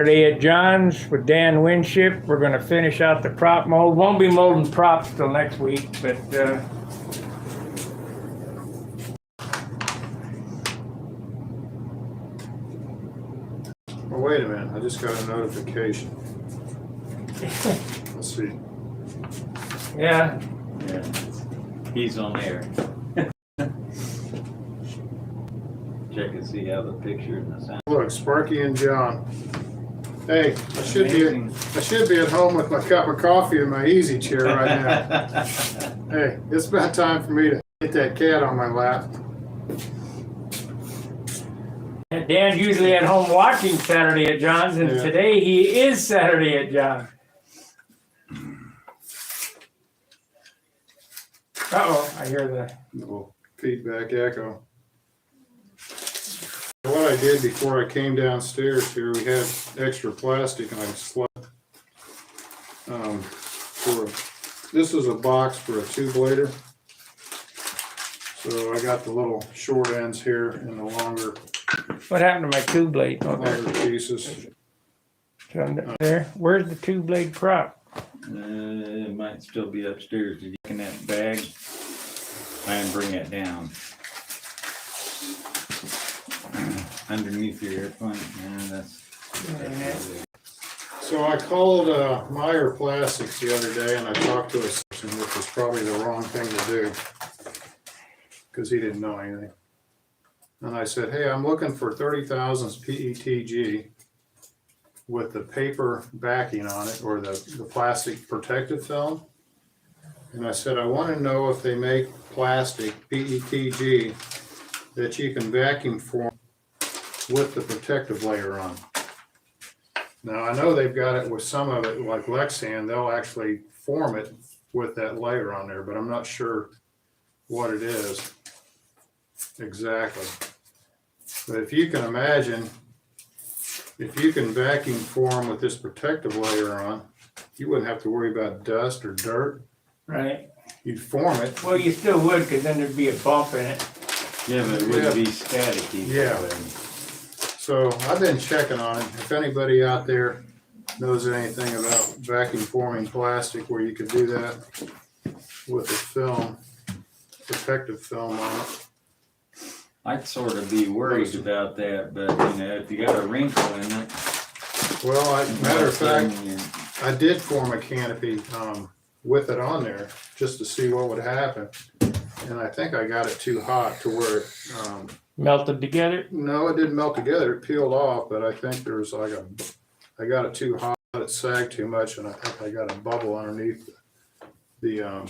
Saturday at John's with Dan Winship. We're going to finish out the prop mold. Won't be molding props till next week, but Oh, wait a minute, I just got a notification. Let's see. yeah. Yeah, he's on there. Check and see how the picture and the sound. Look, Sparky and John. Hey, I should be at home with my cup of coffee in my easy chair right now. Hey, it's about time for me to get that cat on my lap. Dan's usually at home watching Saturday at John's, and Yeah. today he is Saturday at John's. Uh-oh, I hear the... Little feedback echo. What I did before I came downstairs here, we had extra plastic and I slept this is a box for a two blader. So I got the little short ends here and the longer What happened to my two blade? Oh, there. longer pieces. There. Where's the two blade prop? It might still be upstairs. Did you get in that bag? I can bring it down. Underneath your airplane. Yeah, that's So I called Meyer Plastics the other day and I talked to a person, which was probably the wrong thing to do because he didn't know anything. And I said, hey, I'm looking for 30 thousandths PETG with the paper backing on it or the plastic protective film. And I said, I want to know if they make plastic PETG that you can vacuum form with the protective layer on. Now I know they've got it with some of it, like Lexan, they'll actually form it with that layer on there, but I'm not sure what it is exactly. But if you can imagine, if you can vacuum form with this protective layer on, you wouldn't have to worry about dust or dirt. Right. You'd form it. Well, you still would, because then there'd be a bump in it. yeah, but it wouldn't be static either. Yeah. So I've been checking on it. If anybody out there knows anything about vacuum forming plastic where you could do that with a film, protective film on it. I'd sort of be worried about that, but you know, if you got a wrinkle in it. Well, matter of fact, I did form a canopy with it on there just to see what would happen. And I think I got it too hot to where it, Melted together? no, it didn't melt together. It peeled off, but I think there's like I got it too hot. It sagged too much, and I think I got a bubble underneath the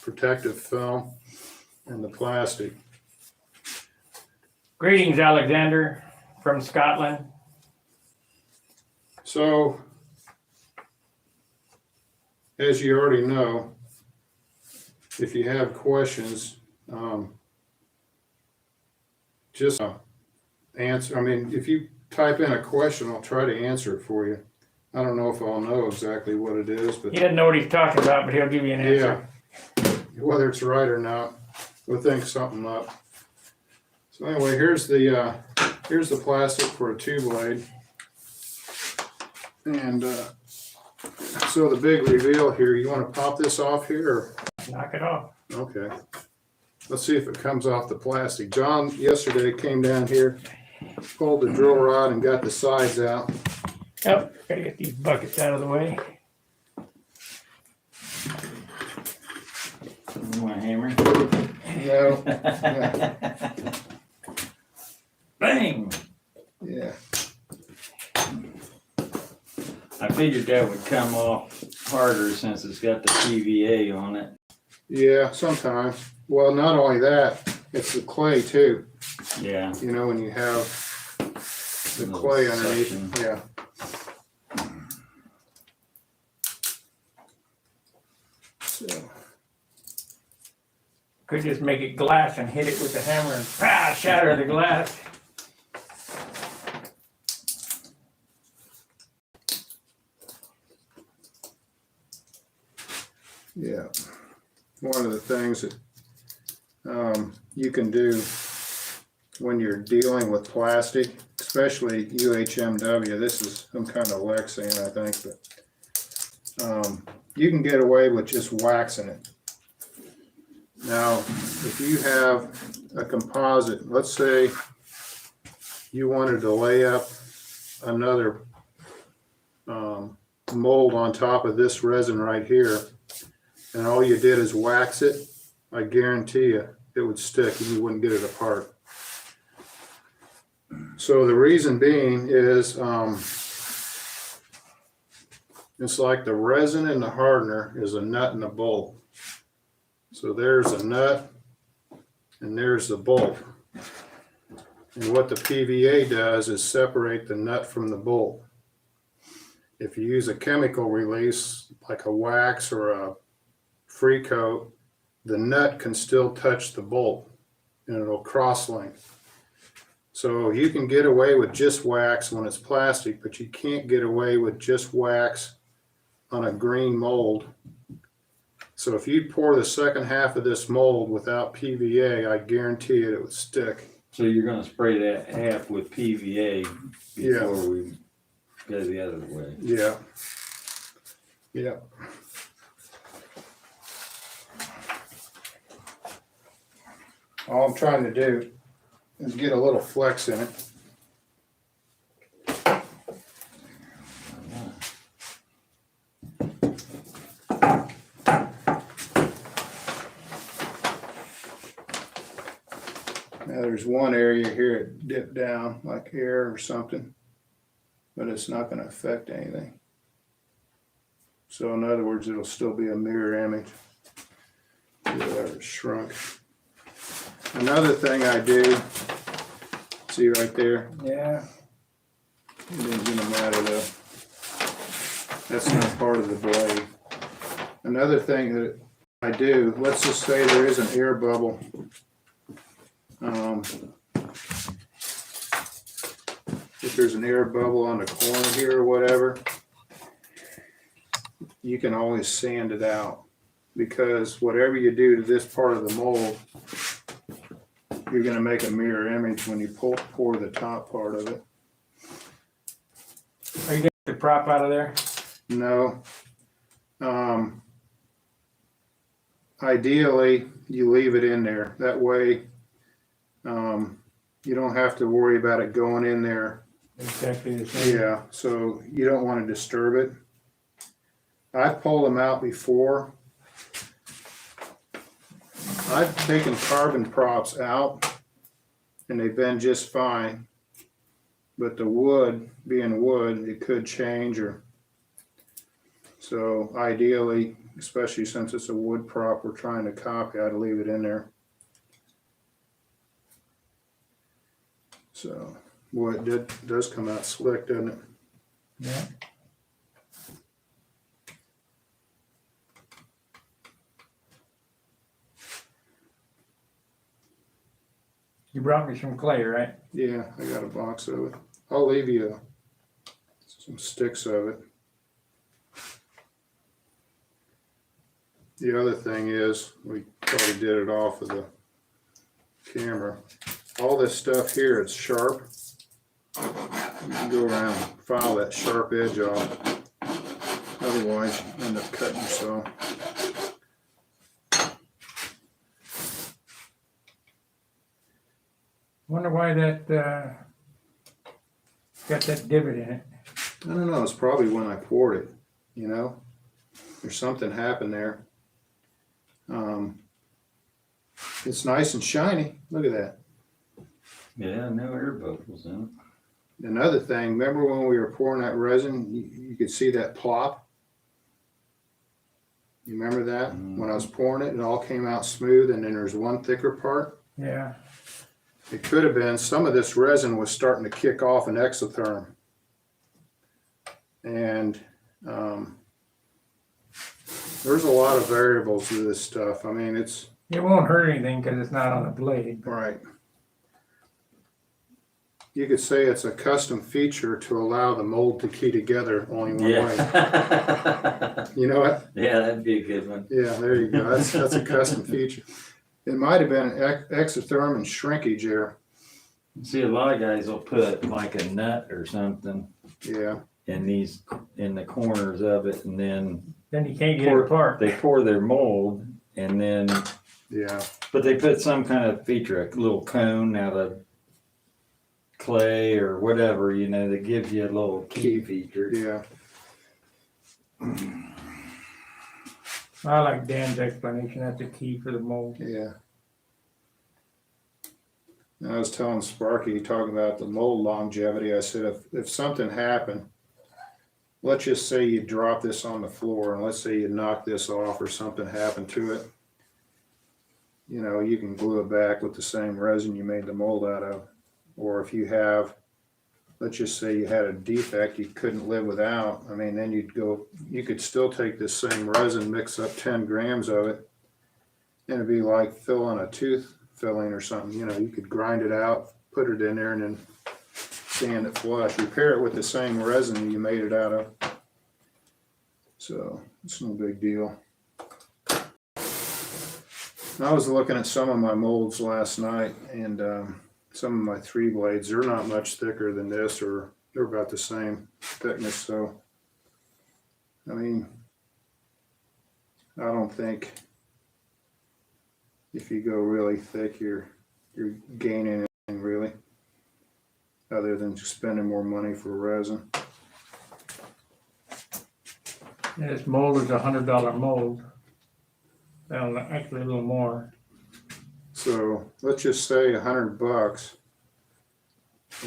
protective film and the plastic. Greetings, Alexander from Scotland. So, as you already know, if you have questions, just answer. I mean, if you type in a question, I'll try to answer it for you. I don't know if I'll know exactly what it is, but He doesn't know what he's talking about, but he'll give you an answer. whether it's right or not, we'll think something up. So anyway, here's the plastic for a two blade, and so the big reveal here. You want to pop this off here? Or? Knock it off. Okay. Let's see if it comes off the plastic. John yesterday came down here, pulled the drill rod and got the sides out. Oh, gotta get these buckets out of the way. You want a hammer? No. Yeah. Bang! Yeah. I figured that would come off harder since it's got the PVA on it. Yeah, sometimes. Well, not only that, it's the clay too. Yeah. You know, when you have the clay underneath. Yeah. So. Could just make it glass and hit it with the hammer and shatter the glass. Yeah. One of the things that you can do when you're dealing with plastic, especially UHMW. This is some kind of Lexan, I think, but you can get away with just waxing it. Now, if you have a composite, let's say you wanted to lay up another mold on top of this resin right here, and all you did is wax it, I guarantee you it would stick and you wouldn't get it apart. So the reason being is it's like the resin and the hardener is a nut and a bolt. So there's a nut and there's the bolt. And what the PVA does is separate the nut from the bolt. If you use a chemical release like a wax or a free coat, the nut can still touch the bolt and it'll cross-link. So you can get away with just wax when it's plastic, but you can't get away with just wax on a green mold. So if you pour the second half of this mold without PVA, I guarantee it would stick. So you're gonna spray that half with PVA before we go the other way. Yeah. Yeah. All I'm trying to do is get a little flex in it. Now there's one area here it dipped down like here or something, but it's not going to affect anything. So in other words, it'll still be a mirror image. It shrunk. Another thing I do, see right there? Yeah. It doesn't matter though. That's not part of the blade. Another thing that I do, let's just say there is an air bubble. If there's an air bubble on the corner here or whatever, you can always sand it out, because whatever you do to this part of the mold, you're going to make a mirror image when you pour the top part of it. Are you getting the prop out of there? No. Ideally, you leave it in there. That way, you don't have to worry about it going in there. Exactly the same. Yeah, so you don't want to disturb it. I've pulled them out before. I've taken carbon props out and they've been just fine. But the wood, being wood, it could change, or so ideally, especially since it's a wood prop we're trying to copy, I'd leave it in there. So, boy, it does come out slick, doesn't it? Yeah. You brought me some clay, right? Yeah, I got a box of it. I'll leave you some sticks of it. The other thing is, we probably did it off of the camera. All this stuff here, it's sharp. You can go around and file that sharp edge off. Otherwise, you end up cutting yourself. Wonder why that got that divot in it. I don't know, it's probably when I poured it, you know? There's something happened there. It's nice and shiny. Look at that. Yeah, no air bubbles in it. Another thing, remember when we were pouring that resin, you could see that plop? You remember that? Mm-hmm. When I was pouring it, it all came out smooth, and then there's one thicker part. Yeah. It could have been some of this resin was starting to kick off an exotherm. And there's a lot of variables to this stuff. I mean, it's... It won't hurt anything because it's not on the blade. Right. You could say it's a custom feature to allow the mold to key together only one way. Yeah. You know what? Yeah, that'd be a good one. Yeah, there you go. That's a custom feature. It might have been an exotherm and shrinkage there. See, a lot of guys will put like a nut or something Yeah, in the corners of it, and then Then you can't get it apart. they pour their mold, and then, yeah, but they put some kind of feature, a little cone out of clay or whatever, you know, that gives you a little key feature. yeah. I like Dan's explanation. That's the key for the mold. Yeah. I was telling Sparky, talking about the mold longevity, I said, if something happened, let's just say you drop this on the floor and let's say you knock this off or something happened to it, you know, you can glue it back with the same resin you made the mold out of. Or if you have, let's just say you had a defect you couldn't live without, I mean, then you could still take this same resin, mix up 10 grams of it, and it'd be like filling a tooth filling or something, you know, you could grind it out, put it in there, and then sand it flush. You pair it with the same resin you made it out of. So it's no big deal. I was looking at some of my molds last night, and some of my 3 blades, they're not much thicker than this, or they're about the same thickness. So, I mean, I don't think if you go really thick, you're gaining anything really, other than just spending more money for resin. And this mold is $100 mold. Well, actually a little more. So let's just say $100,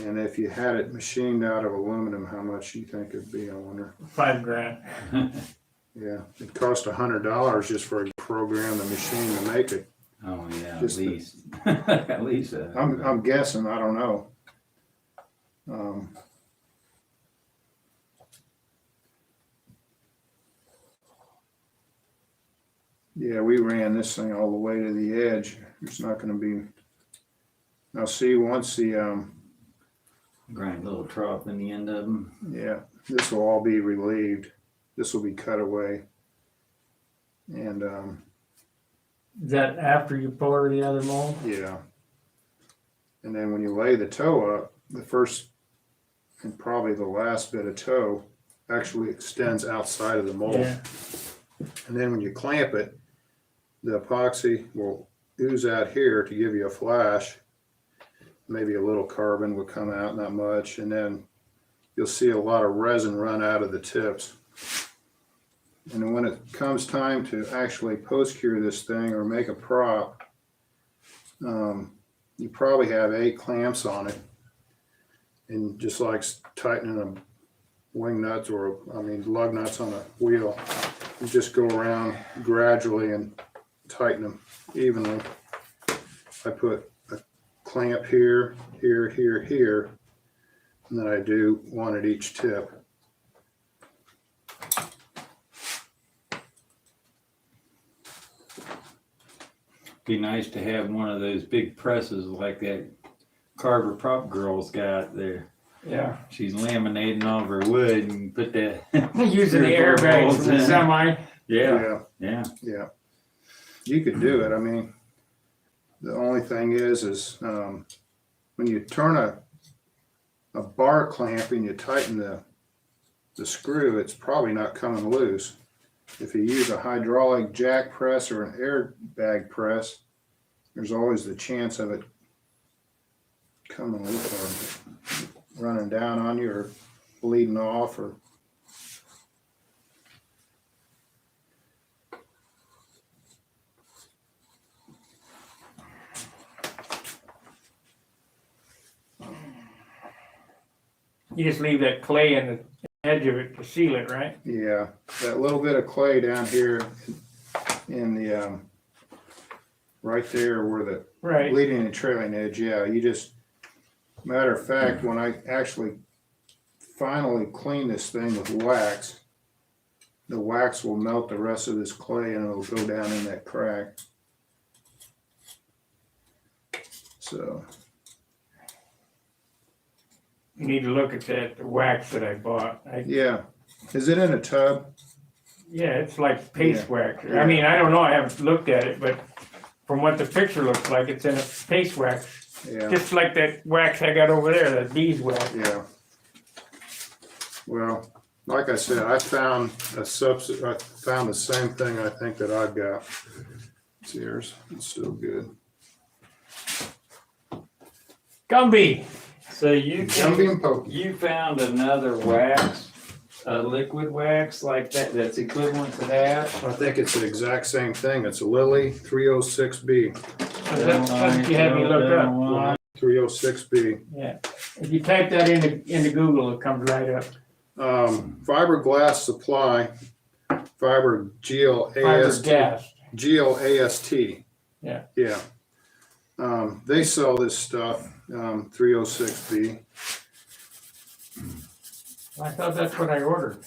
and if you had it machined out of aluminum, how much do you think it'd be? I wonder. $5,000. Yeah, it cost $100 just for a program, the machine to make it. Oh yeah, Just at least. At least. I'm guessing. I don't know. Yeah, we ran this thing all the way to the edge. It's not going to be. Now, see, once the Grind a little trough in the end of them. yeah, this will all be relieved. This will be cut away, and Is that after you pour the other mold? yeah. And then when you lay the toe up, the first and probably the last bit of toe actually extends outside of the mold. Yeah. And then when you clamp it, the epoxy will ooze out here to give you a flash. Maybe a little carbon will come out, not much. And then you'll see a lot of resin run out of the tips. And then when it comes time to actually post-cure this thing or make a prop, you probably have 8 clamps on it. And just like tightening a wing nuts or, lug nuts on a wheel, you just go around gradually and tighten them evenly. I put a clamp here, here, here, here, and then I do one at each tip. Be nice to have one of those big presses like that Carver prop girl's got there. Yeah. She's laminating all of her wood and put that. Using the airbags from the semi. Yeah. Yeah. You could do it. I mean, the only thing is when you turn a bar clamp and you tighten the screw, it's probably not coming loose. If you use a hydraulic jack press or an airbag press, there's always the chance of it coming loose or running down on you or bleeding off or. You just leave that clay in the edge of it to seal it, right? Yeah, that little bit of clay down here in the right there where the Right. leading and trailing edge, yeah, you just, matter of fact, when I actually finally clean this thing with wax, the wax will melt the rest of this clay and it'll go down in that crack. So. You need to look at that wax that I bought. Yeah, is it in a tub? Yeah, it's like paste wax. Yeah. I mean, I don't know, I haven't looked at it, but from what the picture looks like, it's in a paste wax Yeah, Just like that wax I got over there, that beeswax. yeah. Well, like I said, I found a substitute. I found the same thing I think that I've got. It's yours. It's still good. Gumby. So you Gumby and pokey. you found another wax, a liquid wax like that that's equivalent to that? I think it's the exact same thing. It's a Lily 306B. That's what you had me look up. 306B. Yeah. If you type that into Google, it comes right up. Fiberglass supply, fiber GLAST. Fiberglass. GLAST. Yeah. Yeah. They sell this stuff, 306B. I thought that's what I ordered.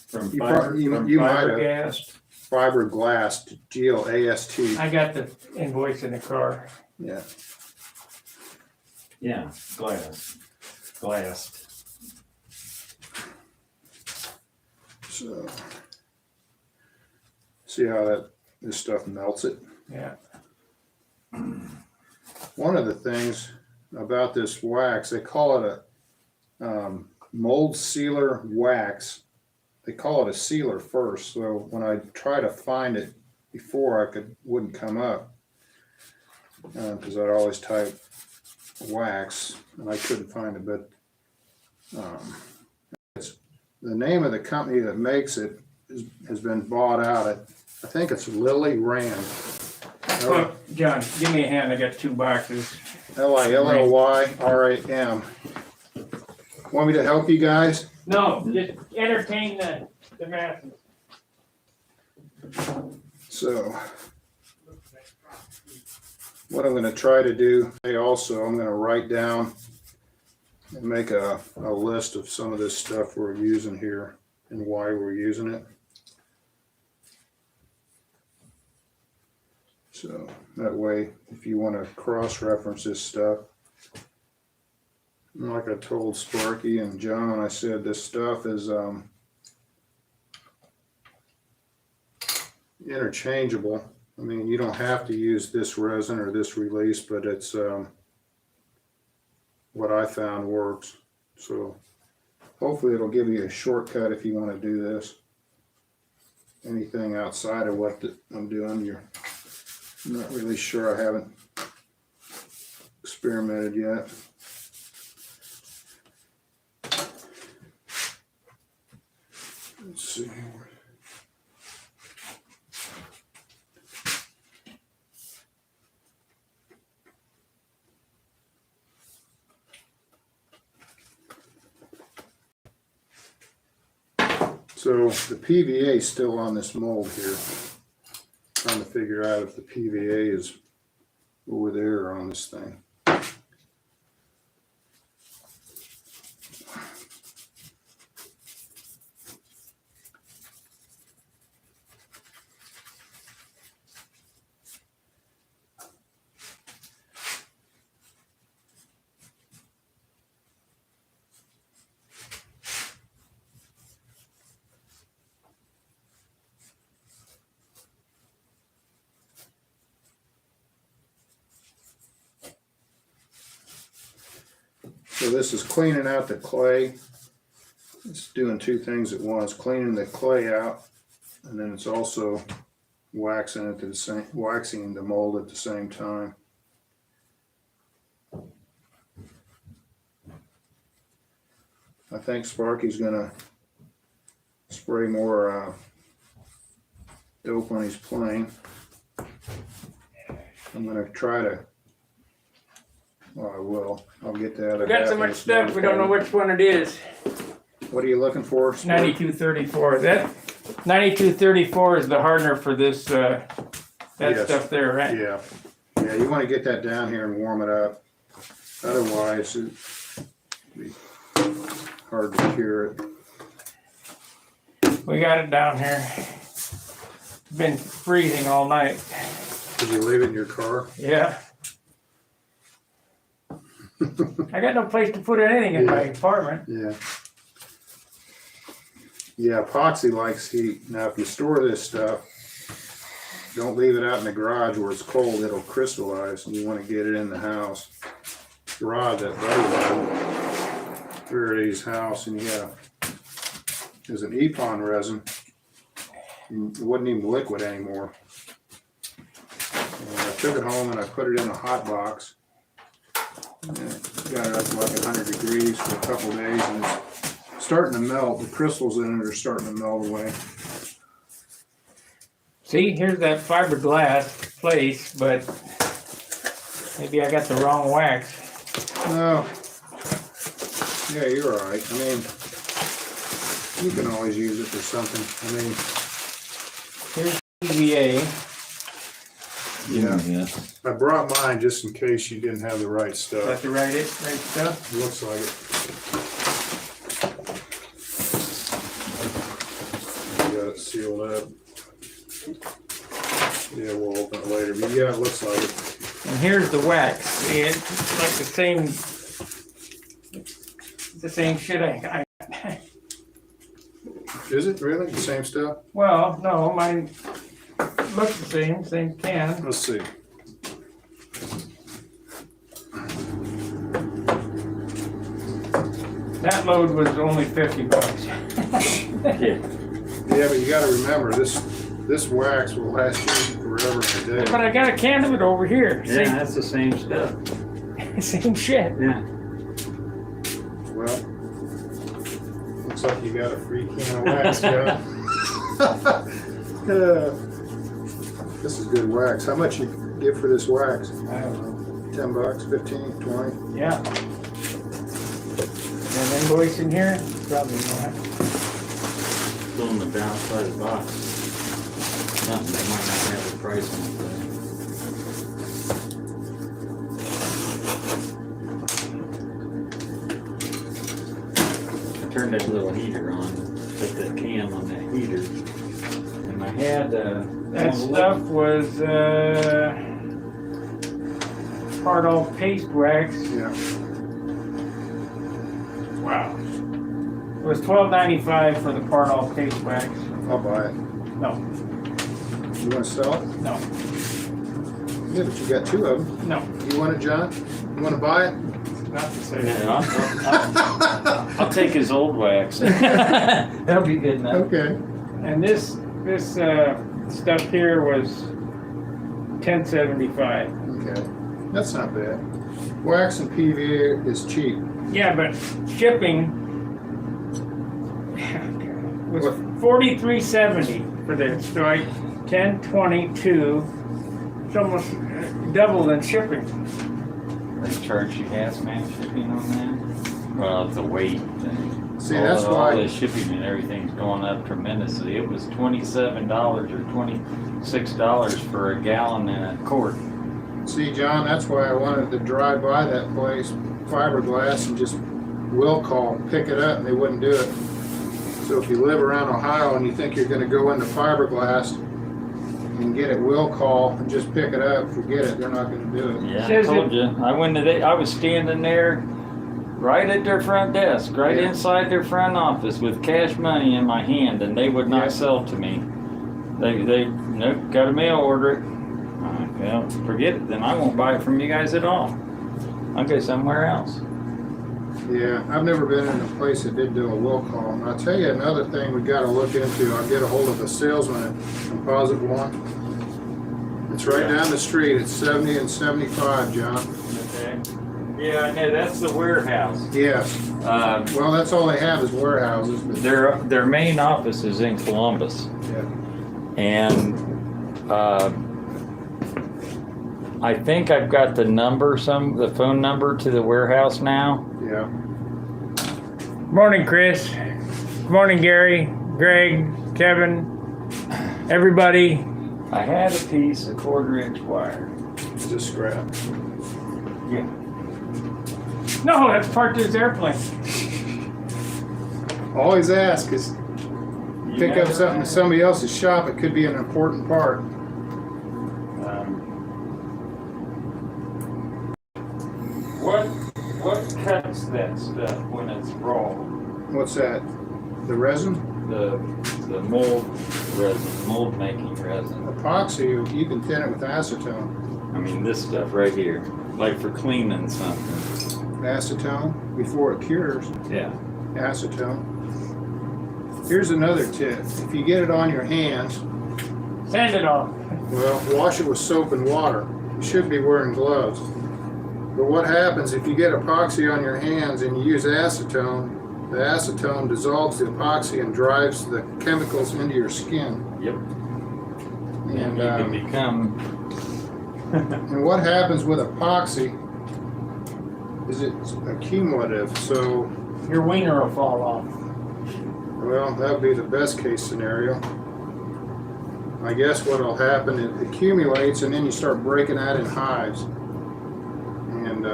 From You fiber, probably- you- from you might have. Fiberglass. Fiberglass, GLAST. I got the invoice in the car. Yeah. Yeah, glass. So, see how this stuff melts it? Yeah. One of the things about this wax, they call it a mold sealer wax. They call it a sealer first. So when I try to find it before, wouldn't come up because I'd always type wax and I couldn't find it. But it's the name of the company that makes it has been bought out. I think it's Lily Rand. Well, John, give me a hand. I got 2 boxes. LILLYRAM. Want me to help you guys? No, just entertain the masses. So, what I'm going to try to do today also, I'm going to write down and make a list of some of this stuff we're using here and why we're using it. So that way, if you want to cross-reference this stuff, like I told Sparky and John, I said this stuff is interchangeable. I mean, you don't have to use this resin or this release, but it's what I found works. So hopefully it'll give you a shortcut if you want to do this. Anything outside of what I'm doing, I'm not really sure. I haven't experimented yet. Let's see. So the PVA is still on this mold here. Trying to figure out if the PVA is over there or on this thing. So this is cleaning out the clay. It's doing 2 things at once, cleaning the clay out, and then it's also waxing the mold at the same time. I think Sparky's gonna spray more dope on his plane. I'm gonna try to. Well, I will. I'll get that. We got so much stuff, we don't know which one it is. What are you looking for? 9234. That 9234 is the hardener for this, that Yes. stuff there, right? Yeah. Yeah, you want to get that down here and warm it up. Otherwise, it'd be hard to cure it. We got it down here. Been freezing all night. Did you leave it in your car? Yeah. I got no place to put anything in my apartment. Yeah. Yeah, epoxy likes heat. Now, if you store this stuff don't leave it out in the garage where it's cold, it'll crystallize, and you want to get it in the house. Rod that buddy had, Faraday's house, and there's an epon resin. It wasn't even liquid anymore. And I took it home and I put it in a hot box. And it got it up to like 100 degrees for a couple days, and it's starting to melt. The crystals in it are starting to melt away. See, here's that fiberglass place, but maybe I got the wrong wax. No. Yeah, you're all right. I mean, you can always use it for something. I mean, Here's PVA. yeah. I brought mine just in case you didn't have the right Is that stuff. the right stuff? Looks like it. You got it sealed up. Yeah, we'll open it later. But yeah, it looks like it. And here's the wax. See, it's like the same shit I Is it really the same stuff? well, no, mine looks the same can. Let's see. That load was only $50. Yeah. Yeah, but you got to remember this wax will last you forever and a day. But I got a can of it over here. Yeah, that's the same stuff. Same shit. Yeah. Well, looks like you got a free can of wax, John. This is good wax. How much you get for this wax? I don't know. $10, 15, 20? Yeah. And an invoice in here? Probably not. Still on the downside of the box. Something they might not have the price on it. I turned that little heater on, put that cam on that heater, and I had That stuff was part all paste wax. Yeah. Wow. It was $12.95 for the part all paste wax. I'll buy it. No, You want to sell it? no, Yeah, but you got two of them. no. You want it, John? You want to buy it? Not to say Yeah, I'll take his old wax. That'll be good enough. Okay. And this stuff here was $10.75. Okay. That's not bad. Wax and PVA is cheap. Yeah, but shipping was $43.70 for this. So I $10.22. It's almost double than shipping. They charge you hazmat shipping on that? Well, it's a weight thing. See, that's why- All the shipping and everything's going up tremendously. It was $27 or $26 for a gallon and a quart. See, John, that's why I wanted to drive by that place, Fiberglass, and just will call, pick it up, and they wouldn't do it. So if you live around Ohio and you think you're going to go into Fiberglass and get it, will call and just pick it up, forget it, they're not going to do it. Yeah, I Says told it- you. I was standing there right at their front desk, right Yeah. inside their front office with cash money in my hand, and they would not Yeah. sell to me. They nope, got a mail order. Well, forget it. Then I won't buy it from you guys at all. I'll go somewhere else. Yeah, I've never been in a place that did do a will call. And I'll tell you another thing we got to look into. I'll get a hold of the salesman at Composite One. It's right down the street. It's 70 and 75, John. Okay. Yeah, I know that's the warehouse. Yes. Well, that's all they have is warehouses. But Their main office is in Columbus, yeah. and I think I've got the phone number to the warehouse now. Yeah. Morning, Chris. Good morning, Gary, Greg, Kevin, everybody. I had a piece of 1/4-inch wire. Just scrap. Yeah. No, that's part of his airplane. Always ask is pick up something in somebody else's shop. It could be an important part. What cuts that stuff when it's raw? What's that? The resin? the mold resin, mold making resin. Epoxy, you can thin it with acetone. I mean, this stuff right here, like for cleaning something. Acetone before it cures. Yeah. Acetone. Here's another tip. If you get it on your hands, Sand it off. well, wash it with soap and water. You should be wearing gloves. But what happens if you get epoxy on your hands and you use acetone, the acetone dissolves the epoxy and drives the chemicals into your skin. Yep. And, you can become. and what happens with epoxy is it's accumulative. So, Your wiener will fall off. well, that would be the best case scenario. I guess what'll happen, it accumulates and then you start breaking out in hives. And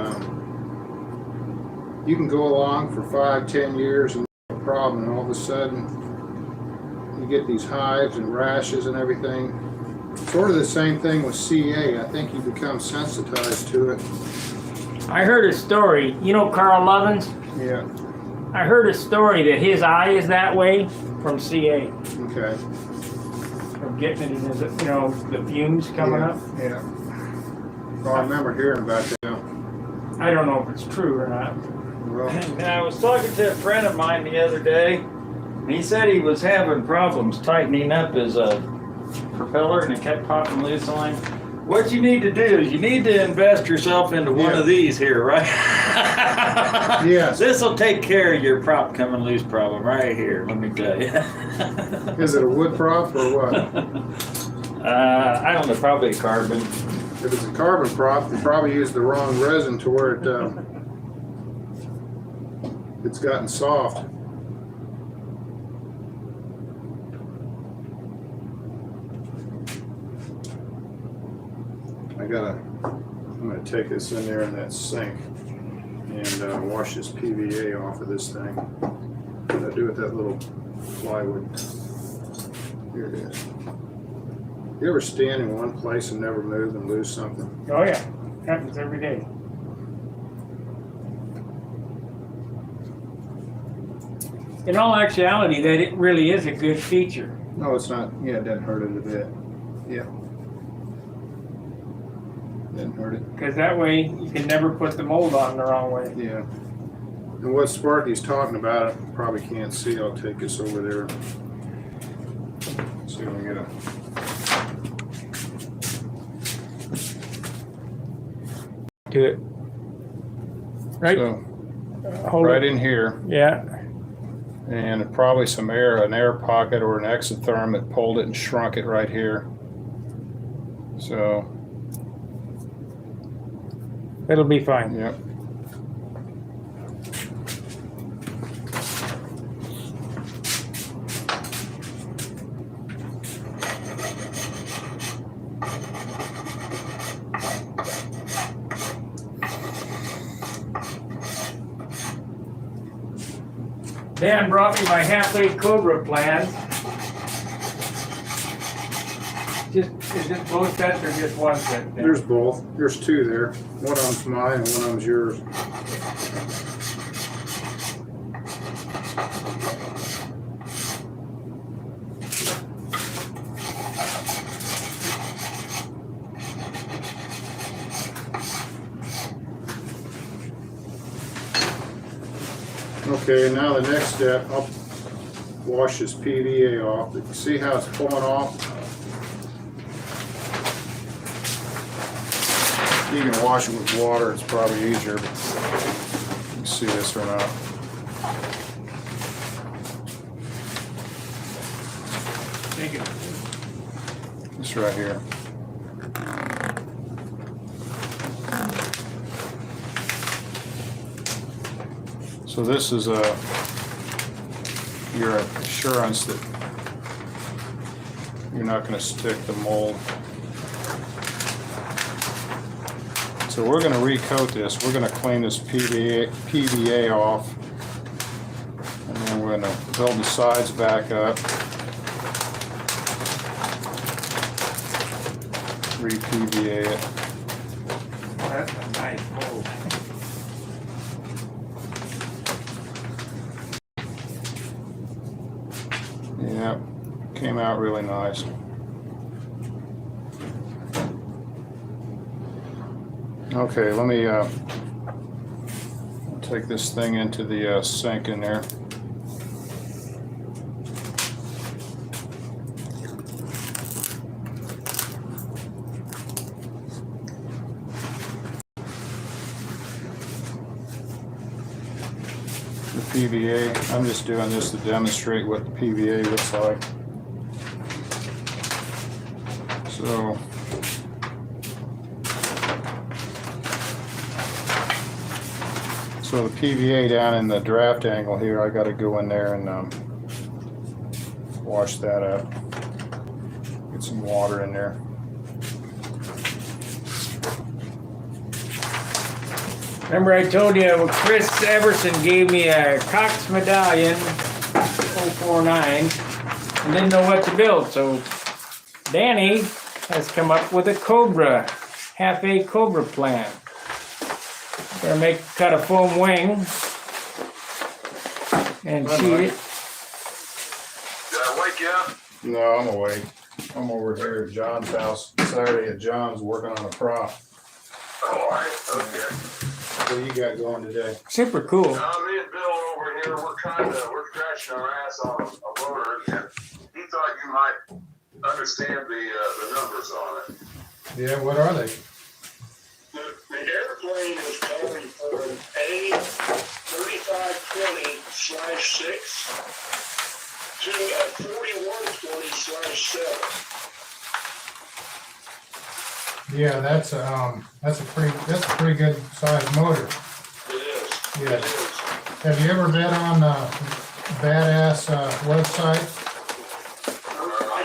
you can go along for 5-10 years and no problem, and all of a sudden you get these hives and rashes and everything. Sort of the same thing with CA. I think you become sensitized to it. I heard a story. You know Carl Lovins? Yeah, I heard a story that his eye is that way from CA. okay. From getting it in his, you know, the fumes coming Yeah, up. yeah. Oh, I remember hearing about that. I don't know if it's true or not. Well, And I was talking to a friend of mine the other day, and he said he was having problems tightening up his propeller, and it kept popping loose on him. What you need to do is you need to invest yourself into one Yeah. of these here, right? Yes. This will take care of your prop coming loose problem right here, let me tell you. is it a wood prop or what? I don't know, probably a carbon. If it's a carbon prop, they probably used the wrong resin to where it's gotten soft. I'm gonna take this in there in that sink and wash this PVA off of this thing. What I do with that little plywood. Here it is. You ever stand in one place and never move and lose something? Oh yeah, happens every day. In all actuality, that it really is a good feature. No, it's not. Yeah, it doesn't hurt it a bit. Yeah. Didn't hurt it. Because that way you can never put the mold on the wrong way. Yeah. And what Sparky's talking about, I probably can't see. I'll take this over there. See if we can get a. Do it. Right? So, Hold right it. in here, Yeah. and probably some air, an air pocket or an exotherm that pulled it and shrunk it right here. So, It'll be fine. yep. Dan brought me my halfway Cobra plan. Is it both sets or just one set? Dan? There's both. There's two there. One of them's mine and one of them's yours. Okay, now the next step, I'll wash this PVA off. You see how it's pulling off? You can wash it with water, it's probably easier, but you can see this or not. Take it. This right here. So this is your assurance that you're not going to stick the mold. So we're going to recoat this. We're going to clean this PVA off, and then we're going to build the sides back up. Re-PVA it. That's a nice mold. Yep, came out really nice. Okay, let me take this thing into the sink in there. The PVA, I'm just doing this to demonstrate what the PVA looks like. So the PVA down in the draft angle here, I got to go in there and wash that up. Get some water in there. Remember I told you Chris Everson gave me a Cox Medallion 049 and didn't know what to build, so Danny has come up with a Cobra, half-A Cobra plan. Gonna cut a foam wing and sheet it. Did I wake you up? No, I'm awake. I'm over here at John's house. Saturday at John's working on a prop. Oh, all right, okay. What do you got going today? Super cool. Me and Bill over here, we're scratching our ass on a motor, and he thought you might understand the numbers on it. Yeah, what are they? The airplane is going for an A3520/6 to a 4120/7. Yeah, that's a pretty good sized motor. It is. Yeah. It is. Have you ever been on Badass website? I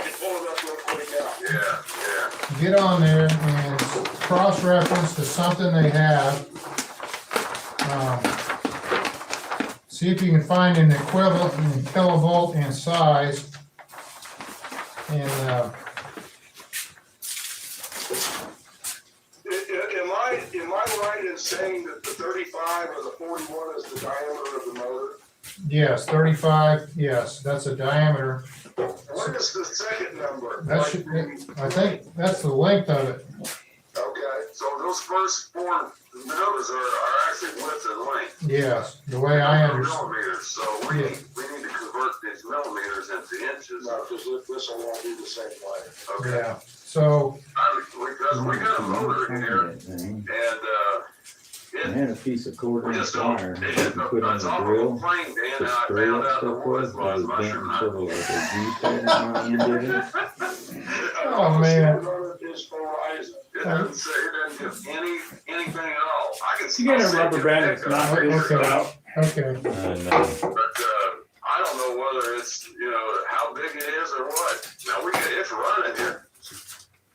can pull it up real quick now. Yeah. Get on there and cross-reference to something they have. See if you can find an equivalent in kilovolt and size. And Am I right in saying that the 35 or the 41 is the diameter of the motor? yes, 35. Yes, that's a diameter. What is the second number? That should. I think that's the length of it. Okay, so those first four numbers are actually width and length. Yes, the way I understand. Millimeters, so we need to convert these millimeters into inches. No, because this will all be the same way. Okay. Yeah. So Because we got a motor here, and I had a piece of quarter we inch just don't. wire that I could put on It's the off of grill a plane, Dan, to and I spray found that out the stuff wood with, but was it was bent mushroom sort of like a G pattern on the end of it. Oh, man. Is Horizon. It doesn't give anything at all. I can see. You get a rubber band that's not very cut out. okay. But I don't know whether it's how big it is or what. Now it's running here.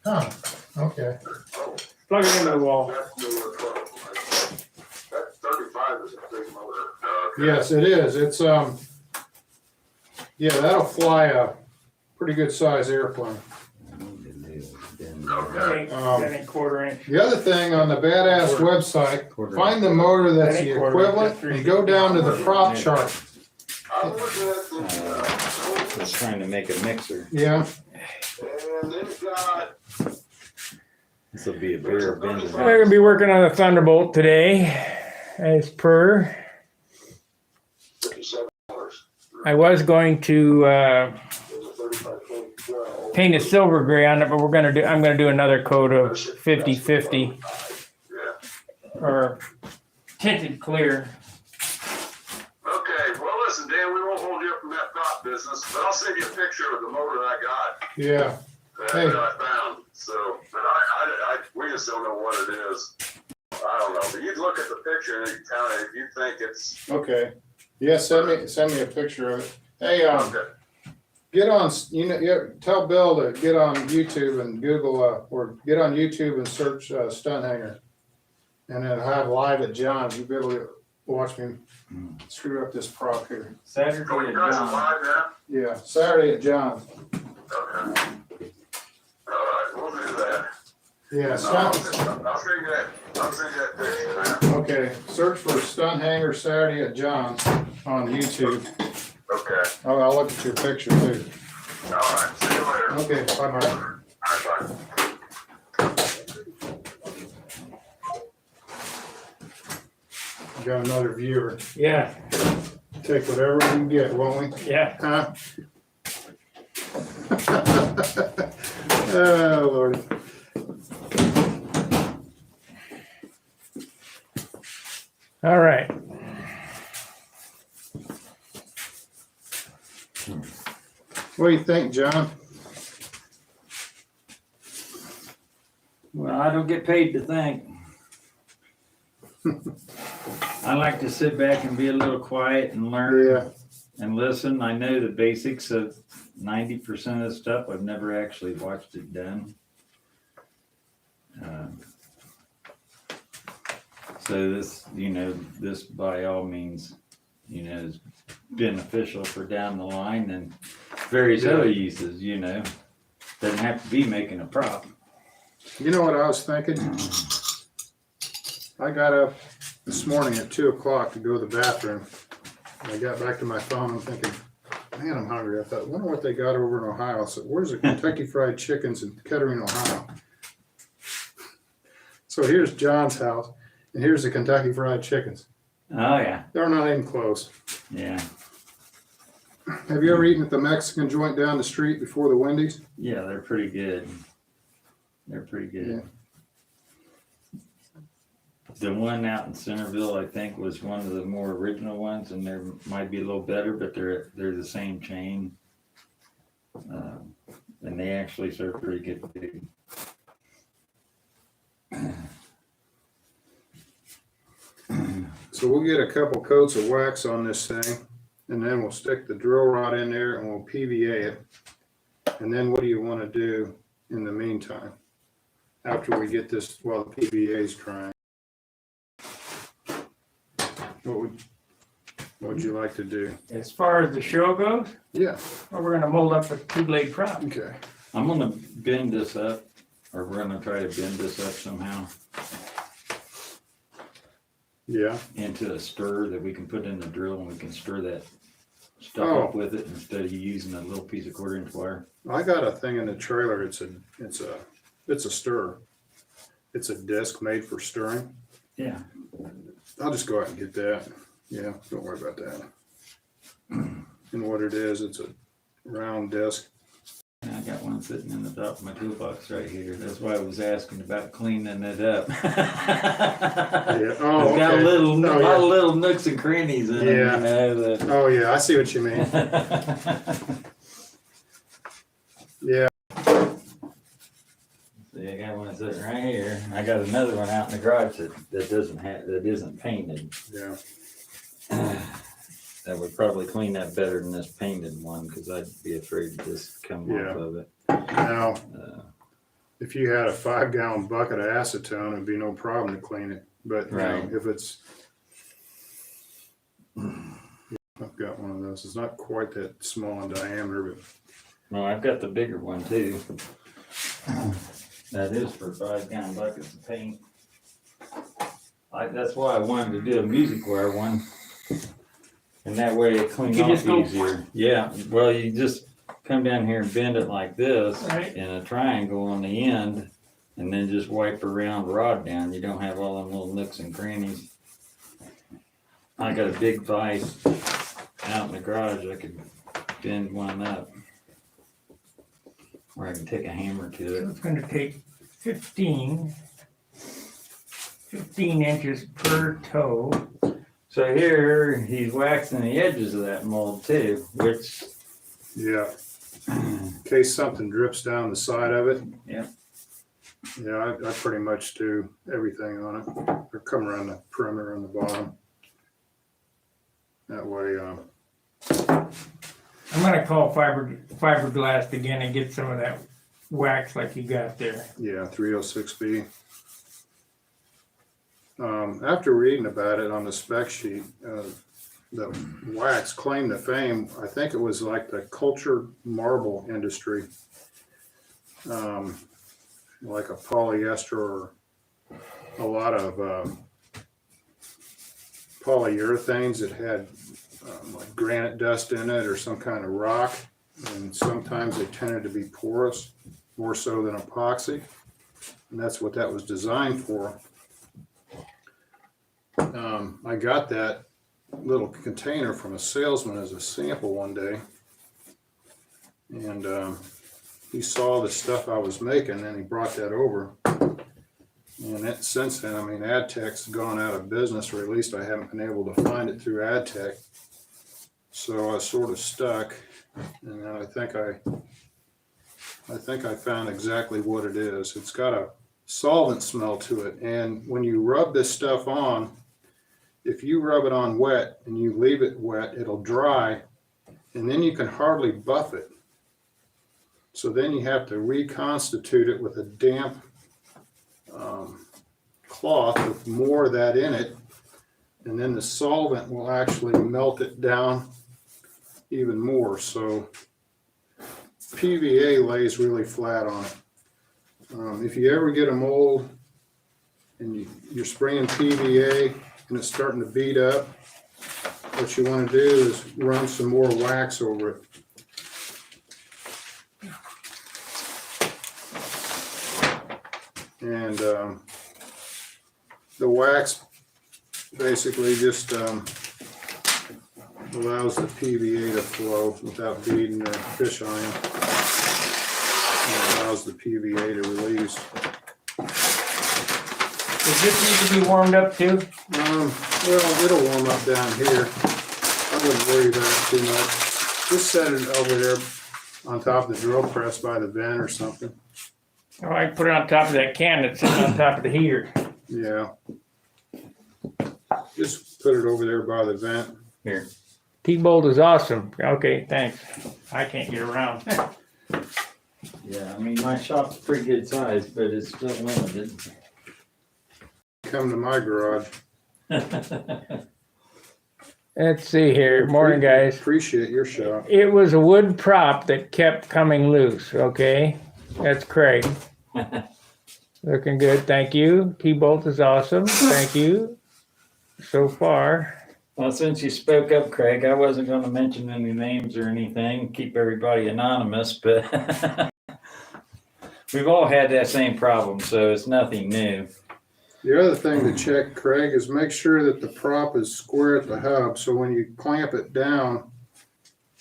Huh. Okay. Oh, Plug it into the wall. that's that 35 is a big motor. Yes, it is. It's yeah, that'll fly a pretty good size airplane. Okay. Then a quarter inch. The other thing on the Badass website, find the motor that's the equivalent and go down to the prop chart. I'm looking at the. Just trying to make a mixer. Yeah. And they've got. This will be a bare bend. We're gonna be working on the Thunderbolt today, as per. $57. I was going to There's a 35, 12. paint a silver gray on it, but I'm gonna do another coat of 50/50 Yeah. or tinted clear. Okay, well, listen, Dan, we won't hold you up from that prop business, but I'll send you a picture of the motor I got Yeah. Hey. that I found. So, but we just don't know what it is. I don't know. But you'd look at the picture and you tell me if you think it's Okay. Yeah, send me a picture of it. Hey, okay. get on, tell Bill to get on YouTube and Google, or get on YouTube and search Stunt Hanger. And then have live at John's. You'll be able to watch me screw up this prop here. Saturday So you at guys are John. live now? Yeah, Saturday at John's. Okay. All right, we'll do that. Yeah, I'll Stunt. send you that picture now. Okay, search for Stunt Hanger Saturday at John's on YouTube. Okay. Oh, I'll look at your picture too. All right, see you later. Okay, bye, Mark. All right, bye. Got another viewer. Yeah, Take whatever we can get, won't we? yeah. Huh? Oh, Lord. All right. What do you think, John? Well, I don't get paid to think. I like to sit back and be a little quiet and learn Yeah, and listen. I know the basics of 90% of the stuff. I've never actually watched it done. So this, this by all means, is beneficial for down the line and various other uses, Doesn't have to be making a prop. you know what I was thinking? I got up this morning at 2 o'clock to go to the bathroom. I got back to my phone and thinking, man, I'm hungry. I thought, wonder what they got over in Ohio. So where's the Kentucky Fried Chickens in Kettering, Ohio? So here's John's house, and here's the Kentucky Fried Chickens. Oh yeah, They're not even close. yeah, Have you ever eaten at the Mexican joint down the street before the Wendy's? yeah. They're pretty good. They're pretty good. Yeah. The one out in Centerville, I think, was one of the more original ones, and they might be a little better, but they're the same chain, and they actually serve pretty good food. So we'll get a couple coats of wax on this thing, and then we'll stick the drill rod in there and we'll PVA it. And then what do you want to do in the meantime? After we get this, while the PVA is drying? What would you like to do? As far as the show goes, Yeah, well, we're gonna mold up a two-blade prop. okay. I'm gonna bend this up, or we're gonna try to bend this up somehow Yeah, into a stir that we can put in the drill, and we can stir that stuff Oh. up with it instead of using a little piece of 1/4-inch wire. I got a thing in the trailer. It's a stir. It's a disc made for stirring. Yeah. I'll just go out and get that. Yeah, don't worry about that. And what it is, it's a round disc. I got one sitting in the top of my toolbox right here. That's why I was asking about cleaning it up. Yeah. Oh, It's got okay. a lot yeah. of little nooks and crannies in Yeah. it. Oh, yeah, I see what you mean. Yeah. See, I got one sitting right here. I got another one out in the garage that isn't painted. Yeah. That would probably clean that better than this painted one, because I'd be afraid to just come Yeah. off of it. Now, Uh, if you had a 5-gallon bucket of acetone, it'd be no problem to clean it. But you know, Right. if it's, I've got one of those. It's not quite that small in diameter, but well, I've got the bigger one too. That is for 5-gallon buckets of paint. That's why I wanted to do a music wire one. And that way it cleans You off just go- easier. Yeah, well, you just come down here and bend it like this Right. in a triangle on the end, and then just wipe around rod down. You don't have all them little nooks and crannies. I got a big vise out in the garage. I could bend one up. Or I can take a hammer to So it. it's gonna take 15 inches per toe. So here, he's waxing the edges of that mold too, which, yeah. In case something drips down the side of it. Yeah. Yeah, I pretty much do everything on it. Or come around the perimeter on the bottom. That way, I'm gonna call Fiberglass again and get some of that wax like you got there. yeah, 306B. After reading about it on the spec sheet, the wax claimed to fame. I think it was like the cultured marble industry, like a polyester or a lot of polyurethanes that had like granite dust in it or some kind of rock. and sometimes they tended to be porous, more so than epoxy, and that's what that was designed for. I got that little container from a salesman as a sample one day, and he saw the stuff I was making, and he brought that over. And that, since then, I mean, AdTech's gone out of business, or at least I haven't been able to find it through AdTech. So I was sort of stuck, and then I think I found exactly what it is. It's got a solvent smell to it, and when you rub this stuff on, if you rub it on wet and you leave it wet, it'll dry, and then you can hardly buff it. So then you have to reconstitute it with a damp cloth with more of that in it, and then the solvent will actually melt it down even more. So PVA lays really flat on it. If you ever get a mold and you're spraying PVA and it's starting to beat up, what you want to do is run some more wax over it. And the wax basically just allows the PVA to flow without beading or fish iron, and allows the PVA to release. Does this need to be warmed up too? Well, it'll warm up down here. I wouldn't worry about it too much. Just set it over there on top of the drill press by the vent or something. Oh, I can put it on top of that can that's sitting on top of the heater. Yeah. Just put it over there by the vent. Here. T-bolt is awesome. Okay, thanks. I can't get around. Yeah, I mean, my shop's pretty good size, but it's still limited. Come to my garage. Let's see here. Morning, guys. Appreciate your shop. It was a wood prop that kept coming loose, okay? That's Craig. Looking good, thank you. T-bolt is awesome, thank you. So far. Well, since you spoke up, Craig, I wasn't going to mention any names or anything, keep everybody anonymous, but we've all had that same problem, so it's nothing new. The other thing to check, Craig, is make sure that the prop is square at the hub. So when you clamp it down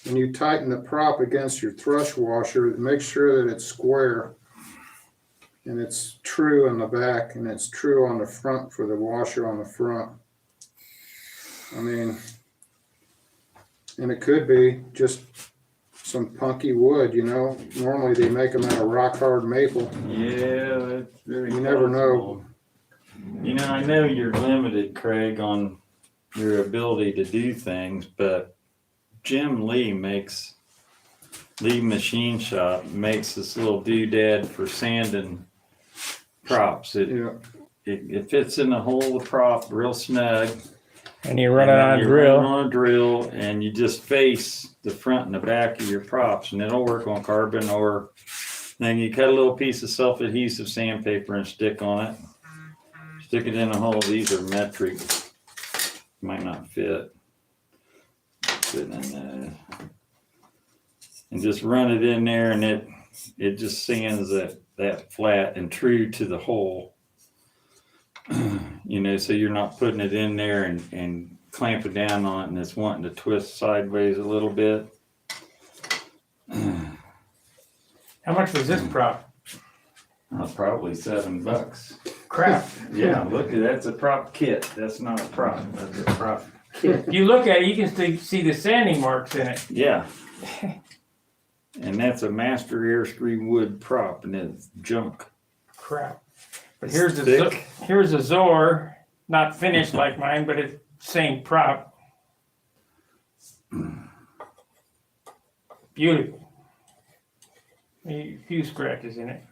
and you tighten the prop against your thrush washer, make sure that it's square and it's true on the back and it's true on the front for the washer on the front. I mean, and it could be just some punky wood, you know. Normally they make them out of rock hard maple. Yeah, that's very You never know. You know, I know you're limited, Craig, on your ability to do things, but Jim Lee Machine Shop makes this little doodad for sanding props. It fits in the hole of the prop real snug. And you run it on a drill. Run on a drill, and you just face the front and the back of your props, and it'll work on carbon, or then you cut a little piece of self-adhesive sandpaper and stick on it. Stick it in a hole. These are metric. Might not fit. Fit in there. And just run it in there, and it just sands that flat and true to the hole. You know, so you're not putting it in there and clamping down on it, and it's wanting to twist sideways a little bit. How much was this prop? Probably $7. Crap. Yeah, look at that's a prop kit. That's not a prop. That's a prop kit. You look at it, you can still see the sanding marks in it. Yeah. And that's a master airstream wood prop, and it's junk. Crap. But here's Thick. here's a Zor, not finished like mine, but it's same prop. Beautiful. A few scratches in it.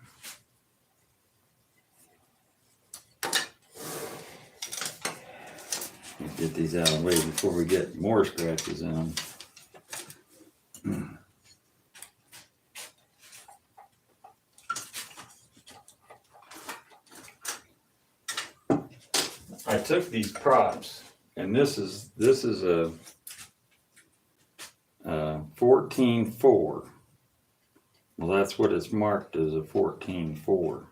Get these out of the way before we get more scratches in them. I took these props, and this is a 14 14.4. Well, that's what it's marked as, a 14.4.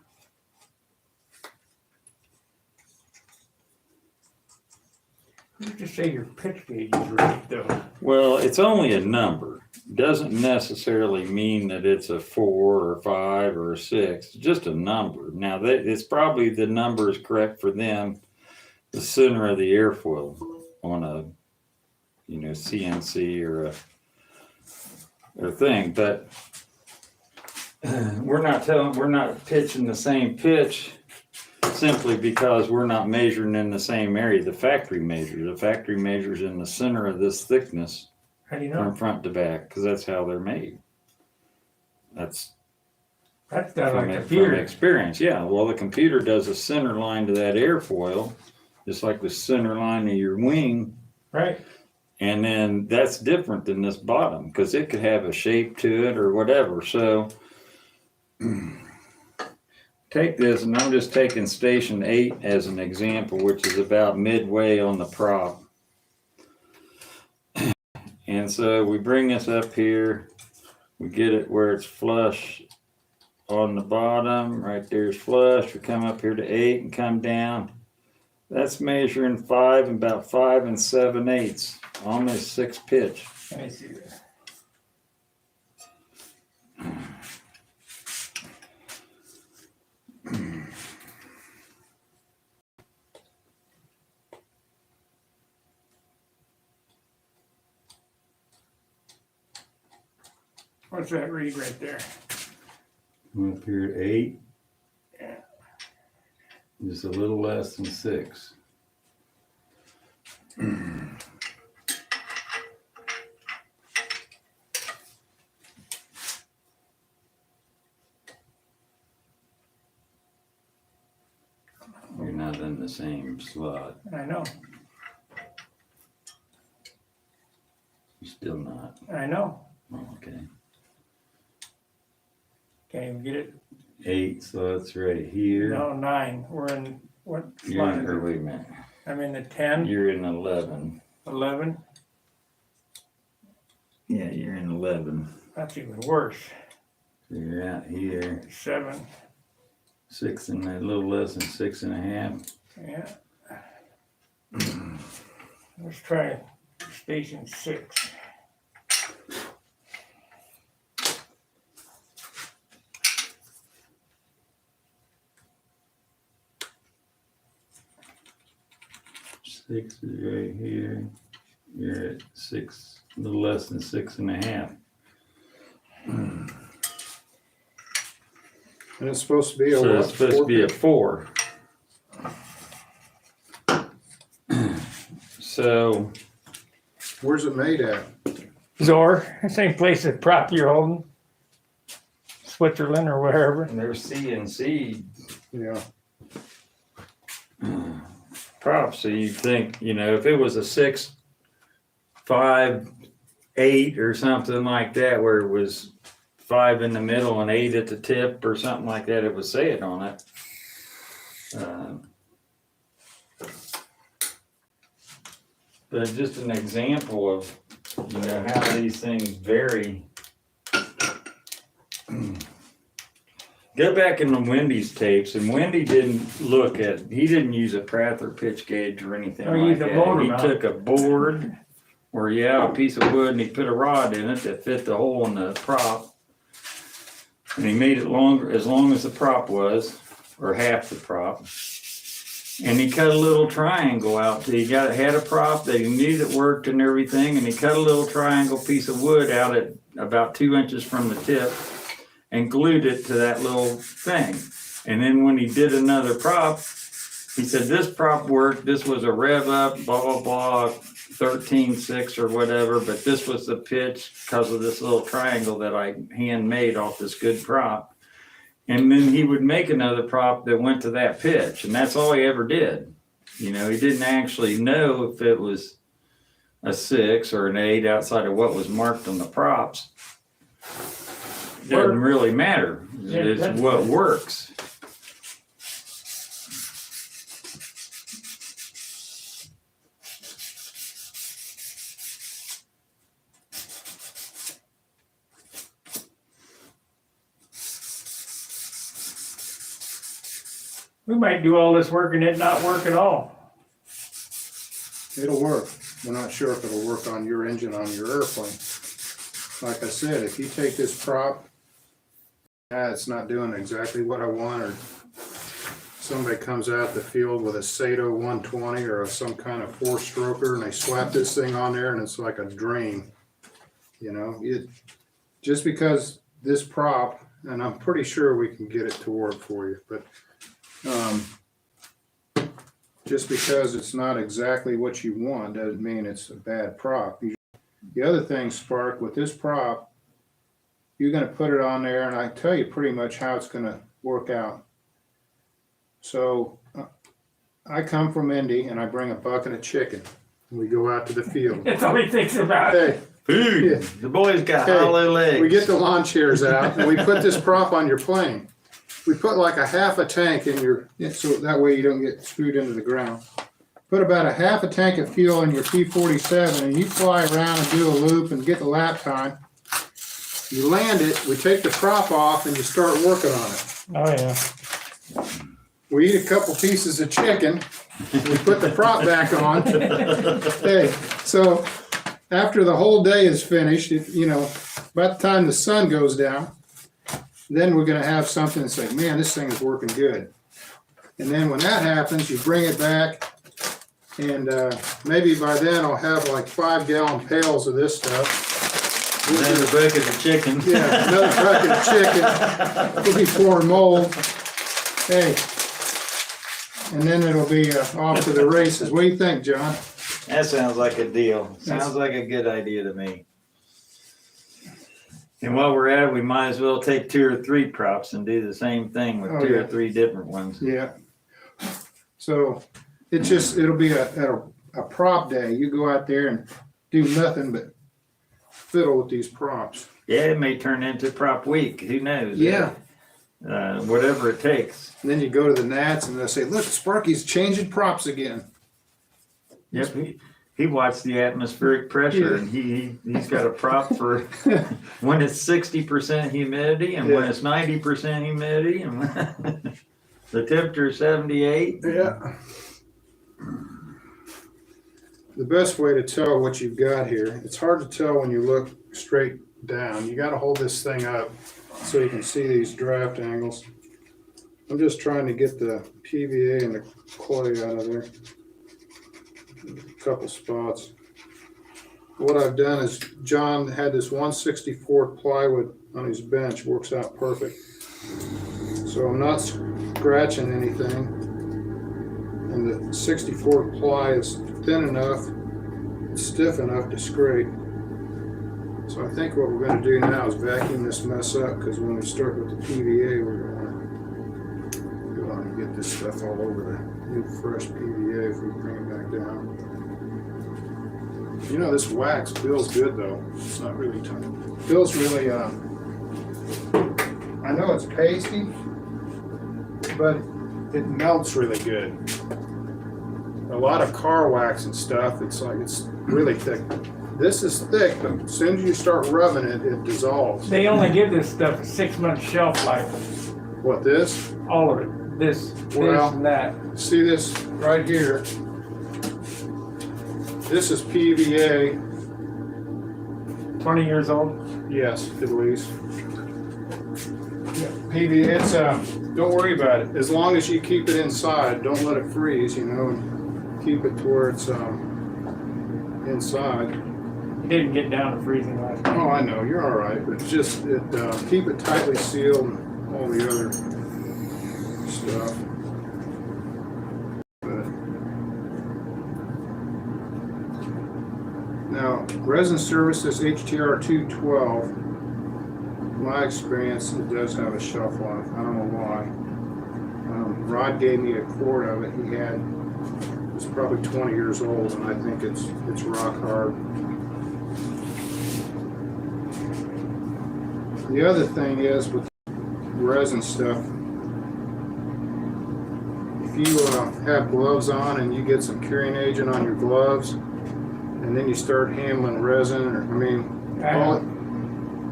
Who's to say your pitch gauge is right though? Well, it's only a number. Doesn't necessarily mean that it's a 4 or 5 or a 6. It's just a number. Now, it's probably the number is correct for them, the center of the airfoil on a, CNC or a thing. But we're not pitching the same pitch simply because we're not measuring in the same area. The factory measures in the center of this thickness. How do you know? From front to back, because that's how they're made. That's done from, on a from computer. experience. Yeah, well, the computer does a center line to that airfoil, just like the center line of your wing. Right. And then that's different than this bottom, because it could have a shape to it or whatever. So take this, and I'm just taking station 8 as an example, which is about midway on the prop. And so we bring this up here, we get it where it's flush on the bottom, right there's flush. We come up here to 8 and come down. That's measuring 5 and about 5 7/8, almost 6 pitch. Let me see this. What's that read right there? I'm up here at 8. Yeah. Just a little less than 6. You're not in the same slot. I know. You're still not. I know. Oh, okay. Can't even get it. 8 slots right here. No, 9. We're in what You're slot in, is or it? wait a minute. I'm in the 10, You're in 11. 11. Yeah, you're in 11. That's even worse. So you're out here. 7. 6 and a little less than 6.5. Yeah. Let's try station 6. Six is right here. You're at 6, a little less than 6.5. And it's supposed to be a So what? it's supposed to be a 4. So Where's it made at? Zor, same place that prop you're holding. Switzerland or wherever. there's CNC Yeah. props. So you think, if it was a 6, 5, 8 or something like that, where it was 5 in the middle and 8 at the tip or something like that, it would say it on it. But just an example of, how these things vary. Go back in the Wendy's tapes, and Wendy didn't he didn't use a Prather pitch gauge or anything Oh, he like used a that. motor He mount. took a board or a piece of wood, and he put a rod in it that fit the hole in the prop. And he made it as long as the prop was, or half the prop. And he cut a little triangle out. He had a prop that he knew that worked and everything, and he cut a little triangle piece of wood out at about 2 inches from the tip and glued it to that little thing. And then when he did another prop, he said, this prop worked. This was a rev up, blah, blah, blah, 13.6 or whatever, but this was the pitch because of this little triangle that I handmade off this good prop. And then he would make another prop that went to that pitch, and that's all he ever did. He didn't actually know if it was a 6 or an 8 outside of what was marked on the props. Doesn't really matter. Yeah, It's that's what right. works. We might do all this work and it not work at all. It'll work. We're not sure if it'll work on your engine on your airplane. Like I said, if you take this prop, it's not doing exactly what I want, or somebody comes out the field with a Sato 120 or some kind of four-stroker and they slap this thing on there and it's like a dream. You know, just because this prop, and I'm pretty sure we can get it to work for you, but just because it's not exactly what you want doesn't mean it's a bad prop. The other thing, Spark, with this prop, you're going to put it on there, and I tell you pretty much how it's going to work out. So I come from Indy, and I bring a bucket of chicken. And we go out to the field. That's all he thinks about. Hey, Food. Yeah. The boy's got Hey, hollow legs. we get the lawn chairs out, and we put this prop on your plane. We put like a half a tank in your, so that way you don't get screwed into the ground. Put about a half a tank of fuel in your P-47, and you fly around and do a loop and get the lap time. You land it, we take the prop off, and you start working on it. Oh, yeah. We eat a couple pieces of chicken, we put the prop back on. Hey, so after the whole day is finished, by the time the sun goes down, then we're gonna have something and say, man, this thing is working good. And then when that happens, you bring it back, and maybe by then I'll have like 5-gallon pails of this stuff. Another bucket of chicken. Yeah, another bucket of chicken. We'll be pouring mold. Hey, and then it'll be off to the races. What do you think, John? That sounds like a deal. Sounds like a good idea to me. And while we're at it, we might as well take 2 or 3 props and do the same thing with 2 or 3 different ones. Yeah. So it'll be a prop day. You go out there and do nothing but fiddle with these props. Yeah, it may turn into prop week. Who knows? Yeah. Whatever it takes. And then you go to the Nats and they'll say, look, Sparky's changing props again. Yep. He watched the atmospheric pressure, and he's got a prop for when it's 60% humidity and when it's 90% humidity and when the temperature is 78. Yeah. The best way to tell what you've got here, it's hard to tell when you look straight down. You got to hold this thing up so you can see these draft angles. I'm just trying to get the PVA and the clay out of there. A couple spots. What I've done is John had this 1/64 plywood on his bench, works out perfect. So I'm not scratching anything, and the 64 ply is thin enough, stiff enough to scrape. So I think what we're going to do now is vacuum this mess up, because when we start with the PVA, we're going to get this stuff all over the new fresh PVA if we bring it back down. This wax feels good though. It's not really tight. It feels really, I know it's pasty, but it melts really good. A lot of car wax and stuff, it's really thick. This is thick, but as soon as you start rubbing it, it dissolves. They only give this stuff a 6-month shelf life. What, this? All of it. This Well, and that. See this right here? This is PVA. 20 years old. Yes, at least. PVA, it's don't worry about it. As long as you keep it inside, don't let it freeze, and keep it to where it's inside. It didn't get down to freezing last night. Oh, I know, you're all right, but just keep it tightly sealed and all the other stuff. Now, resin services HTR 212, my experience, it does have a shelf life. I don't know why. Rod gave me a quart of it. It's probably 20 years old, and I think it's rock hard. The other thing is with resin stuff, if you have gloves on and you get some curing agent on your gloves, and then you start handling resin,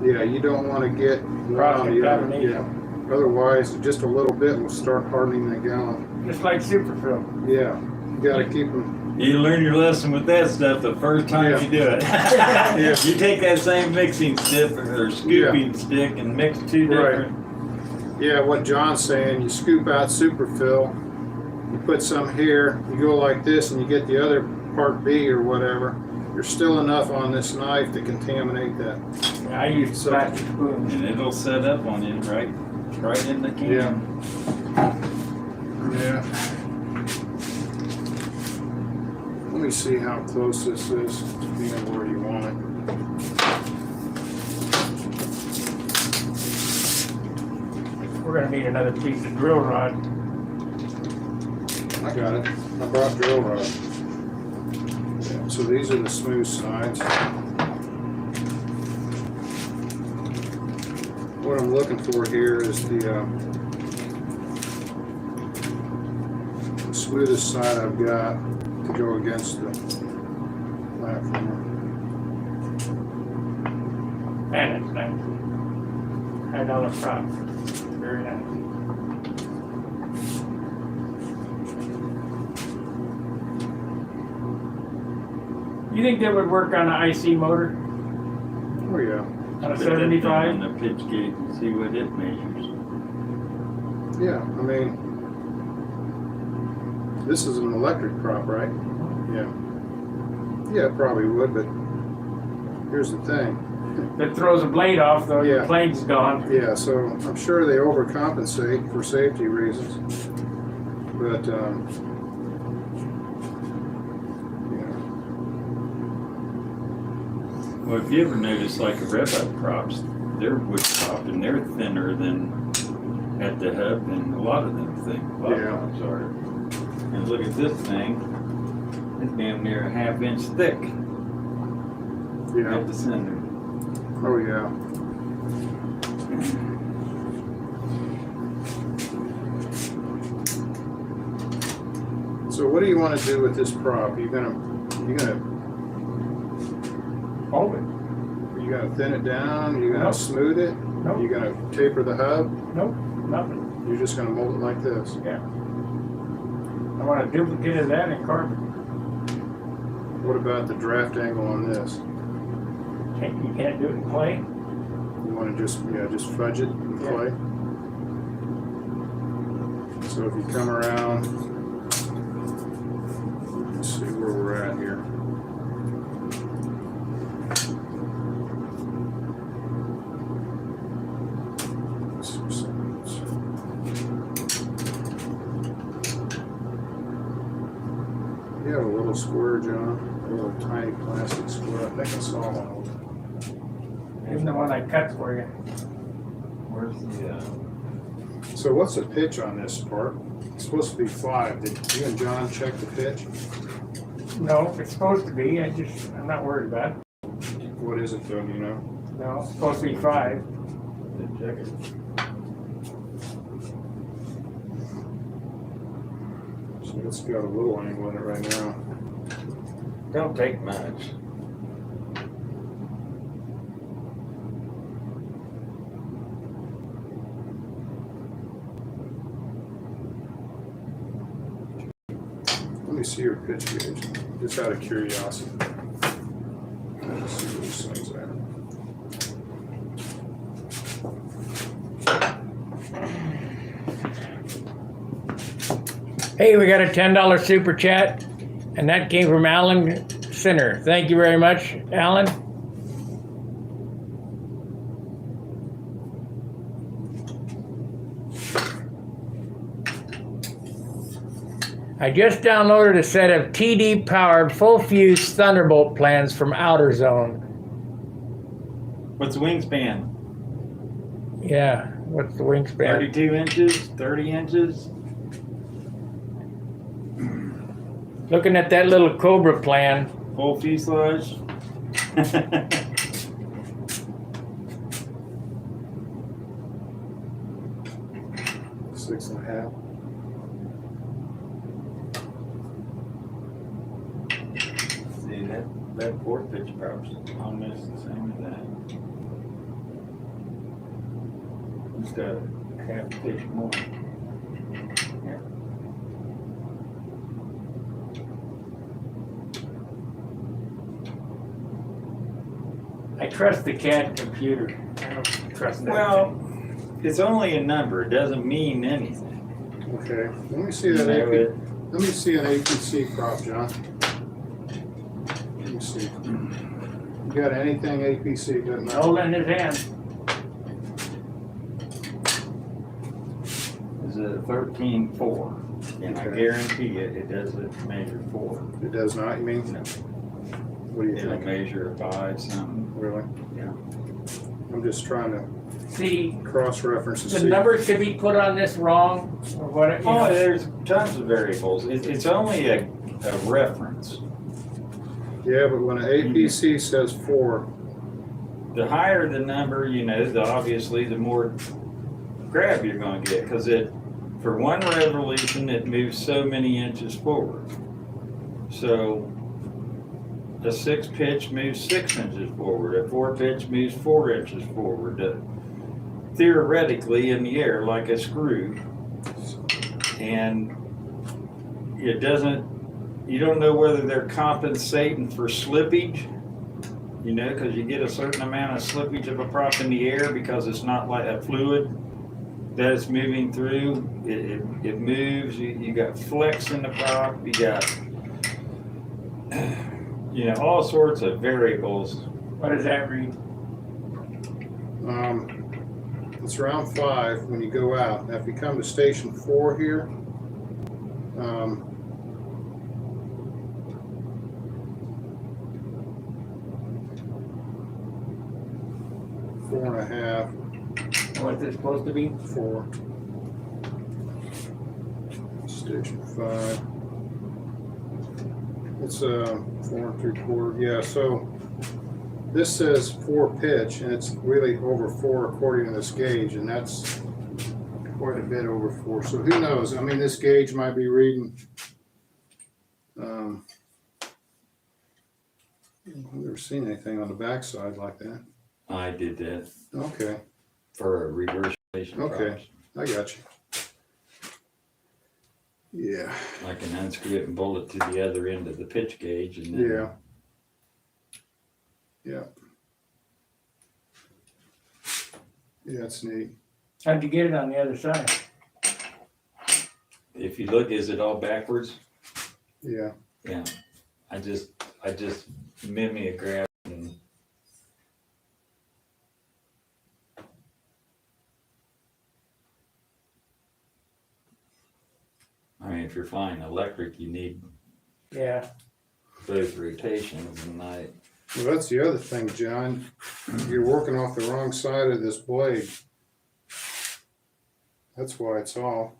you don't want to get one on the other. Yeah. Otherwise, just a little bit will start hardening the gallon. Just like Superfill. Yeah, you gotta keep them. You learn your lesson with that stuff the first time Yeah. you do it. Yeah. You take that same mixing stick or scooping stick and mix two Right. different. Yeah, what John's saying, you scoop out superfill, you put some here, you go like this, and you get the other part B or whatever. There's still enough on this knife to contaminate that. Yeah, I use plastic spoons. And it'll set up on you right in the can. Yeah. Yeah. Let me see how close this is to being where you want it. We're gonna need another piece of drill rod. I got it. I brought drill rod. Yeah, so these are the smooth sides. What I'm looking for here is the smoothest side I've got to go against the platform. Man, it's nice. $5 prop. Very nice. You think that would work on an IC motor? Oh yeah. On a Put that thing 75? on the pitch gauge and see what it measures. Yeah, I mean, this is an electric prop, right? Yeah. Yeah, it probably would, but here's the thing. That throws a blade off, though your Yeah. plane's gone. Yeah, so I'm sure they overcompensate for safety reasons. But, yeah. Well, if you ever notice like rev-up props, they're wood prop and they're thinner than at the hub than a lot of them think. A lot Yeah. of props are. And look at this thing. It's damn near a half-inch thick Yeah. at the center. Oh, yeah. So what do you want to do with this prop? You gonna Hold it. you gonna thin it down? You gonna Nope. smooth it? Nope. You gonna taper the hub? Nope, nothing. You're just gonna mold it like this? Yeah. I want a duplicate of that in carbon. What about the draft angle on this? You can't do it in clay. You want to just fudge it in Yeah. clay? So if you come around, let's see where we're at here. You have a little square, John, a little tiny plastic square. I think I saw one. Even the one I cut for you. Where's the, So what's the pitch on this part? It's supposed to be 5. Did you and John check the pitch? No, it's supposed to be. I'm not worried about it. What is it though, do you know? No, it's supposed to be 5. check it. So it's got a little angle in it right now. Don't take much. Let me see your pitch gauge, just out of curiosity. Let's see where this thing's at. Hey, we got a $10 super chat, and that came from Alan Sinner. Thank you very much, Alan. I just downloaded a set of TD powered full fuse Thunderbolt plans from Outer Zone. What's the wingspan? Yeah, what's the wingspan? 32 inches, 30 inches? Looking at that little Cobra plan. Full fuselage? 6.5. See, that fourth pitch prop's almost the same as that. Just got have to pitch more. I trust the CAD computer. I don't trust that. Well, it's only a number. It doesn't mean anything. Okay, let me see that You know, AP, let me see an APC prop, John. Let me see. You got anything APC, doesn't matter. Hold in his hand. Is a 13.4, and I Okay. guarantee you, it doesn't measure 4. It does not, you mean? No. What do you It'll think? measure a 5 something. Really? Yeah. I'm just trying to See, cross-reference to the see. numbers could be put on this wrong, or what, you Oh, know. there's tons of variables. It's only a reference. Yeah, but when an APC says 4, The higher the number, you know, obviously the more grab you're going to get, because for one revolution it moves so many inches forward. So a 6 pitch moves 6 inches forward. A 4 pitch moves 4 inches forward. Theoretically in the air like a screw, and it doesn't. You don't know whether they're compensating for slippage. You know, because you get a certain amount of slippage of a prop in the air because it's not like a fluid that it's moving through. It moves. You got flex in the prop. You got, you know, all sorts of variables. What does that read? it's around 5 when you go out. Now, if you come to station 4 here, 4.5, What's it supposed to be? 4. Station 5. It's 4 3/4. Yeah, so this says 4 pitch, and it's really over 4 according to this gauge, and that's quite a bit over 4. So who knows? I mean, this gauge might be reading. I've never seen anything on the backside like that. I did that Okay, for a reverse station Okay. props. I got you. Yeah, I can unscrew it and bolt it to the other end of the pitch gauge, and then yeah. Yeah. Yeah, it's neat. How'd you get it on the other side? if you look, is it all backwards? Yeah. Yeah. I just mimeographed and I mean, if you're flying electric, you need Yeah. both rotations, and Well, that's the other thing, John. You're working off the wrong side of this blade. That's why it's off.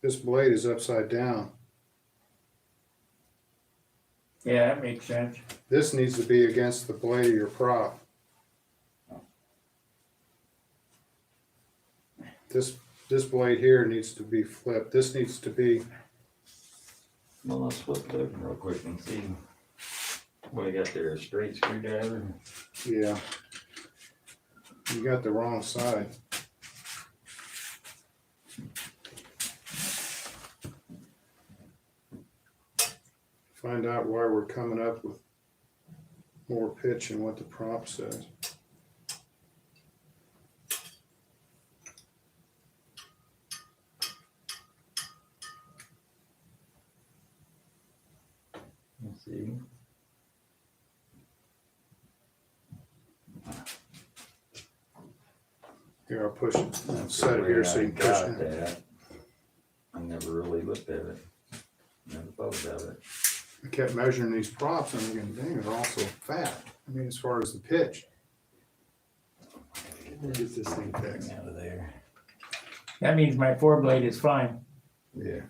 This blade is upside down. Yeah, that makes sense. This needs to be against the blade of your prop. This blade here needs to be flipped. This needs to be. well, let's flip it open real quick and see what I got there. A straight screwdriver. Yeah. You got the wrong side. Find out why we're coming up with more pitch than what the prop says. Let's see. Here, I'll push it. I'll set it here so you can push got it. that. I never really looked at it. Never thought about it. I kept measuring these props and I'm thinking, dang, they're all so fat. I mean, as far as the pitch. Where is this thing fixed? Out of there. That means my 4-blade is fine. Yeah,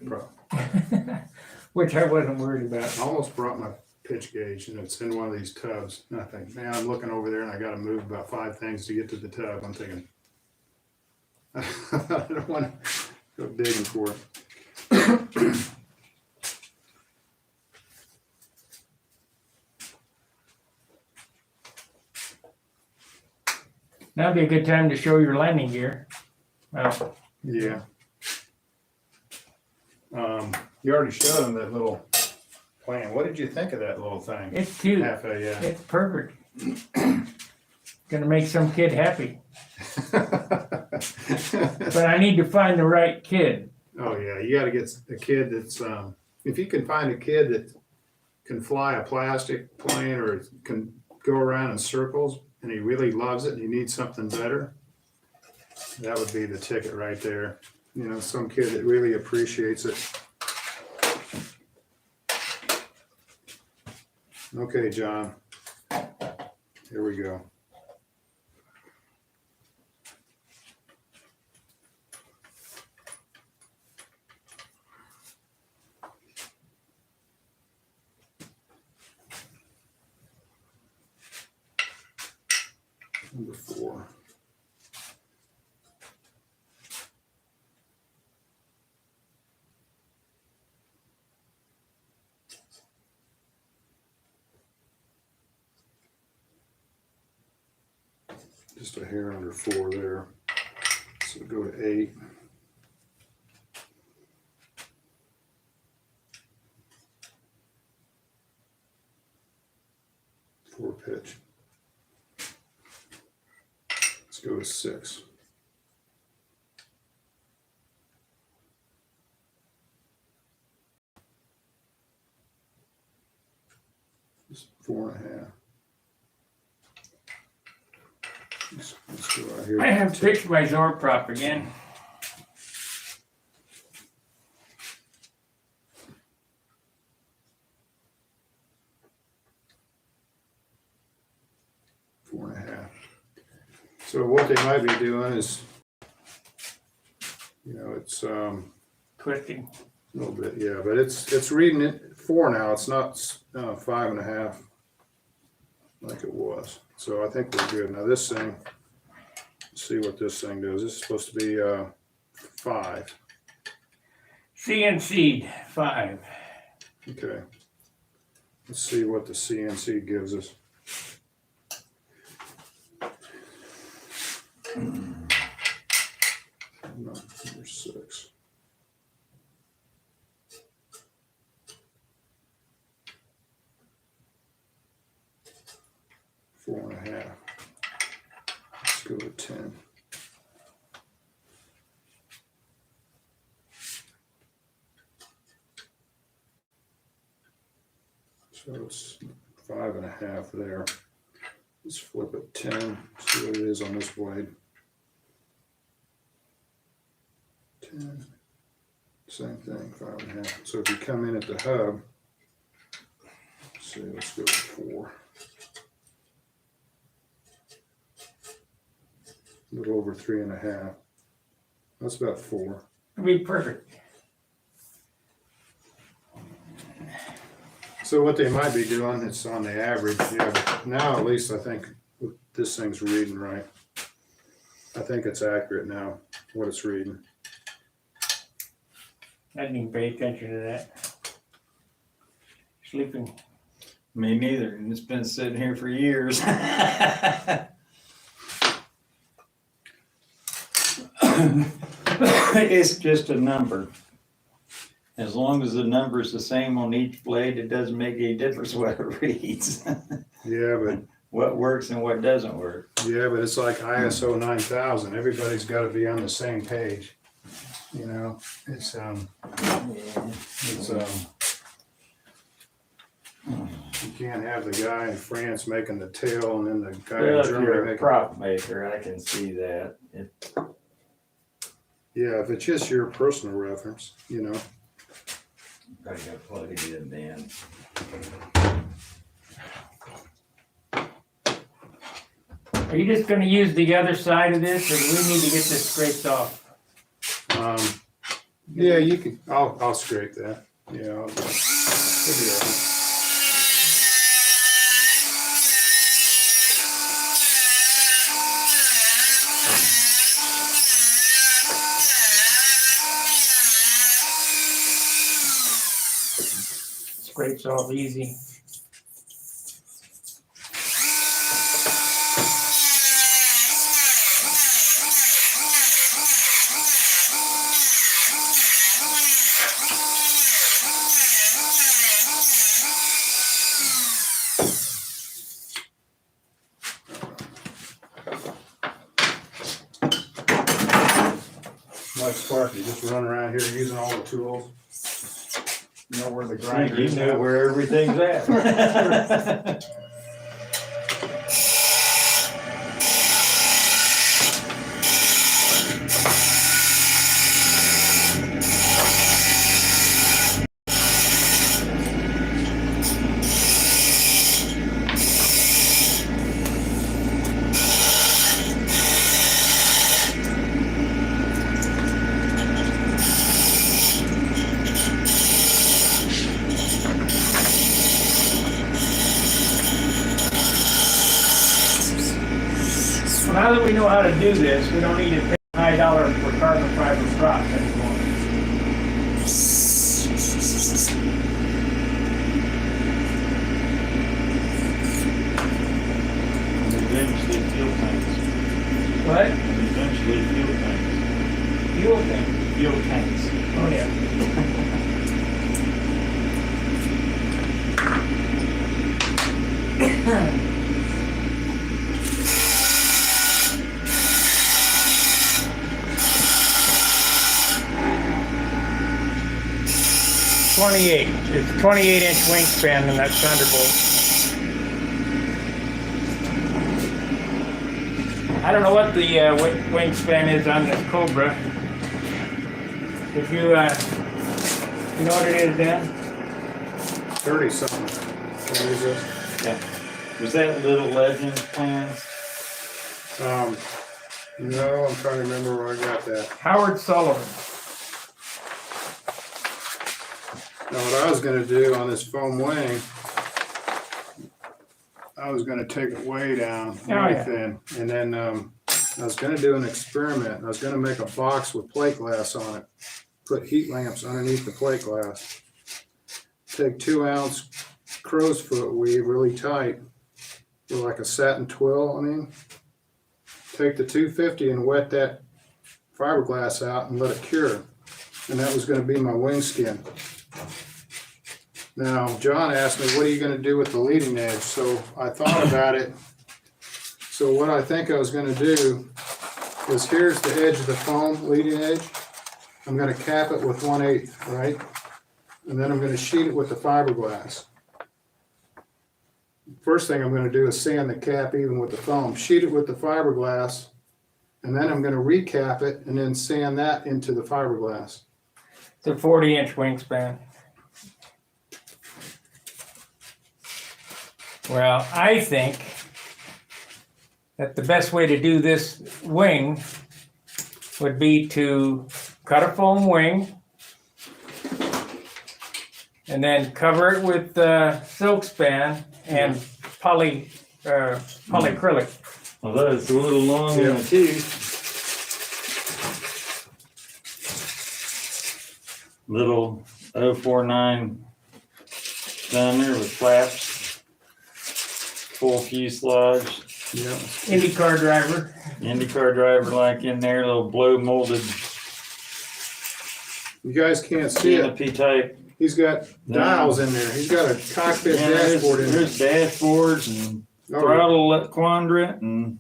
Which I wasn't worried about. I almost brought my pitch gauge and it's in one of these tubs. And I think, man, I'm looking over there and I got to move about 5 things to get to the tub. I'm thinking, I don't want to go digging for it. Now'd be a good time to show your landing gear. Well, Yeah. You already showed him that little plan. What did you think of that little thing? It's cute. Half a, yeah. It's perfect. Gonna make some kid happy. But I need to find the right kid. Oh yeah, you gotta get a kid that's, if you can find a kid that can fly a plastic plane or can go around in circles and he really loves it and he needs something better, that would be the ticket right there. You know, some kid that really appreciates it. Okay, John. Here we go. Number 4. Just a hair under 4 there. So go to 8. Four pitch. Let's go to 6. Just 4.5. Let's go out here. I have fixed my Zor prop again. Four and a half. So what they might be doing is, you know, it's Twisting. a little bit, yeah, but it's reading it 4 now. It's not 5.5 like it was. So I think we're good. Now this thing, let's see what this thing does. This is supposed to be 5. CNC'd 5. Okay. Let's see what the CNC gives us. No, number 6. Four and a half. Let's go to 10. So it's 5.5 there. Let's flip it 10. See what it is on this blade. 10. Same thing, 5.5. So if you come in at the hub, let's see, let's go to 4. A little over 3.5. That's about 4. It'll be perfect. So what they might be doing, it's on the average, yeah, but now at least I think this thing's reading right. I think it's accurate now, what it's reading. I didn't even pay attention to that. Sleeping. Me neither, and it's been sitting here for years. It's just a number. As long as the number's the same on each blade, it doesn't make any difference what it reads. Yeah, but What works and what doesn't work. it's like ISO 9000. Everybody's got to be on the same page. You know, it's you can't have the guy in France making the tail and then the guy Well, in if Germany you're a making. prop maker, I can see that. Yeah, if it's just your personal reference, you know. I gotta plug it in then. Are you just gonna use the other side of this, or do we need to get this scraped off? Yeah, you can. I'll scrape that. Yeah, it'll be all right. Scrapes off easy. Like Sparky, just run around here using all the tools. You know where the grinder You is. know where everything's at. Now that we know how to do this, we don't need to pay high dollar for carbon fiber props anymore. And eventually fuel tanks. What? And eventually fuel tanks. Fuel thing. Fuel tanks. Oh, yeah. 28. It's 28-inch wingspan in that Thunderbolt. I don't know what the wingspan is on this Cobra. If you know what it is, Dan? 30 something. What is this? Yeah. Was that Little Legends plans? No, I'm trying to remember where I got that. Howard Sullivan. Now, what I was gonna do on this foam wing, I was gonna take it way down, Oh, way yeah. thin, and then, I was gonna do an experiment. I was gonna make a box with plate glass on it, put heat lamps underneath the plate glass. Take 2-ounce crow's foot weave really tight, with like a satin twill, I mean. Take the 250 and wet that fiberglass out and let it cure. And that was gonna be my wing skin. Now, John asked me, what are you gonna do with the leading edge? So I thought about it. So what I think I was gonna do is here's the edge of the foam, leading edge. I'm gonna cap it with 1/8, right? And then I'm gonna sheet it with the fiberglass. First thing I'm gonna do is sand the cap even with the foam, sheet it with the fiberglass, and then I'm gonna recap it and then sand that into the fiberglass. It's a 40-inch wingspan. Well, I think that the best way to do this wing would be to cut a foam wing and then cover it with silk span and polyacrylic. Although it's a little long in the tooth. Little 049 Stunner with flaps, full fuselage, Yeah. IndyCar driver. IndyCar driver like in there, little blow molded You guys can't see it. canopy type. He's got dials in there. He's got a cockpit dashboard in there. There's dashboards and Oh, throttle quadrant and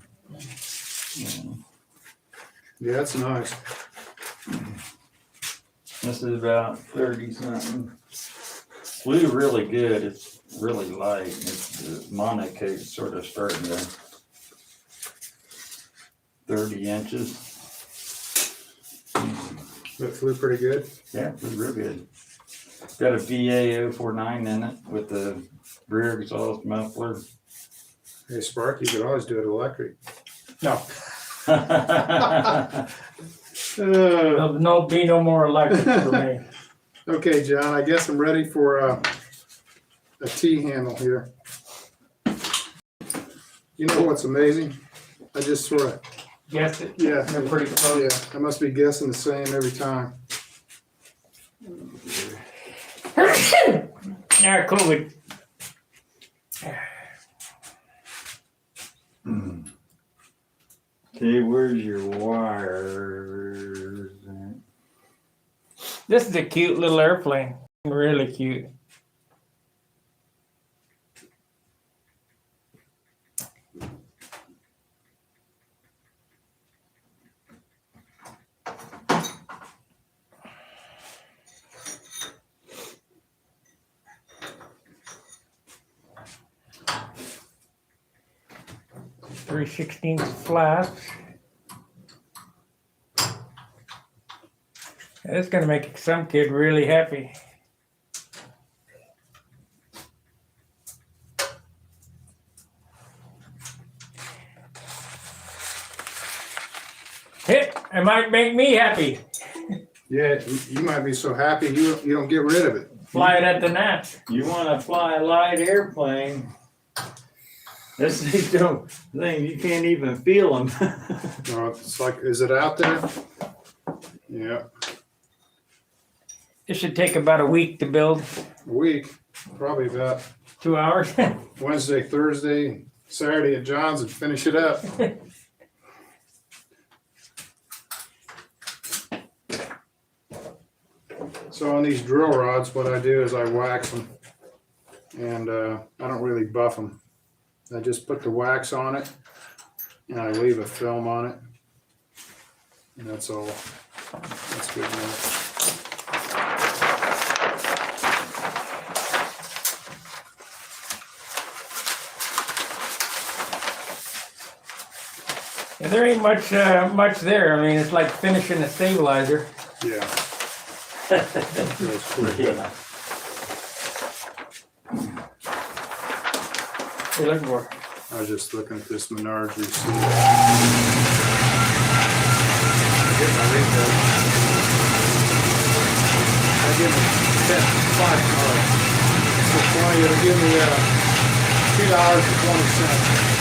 yeah, that's nice. this is about 30 something. Flew really good. It's really light. It's the monocoat sort of starting to 30 inches. That flew pretty good. Yeah, it was real good. Got a VA 049 in it with the rear exhaust muffler. Hey, Spark, you could always do it electric. No, Uh, there'll be no more electric for me. okay, John, I guess I'm ready for a T handle here. You know what's amazing? I just sort of, Guessed it? yeah, They're pretty close. yeah, I must be guessing the same every time. Yeah, COVID. Okay, where's your wires? This is a cute little airplane. Really cute. 3/16 flaps. That's gonna make some kid really happy. It might make me happy. Yeah, you might be so happy you don't get rid of it. Fly it at the nest. You wanna fly a light airplane. This thing you can't even feel them. No, it's like, is it out there? Yeah, It should take about a week to build. a week, probably about 2 hours. Wednesday, Thursday, Saturday at John's and finish it up. So on these drill rods, what I do is I wax them, and I don't really buff them. I just put the wax on it, and I leave a film on it, and that's all. That's good enough. Yeah, there ain't much there. I mean, it's like finishing a stabilizer. Yeah. That's quick. Yeah. What are you looking for? I was just looking at this Menards receipt. I give them that 5 cards. So 20, it'll give me $2.20.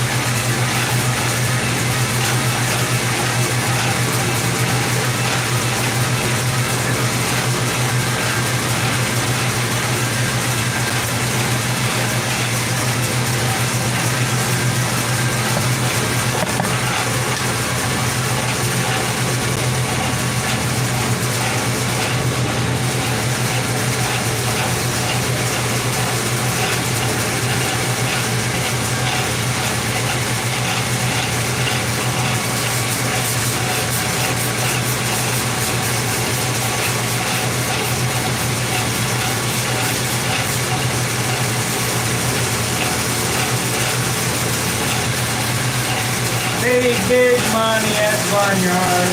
Big money at Barnyard.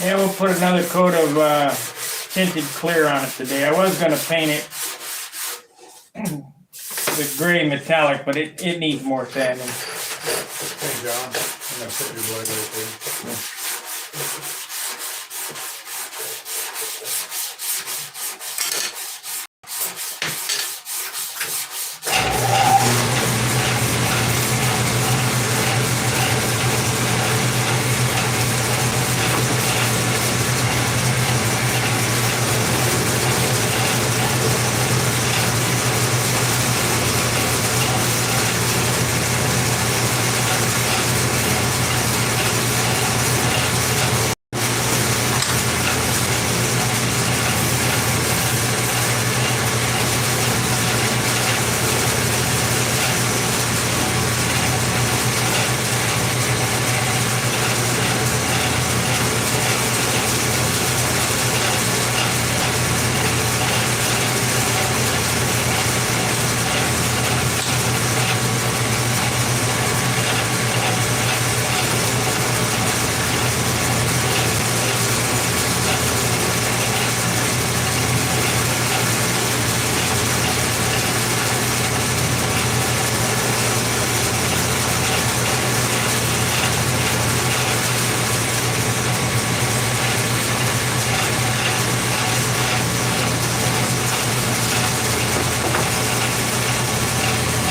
Yeah, we'll put another coat of tinted clear on it today. I was gonna paint it with gray metallic, but it needs more sanding. Hey, John, I'm gonna put your blade right there.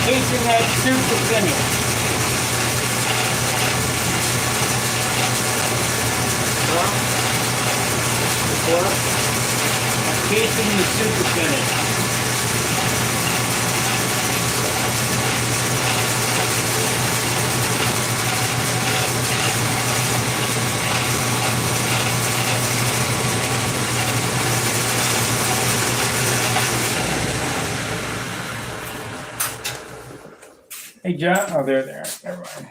Casing that super finish. Casing the super finish. Hey, John, oh, there they are, never mind.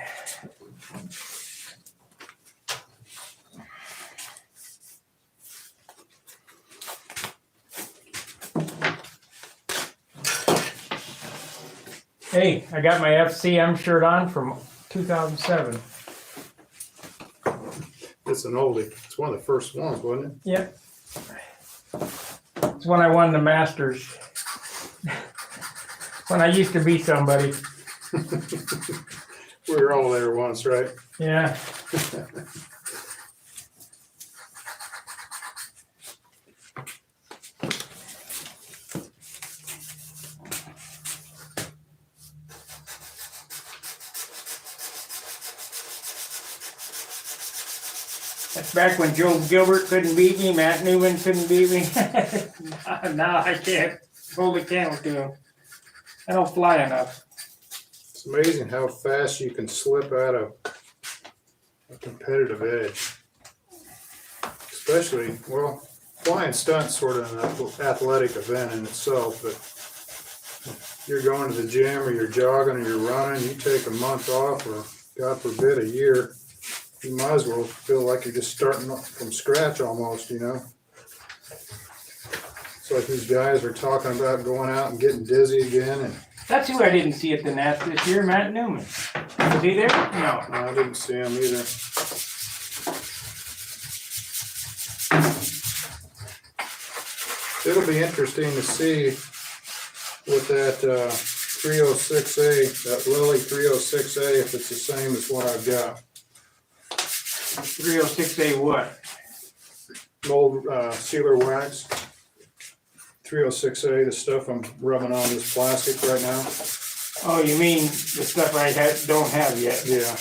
Hey, I got my FCM shirt on from 2007. It's an oldie. It's one of the first ones, wasn't it? Yep. It's when I won the Masters. When I used to be somebody. We were all there once, right? Yeah. That's back when Joe Gilbert couldn't beat me, Matt Newman couldn't beat me. Now I can't hold a candle to him. I don't fly enough. It's amazing how fast you can slip out of a competitive edge. Especially, well, flying stunt's sort of an athletic event in itself, but if you're going to the gym or you're jogging or you're running, you take a month off or, God forbid, a year, you might as well feel like you're just starting from scratch almost, you know? It's like these guys are talking about going out and getting dizzy again, and That's who I didn't see at the Nats this year, Matt Newman. Was he there? No. I didn't see him either. It'll be interesting to see with that 306A, that Lily 306A, if it's the same as what I've got. 306A what? Mold sealer wax. 306A, the stuff I'm rubbing on this plastic right now. Oh, you mean the stuff I don't have yet? Yeah.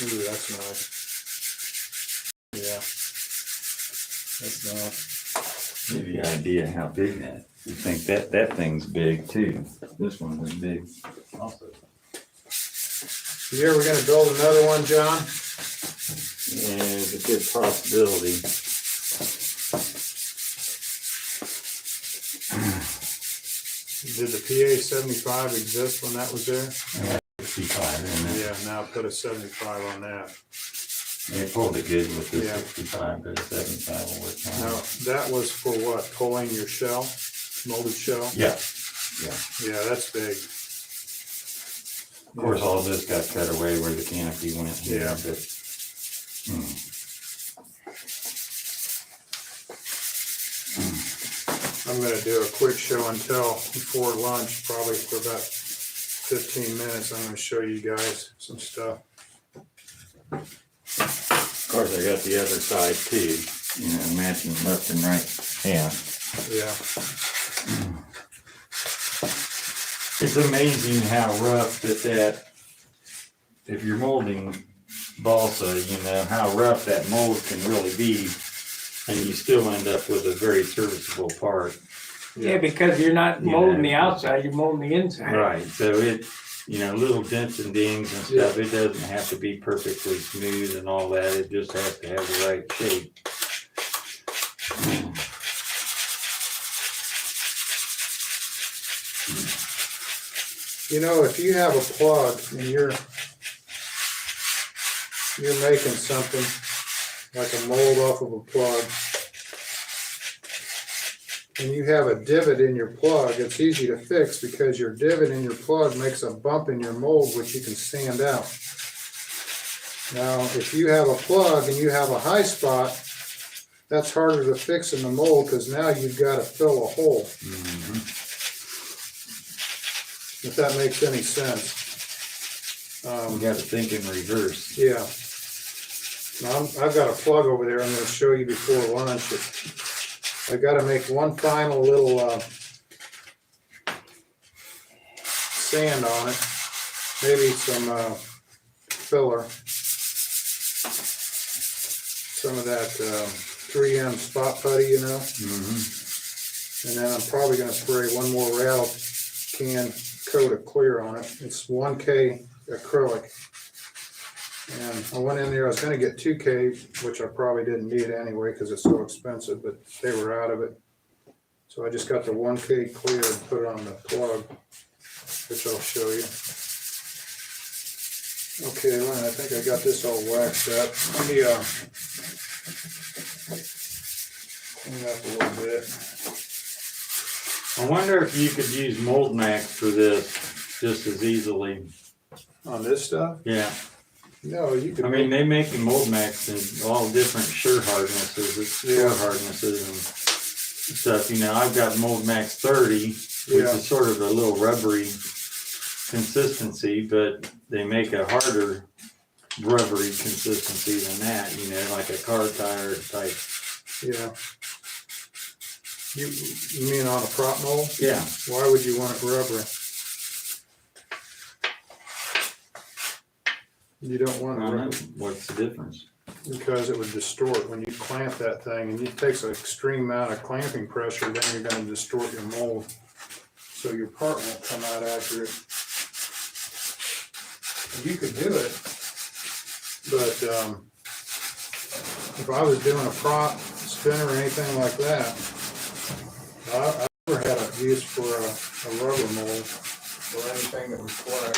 Ooh, that's nice. Yeah. That's nice. Give you an idea how big that. You think that thing's big too. This one was big also. You ever gonna build another one, John? Yeah, it's a good possibility. Did the PA 75 exist when that was there? 65 in there. Yeah, now put a 75 on that. They pulled it good with the Yeah. 65, but a 75 will work fine. Now, that was for what, pulling your shell, molded shell? Yeah. Yeah, that's big. Of course, all of this got cut away where the canopy went here, Yeah. but I'm gonna do a quick show and tell before lunch, probably for about 15 minutes. I'm gonna show you guys some stuff. of course, I got the other side too, you know, matching left and right. Yeah. Yeah, It's amazing how rough that if you're molding balsa, you know, how rough that mold can really be, and you still end up with a very serviceable part. Yeah, because you're not Yeah. molding the outside, you're molding the inside. Right, so it, you know, little dents and dings and stuff, it doesn't have to be perfectly smooth and all that, it just has to have the right shape. you know, if you have a plug and you're making something like a mold off of a plug, and you have a divot in your plug, it's easy to fix because your divot in your plug makes a bump in your mold which you can sand out. Now, if you have a plug and you have a high spot, that's harder to fix in the mold because now you've got to fill a hole. If that makes any sense. You gotta think in reverse. Yeah. Now, I've got a plug over there I'm going to show you before lunch. I got to make one final little sand on it, maybe some filler, some of that 3M spot putty, you know, and then I'm probably going to spray one more rattle can coat of clear on it. It's 1K acrylic. And I went in there, I was gonna get 2K, which I probably didn't need anyway because it's so expensive, but they were out of it. So I just got the 1K clear and put it on the plug, which I'll show you. Okay, Lynn, I think I got this all waxed up. Let me clean up a little bit. I wonder if you could use Mold Max for this just as easily. On this stuff? Yeah. No, you can. I mean, they make the Mold Max in all different shear hardnesses, Yeah. hardnesses and stuff. You know, I've got Mold Max 30, which Yeah. is sort of a little rubbery consistency, but they make a harder rubbery consistency than that, you know, like a car tire type. Yeah. You mean on a prop mold? Yeah. Why would you want it rubbery? You don't want it rubbery What's the difference? because it would distort when you clamp that thing, and it takes an extreme amount of clamping pressure. Then you're going to distort your mold, so your part won't come out accurate. You could do it, but if I was doing a prop spinner or anything like that, I never had a use for a rubber mold or anything that was flex.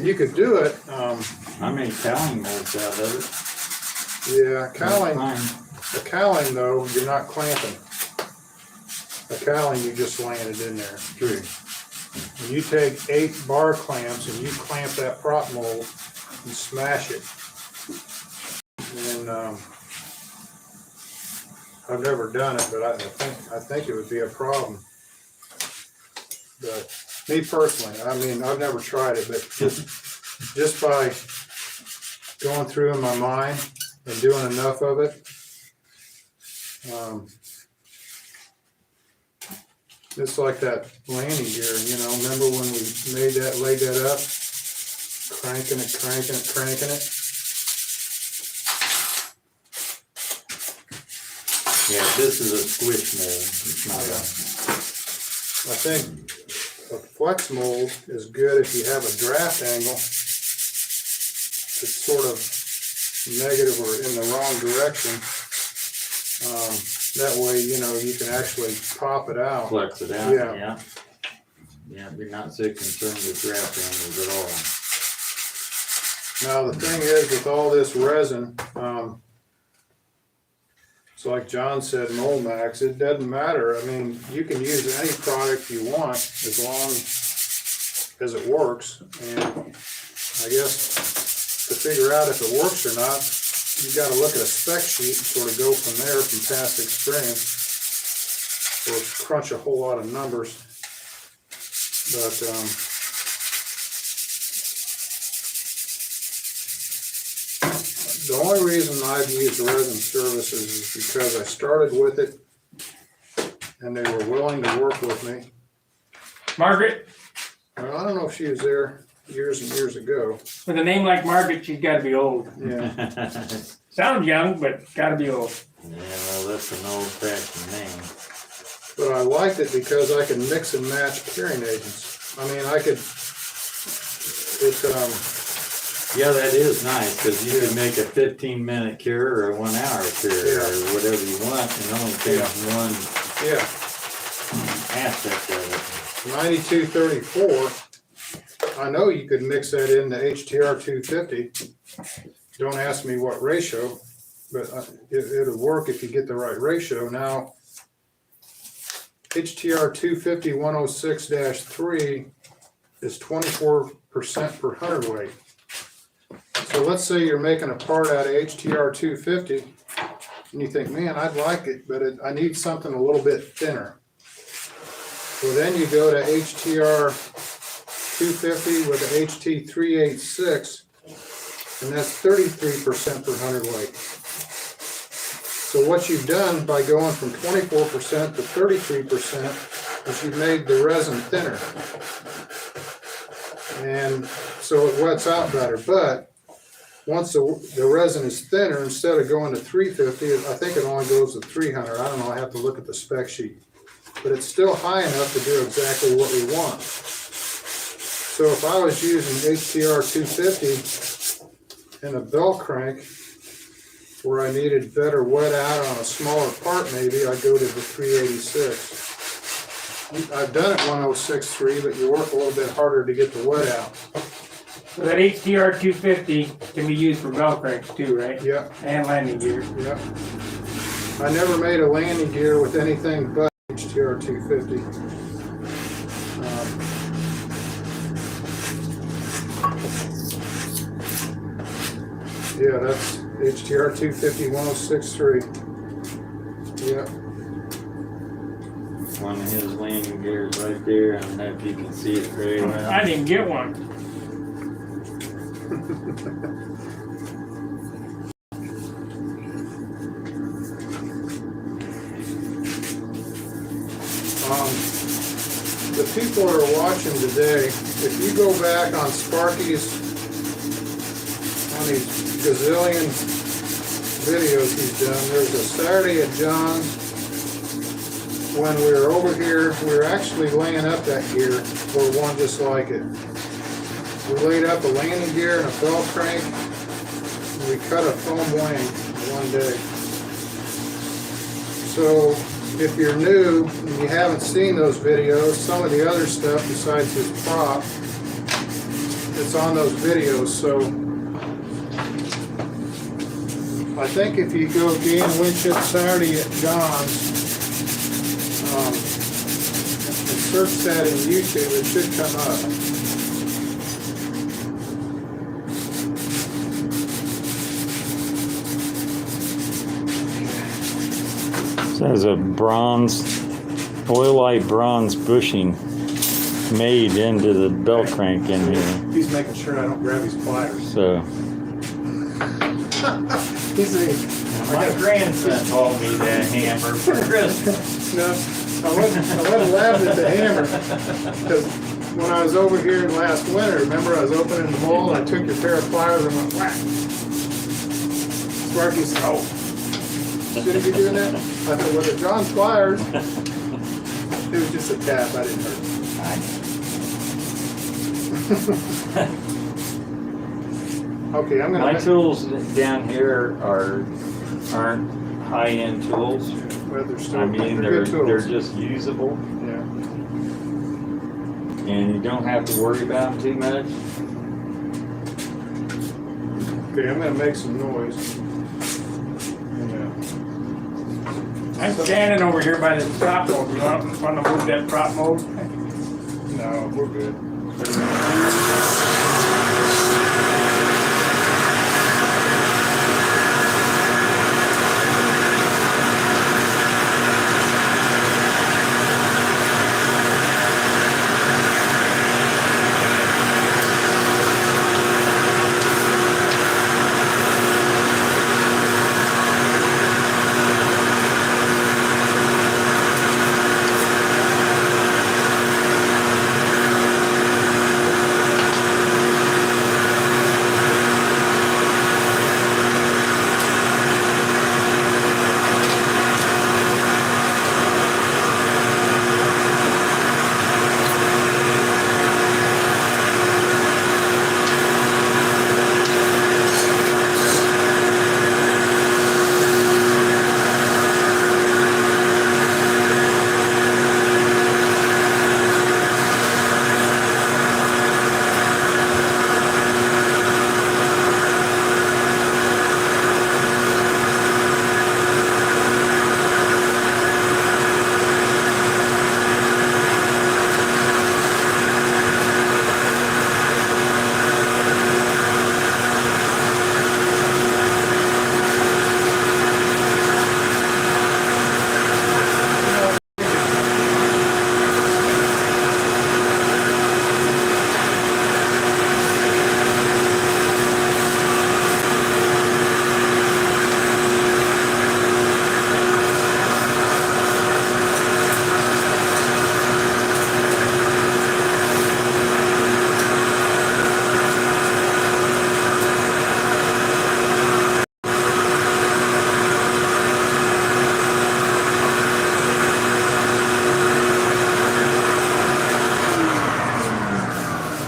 You could do it. I made cowling molds out of it. Yeah, cowling. Fine. The cowling though, you're not clamping. The cowling, you just laying it in there. True. When you take 8 bar clamps and you clamp that prop mold and smash it, and I've never done it, but I think it would be a problem. But me personally, I mean, I've never tried it, but just by going through in my mind and doing enough of it, it's like that landing gear, you know, remember when we laid that up, cranking it. Yeah, this is a squish mold. It's not I think a flex mold is good if you have a draft angle that's sort of negative or in the wrong direction. That way, you know, you can actually pop it out. flex it out. Yeah. Yeah, you're not so concerned with draft angles at all. Now, the thing is with all this resin, it's like John said, Mold Max, it doesn't matter. I mean, you can use any product you want as long as it works. And I guess to figure out if it works or not, you got to look at a spec sheet and sort of go from there from past experience, or crunch a whole lot of numbers. But the only reason I've used resin services is because I started with it and they were willing to work with me. Margaret, Well, I don't know if she was there years and years ago. with a name like Margaret, she's gotta be old. Yeah. Sounds young, but gotta be old. Yeah, well, that's an old-fashioned name. But I liked it because I could mix and match curing agents. I mean, I could, Yeah, that is nice, because you can make a 15-minute cure or a 1-hour cure Yeah. or whatever you want, and only takes one yeah, aspect of 9234. I know you could mix that into HTR 250. Don't ask me what ratio, but it'll work if you get the right ratio. Now, HTR 250 106-3 is 24% per hundredweight. So let's say you're making a part out of HTR 250 and you think, man, I'd like it, but I need something a little bit thinner. So then you go to HTR 250 with the HT 386, and that's 33% per hundredweight. So what you've done by going from 24% to 33% is you've made the resin thinner. And so it wets out better, but once the resin is thinner, instead of going to 350, I think it only goes to 300. I don't know, I have to look at the spec sheet. But it's still high enough to do exactly what we want. So if I was using HTR 250 and a bell crank where I needed better wet out on a smaller part, maybe I'd go to the 386. I've done it 106.3, but you work a little bit harder to get the wet out. So that HTR 250 can be used for belt cranks too, right? Yeah, And landing gear. yeah. I never made a landing gear with anything but HTR 250. Yeah, that's HTR 250 106.3. Yeah. One of his landing gears right there. I don't know if you can see it very well. I didn't get one. The people that are watching today, if you go back on Sparky's, on these gazillion videos he's done, there's a Saturday at John's when we were over here, we were actually laying up that gear for one just like it. We laid up a landing gear and a belt crank, and we cut a foam wing one day. So if you're new and you haven't seen those videos, some of the other stuff besides his prop, it's on those videos. So I think if you go game Winship Saturday at John's, and search that in YouTube, it should come up. There's a bronze, oil-light bronze bushing made into the belt crank in here. He's making sure I don't grab his pliers. So He's a, My grandson taught me that hammer for Christmas. no, I wasn't laughing at the hammer. Because when I was over here last winter, remember I was opening the mold and I took your pair of pliers and went whack. Sparky said, oh, shouldn't be doing that? I said, well, they're John's pliers. It was just a tap, I didn't hurt. Okay, I'm my gonna. tools down here aren't high-end tools. Well, they're still, I mean, they're they're good tools. just usable, Yeah. and you don't have to worry about them too much. Okay, I'm gonna make some noise. I'm standing over here by the prop mode. You want to move that prop mode? No, we're good.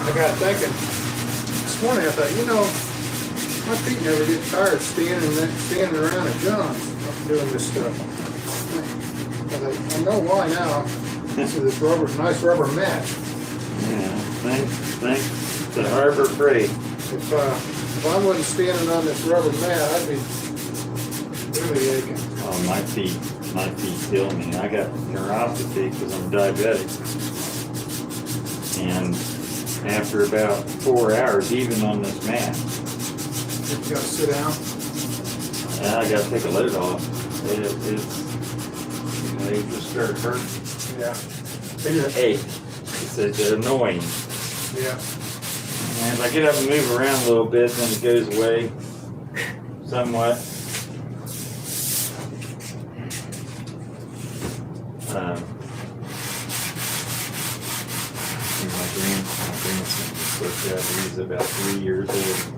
I got thinking, this morning I thought, My feet never get tired standing around at John's doing this stuff. But I know why now. This is this nice rubber mat. Yeah, thanks to Harbor Freight. If I wasn't standing on this rubber mat, I'd be really aching. Oh, my feet kill me. I got neuropathy because I'm diabetic. And after about 4 hours, even on this mat, You gotta sit down. I got to take a load off. They just start hurting. Yeah. Hey, it's annoying. Yeah. And if I get up and move around a little bit, then it goes away somewhat. My grandson just looked at me. He's about 3 years old.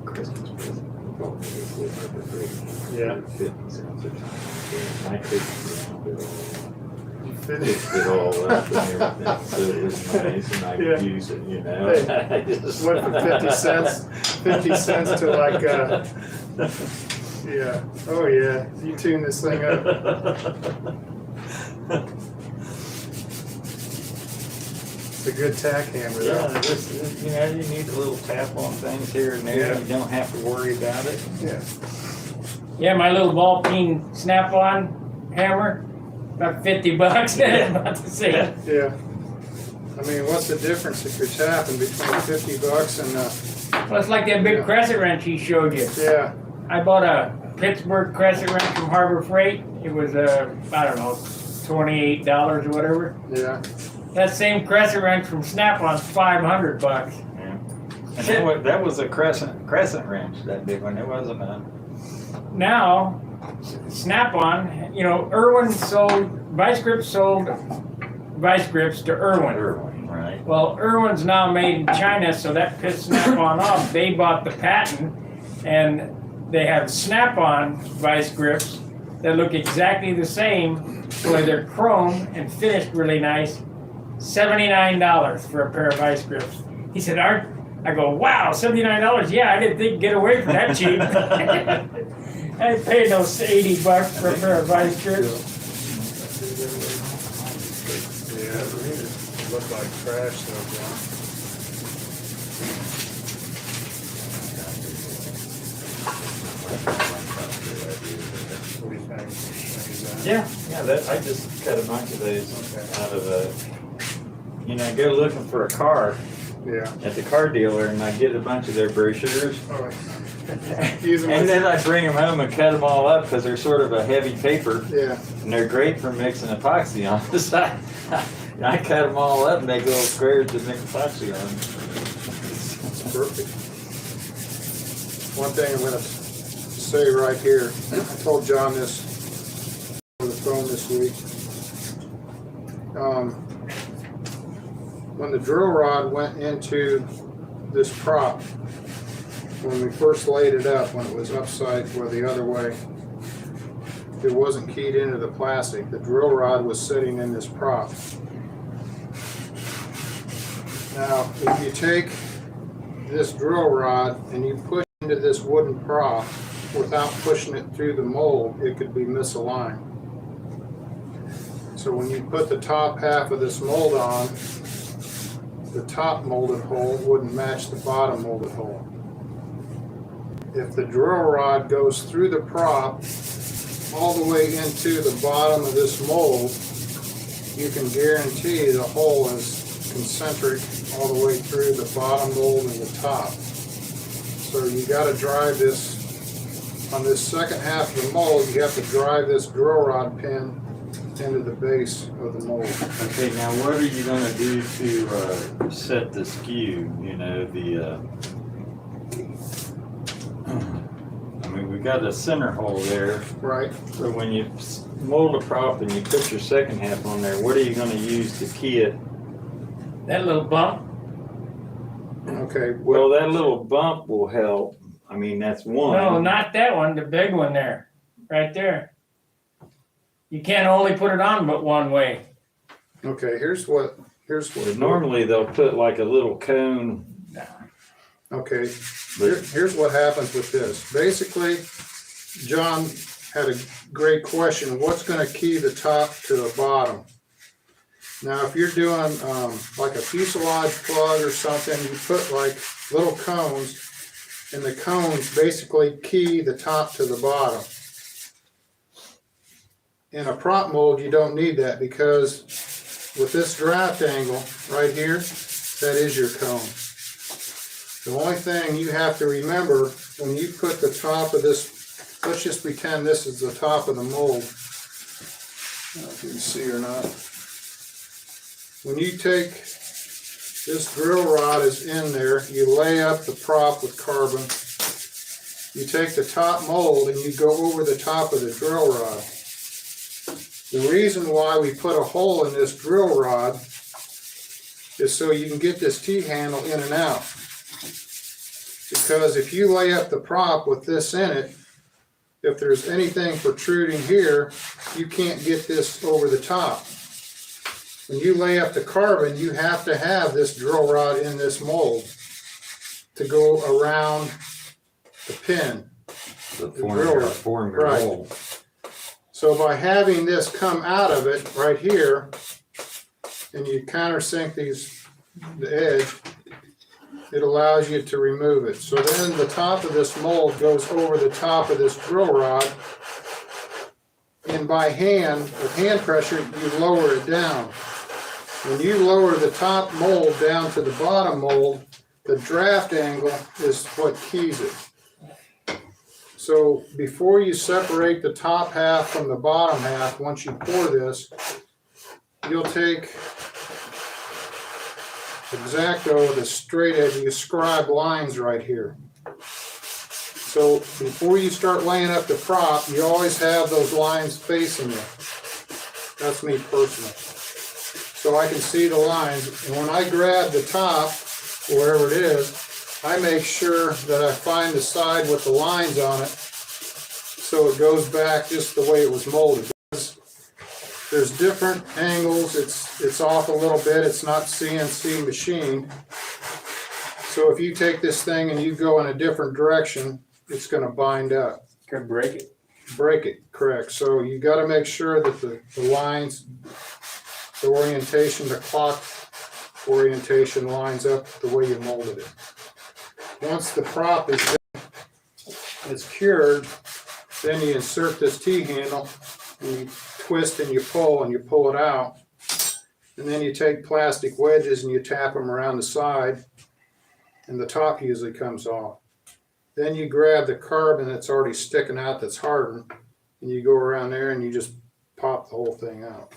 Christmas present. Yeah. I couldn't Finish. it all up and everything, so it was nice and I could Yeah. use it, you know. I just Went from 50 cents, 50 cents to like, yeah. Oh yeah, you tune this thing up. It's a good tack hammer Yeah, though. just, you know, you need a little tap on things here and there. Yeah. You don't have to worry about it. Yeah. Yeah, my little ball peen snap-on hammer, about $50. About the same. Yeah. I mean, what's the difference if you're tapping between $50 and, Well, it's like that big Yeah. crescent wrench he showed you. yeah, I bought a Pittsburgh crescent wrench from Harbor Freight. It was, I don't know, $28 or whatever. yeah. That same crescent wrench from Snap-on's $500. And that was a crescent wrench, that big one. It wasn't a. Now, Snap-on, you know, Irwin sold, Vice Grips sold Vice Grips to Irwin. Right. Well, Irwin's now made in China, so that pissed Snap-on off. They bought the patent, and they have Snap-on Vice Grips that look exactly the same, only they're chrome and finished really nice. $79 for a pair of Vice Grips. He said, Art, I go, wow, $79? Yeah, I didn't think you'd get away from that cheap. I paid those $80 for a pair of Vice Grips. Yeah, it looked like trash though, John. What do you think? Think Yeah, I just cut a bunch of those Okay. out of you know, go looking for a car Yeah. at the car dealer and I get a bunch of their brochures. All right. Use them And as- then I bring them home and cut them all up because they're sort of a heavy paper. Yeah. And they're great for mixing epoxy on the side. I cut them all up and make little squares to mix epoxy on. It's perfect. One thing I'm gonna say right here, I told John this on the phone this week. When the drill rod went into this prop, when we first laid it up, when it was upside or the other way, it wasn't keyed into the plastic. The drill rod was sitting in this prop. Now, if you take this drill rod and you push into this wooden prop without pushing it through the mold, it could be misaligned. So when you put the top half of this mold on, the top molded hole wouldn't match the bottom molded hole. If the drill rod goes through the prop all the way into the bottom of this mold, you can guarantee the hole is concentric all the way through the bottom mold and the top. So you got to drive this, on this second half of the mold, you have to drive this drill rod pin into the base of the mold. Okay, now what are you gonna do to set the skew, you know, I mean, we got a center hole there, Right? so when you mold a prop and you put your second half on there, what are you gonna use to key it? That little bump, Okay. Well, that little bump will help, I mean, that's one. no, not that one, the big one there, right there. You can't only put it on but one way. Okay, here's what But normally they'll put like a little cone Okay, But here's what happens with this. Basically, John had a great question. What's going to key the top to the bottom? Now, if you're doing like a fuselage plug or something, you put like little cones, and the cones basically key the top to the bottom. In a prop mold, you don't need that because with this draft angle right here, that is your cone. The only thing you have to remember when you put the top of this, let's just pretend this is the top of the mold. I don't know if you can see or not. When you take this drill rod is in there, you lay up the prop with carbon. You take the top mold and you go over the top of the drill rod. The reason why we put a hole in this drill rod is so you can get this T-handle in and out. Because if you lay up the prop with this in it, if there's anything protruding here, you can't get this over the top. When you lay up the carbon, you have to have this drill rod in this mold to go around the pin. the drill rod. form your Right. hole. So by having this come out of it right here, and you countersink the edge, it allows you to remove it. So then the top of this mold goes over the top of this drill rod, and by hand, with hand pressure, you lower it down. When you lower the top mold down to the bottom mold, the draft angle is what keys it. So before you separate the top half from the bottom half, once you pour this, you'll take X-Acto, the straight edge, you scribe lines right here. So before you start laying up the prop, you always have those lines facing you. That's me personally. So I can see the lines, and when I grab the top, wherever it is, I make sure that I find the side with the lines on it so it goes back just the way it was molded. There's different angles, it's off a little bit, it's not CNC machined. So if you take this thing and you go in a different direction, it's going to bind up. Could break it. Break it, correct. So you got to make sure that the lines, the orientation, the clock orientation lines up the way you molded it. Once the prop is cured, then you insert this T-handle, and you twist and you pull it out, and then you take plastic wedges and you tap them around the side, and the top usually comes off. Then you grab the carbon that's already sticking out that's hardened, and you go around there and you just pop the whole thing out.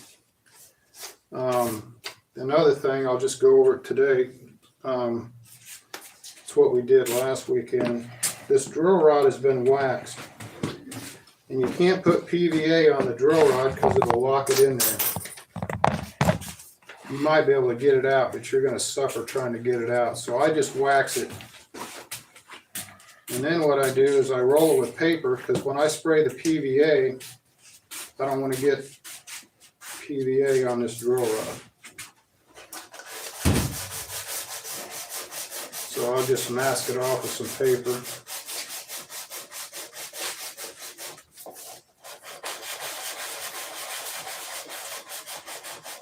Another thing, I'll just go over it today. It's what we did last weekend. This drill rod has been waxed. And you can't put PVA on the drill rod because it'll lock it in there. You might be able to get it out, but you're going to suffer trying to get it out. So I just wax it. And then what I do is I roll it with paper, because when I spray the PVA, I don't want to get PVA on this drill rod. So I'll just mask it off with some paper.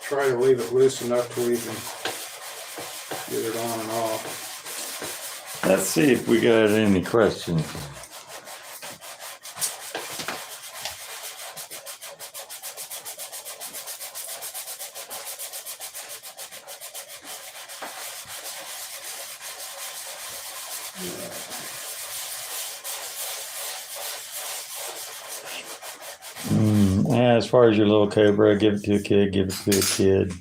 Try to leave it loose enough till we can get it on and off. Let's see if we got any questions. As far as your little Cobra, give it to a kid, give it to a kid.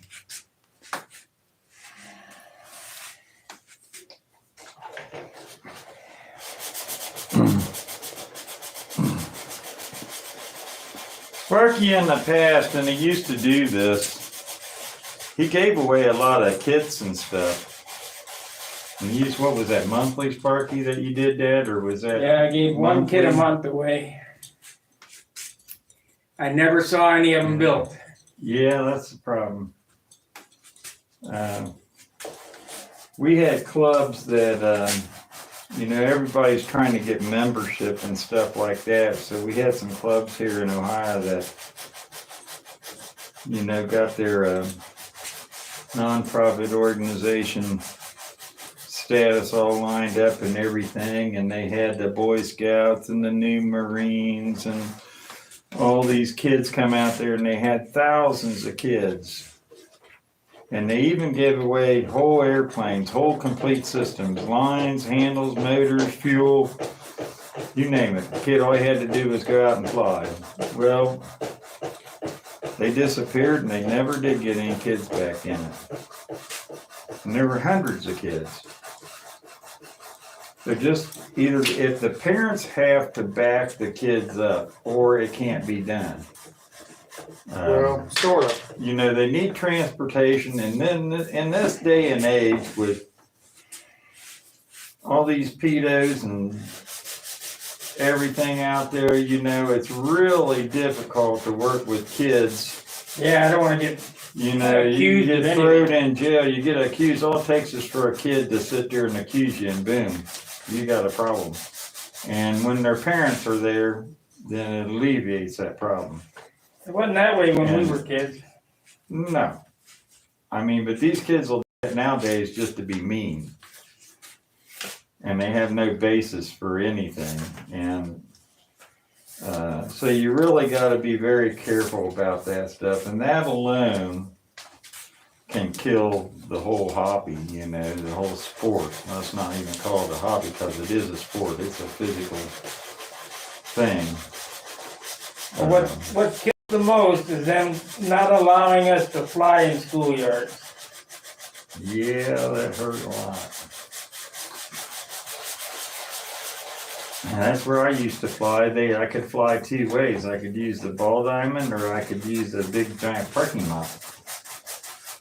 Sparky in the past, and he used to do this, he gave away a lot of kits and stuff. And you used, what was that, monthly, Sparky, that you did, Dad, or was that? Yeah, I gave one kid a month away. I never saw any of them built. Yeah, that's the problem. We had clubs that you know, everybody's trying to get membership and stuff like that. So we had some clubs here in Ohio that, you know, got their nonprofit organization status all lined up and everything. And they had the Boy Scouts and the New Marines and all these kids come out there, and they had thousands of kids. And they even gave away whole airplanes, whole complete systems, lines, handles, motors, fuel, you name it. The kid, all he had to do was go out and fly. Well, they disappeared and they never did get any kids back in it. And there were hundreds of kids. So just either, if the parents have to back the kids up, or it can't be done. Well, sort of. You know, they need transportation, and then in this day and age with all these pedos and everything out there, you know, it's really difficult to work with kids. Yeah, I don't wanna get, You know, you Accused of get anything. thrown in jail, you get accused, all it takes is for a kid to sit there and accuse you, and boom, you got a problem. And when their parents are there, then it alleviates that problem. it wasn't that way when we were kids. No. I mean, but these kids will do it nowadays just to be mean. And they have no basis for anything. And so you really got to be very careful about that stuff. And that alone can kill the whole hobby, you know, the whole sport. Let's not even call it a hobby, because it is a sport. It's a physical thing. What kills the most is them not allowing us to fly in schoolyards. Yeah, that hurt a lot. And that's where I used to fly. I could fly two ways. I could use the ball diamond, or I could use the big giant parking lot.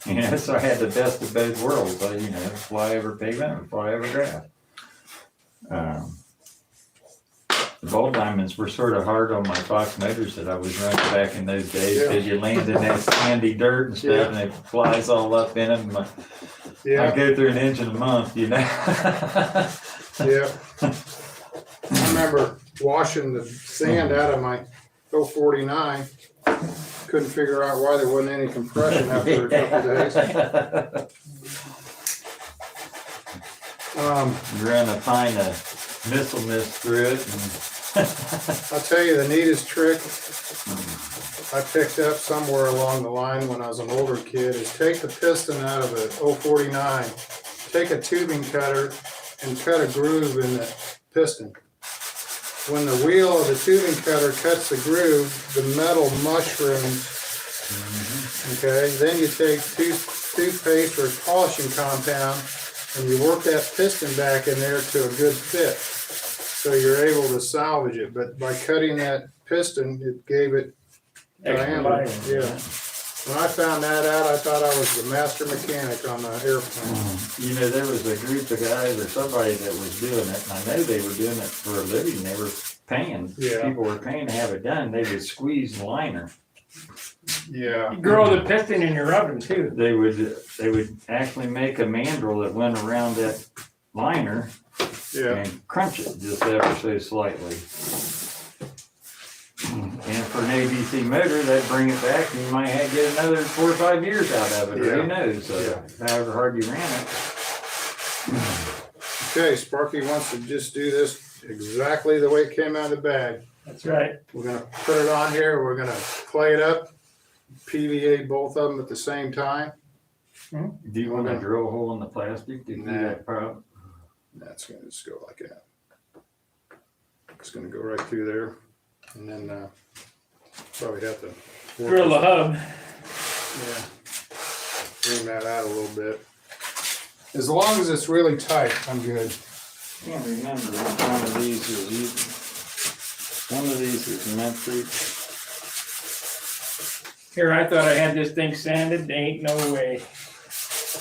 You know, so I had the best of both worlds. You know, fly over pavement and fly over grass. The ball diamonds were sort of hard on my Fox motors that I was running back in those days, because you land in that sandy dirt and stuff, and it flies all up in them. I go through an engine a month, you know. Yeah. I remember washing the sand out of my 049. Couldn't figure out why there wasn't any compression after a couple days. You're gonna find a missile mist through it. I'll tell you the neatest trick I picked up somewhere along the line when I was an older kid is take the piston out of a 049, take a tubing cutter and cut a groove in the piston. When the wheel of the tubing cutter cuts the groove, the metal mushrooms. Okay, then you take toothpaste or polishing compound and you work that piston back in there to a good fit. So you're able to salvage it, but by cutting that piston, it gave it diameter. Yeah. When I found that out, I thought I was the master mechanic on the airplane. You know, there was a group of guys or somebody that was doing it, and I know they were doing it for a living. They were paying. Yeah. People were paying to have it done. They would squeeze the liner. Yeah. You grow the piston in your oven too. They would actually make a mandrel that went around that liner and crunch it just ever so slightly. And for an ABC motor, that'd bring it back, and you might get another 4 or 5 years out of it, or who knows, however hard you ran it. Okay, Sparky wants to just do this exactly the way it came out of the bag. That's right. We're gonna put it on here, we're gonna clay it up, PVA both of them at the same time. Do you want to drill a hole in the plastic to do that problem? That's gonna just go like that. It's gonna go right through there, and then probably have to Drill the hub. bring that out a little bit. As long as it's really tight, I'm good. I can't remember which one of these is either. One of these is metric. Here, I thought I had this thing sanded. Ain't no way.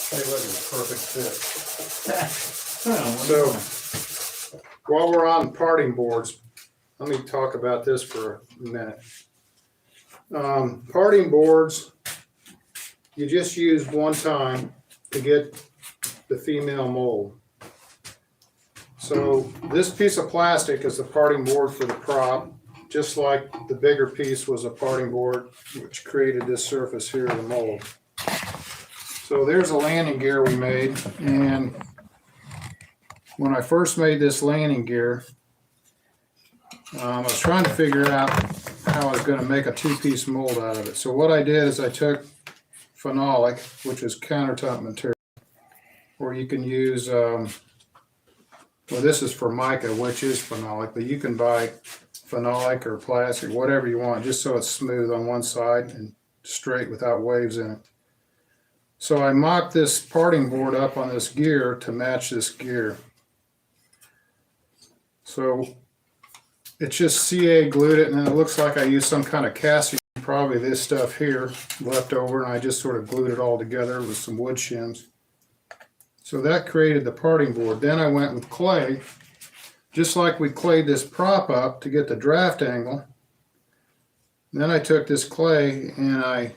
Tell you what, it's a perfect fit. So, While we're on parting boards, let me talk about this for a minute. Parting boards, you just use one time to get the female mold. So this piece of plastic is the parting board for the prop, just like the bigger piece was a parting board, which created this surface here, the mold. So there's a landing gear we made, and when I first made this landing gear, I was trying to figure out how I was going to make a two-piece mold out of it. So what I did is I took phenolic, which is countertop material, or you can use, well, this is Formica, which is phenolic, but you can buy phenolic or plastic, whatever you want, just so it's smooth on one side and straight without waves in it. So I mocked this parting board up on this gear to match this gear. So it's just CA glued it, and then it looks like I used some kind of casting, probably this stuff here left over, and I just sort of glued it all together with some wood shims. So that created the parting board. Then I went with clay, just like we clayed this prop up to get the draft angle. Then I took this clay and I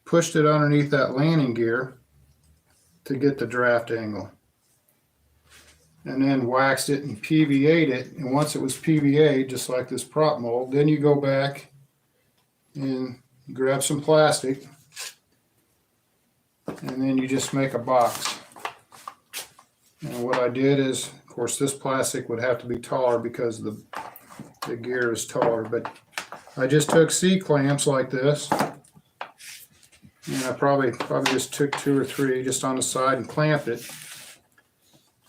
pushed it underneath that landing gear to get the draft angle. And then waxed it and PVA'd it. And once it was PVA'd, just like this prop mold, then you go back and grab some plastic, and then you just make a box. And what I did is, of course, this plastic would have to be taller because the gear is taller, but I just took C-clamps like this, and I probably just took 2 or 3 just on the side and clamped it.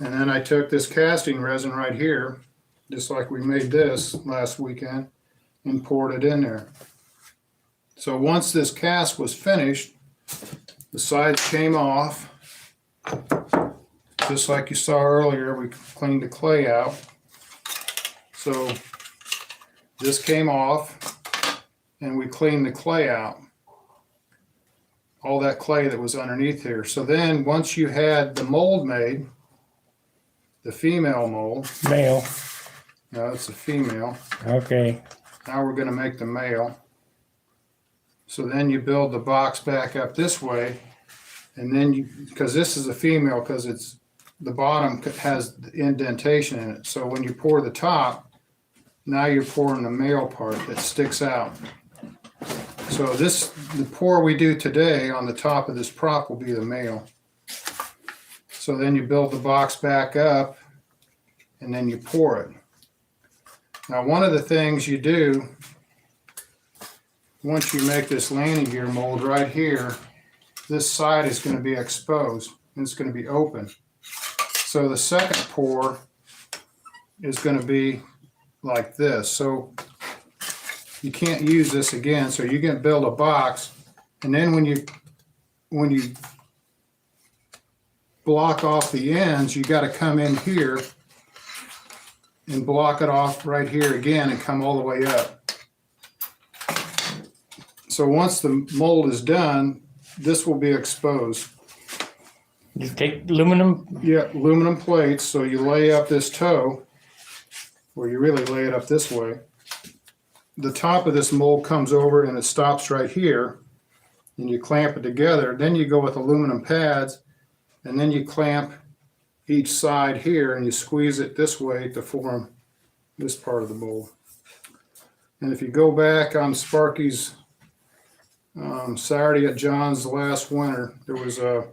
And then I took this casting resin right here, just like we made this last weekend, and poured it in there. So once this cast was finished, the sides came off. Just like you saw earlier, we cleaned the clay out. So this came off, and we cleaned the clay out. All that clay that was underneath here. So then once you had the mold made, the female mold. Male. No, it's a female. Okay. Now we're going to make the male. So then you build the box back up this way, and then you, because this is a female, because it's the bottom has the indentation in it. So when you pour the top, now you're pouring the male part that sticks out. So the pour we do today on the top of this prop will be the male. So then you build the box back up, and then you pour it. Now, one of the things you do, once you make this landing gear mold right here, this side is going to be exposed, and it's going to be open. So the second pour is going to be like this. So you can't use this again. So you can build a box, and then when you block off the ends, you got to come in here and block it off right here again and come all the way up. So once the mold is done, this will be exposed. You take aluminum. Yeah, aluminum plates. So you lay up this toe, or you really lay it up this way. The top of this mold comes over and it stops right here, and you clamp it together. Then you go with aluminum pads, and then you clamp each side here, and you squeeze it this way to form this part of the mold. And if you go back on Sparky's Saturday at John's last winter, there was a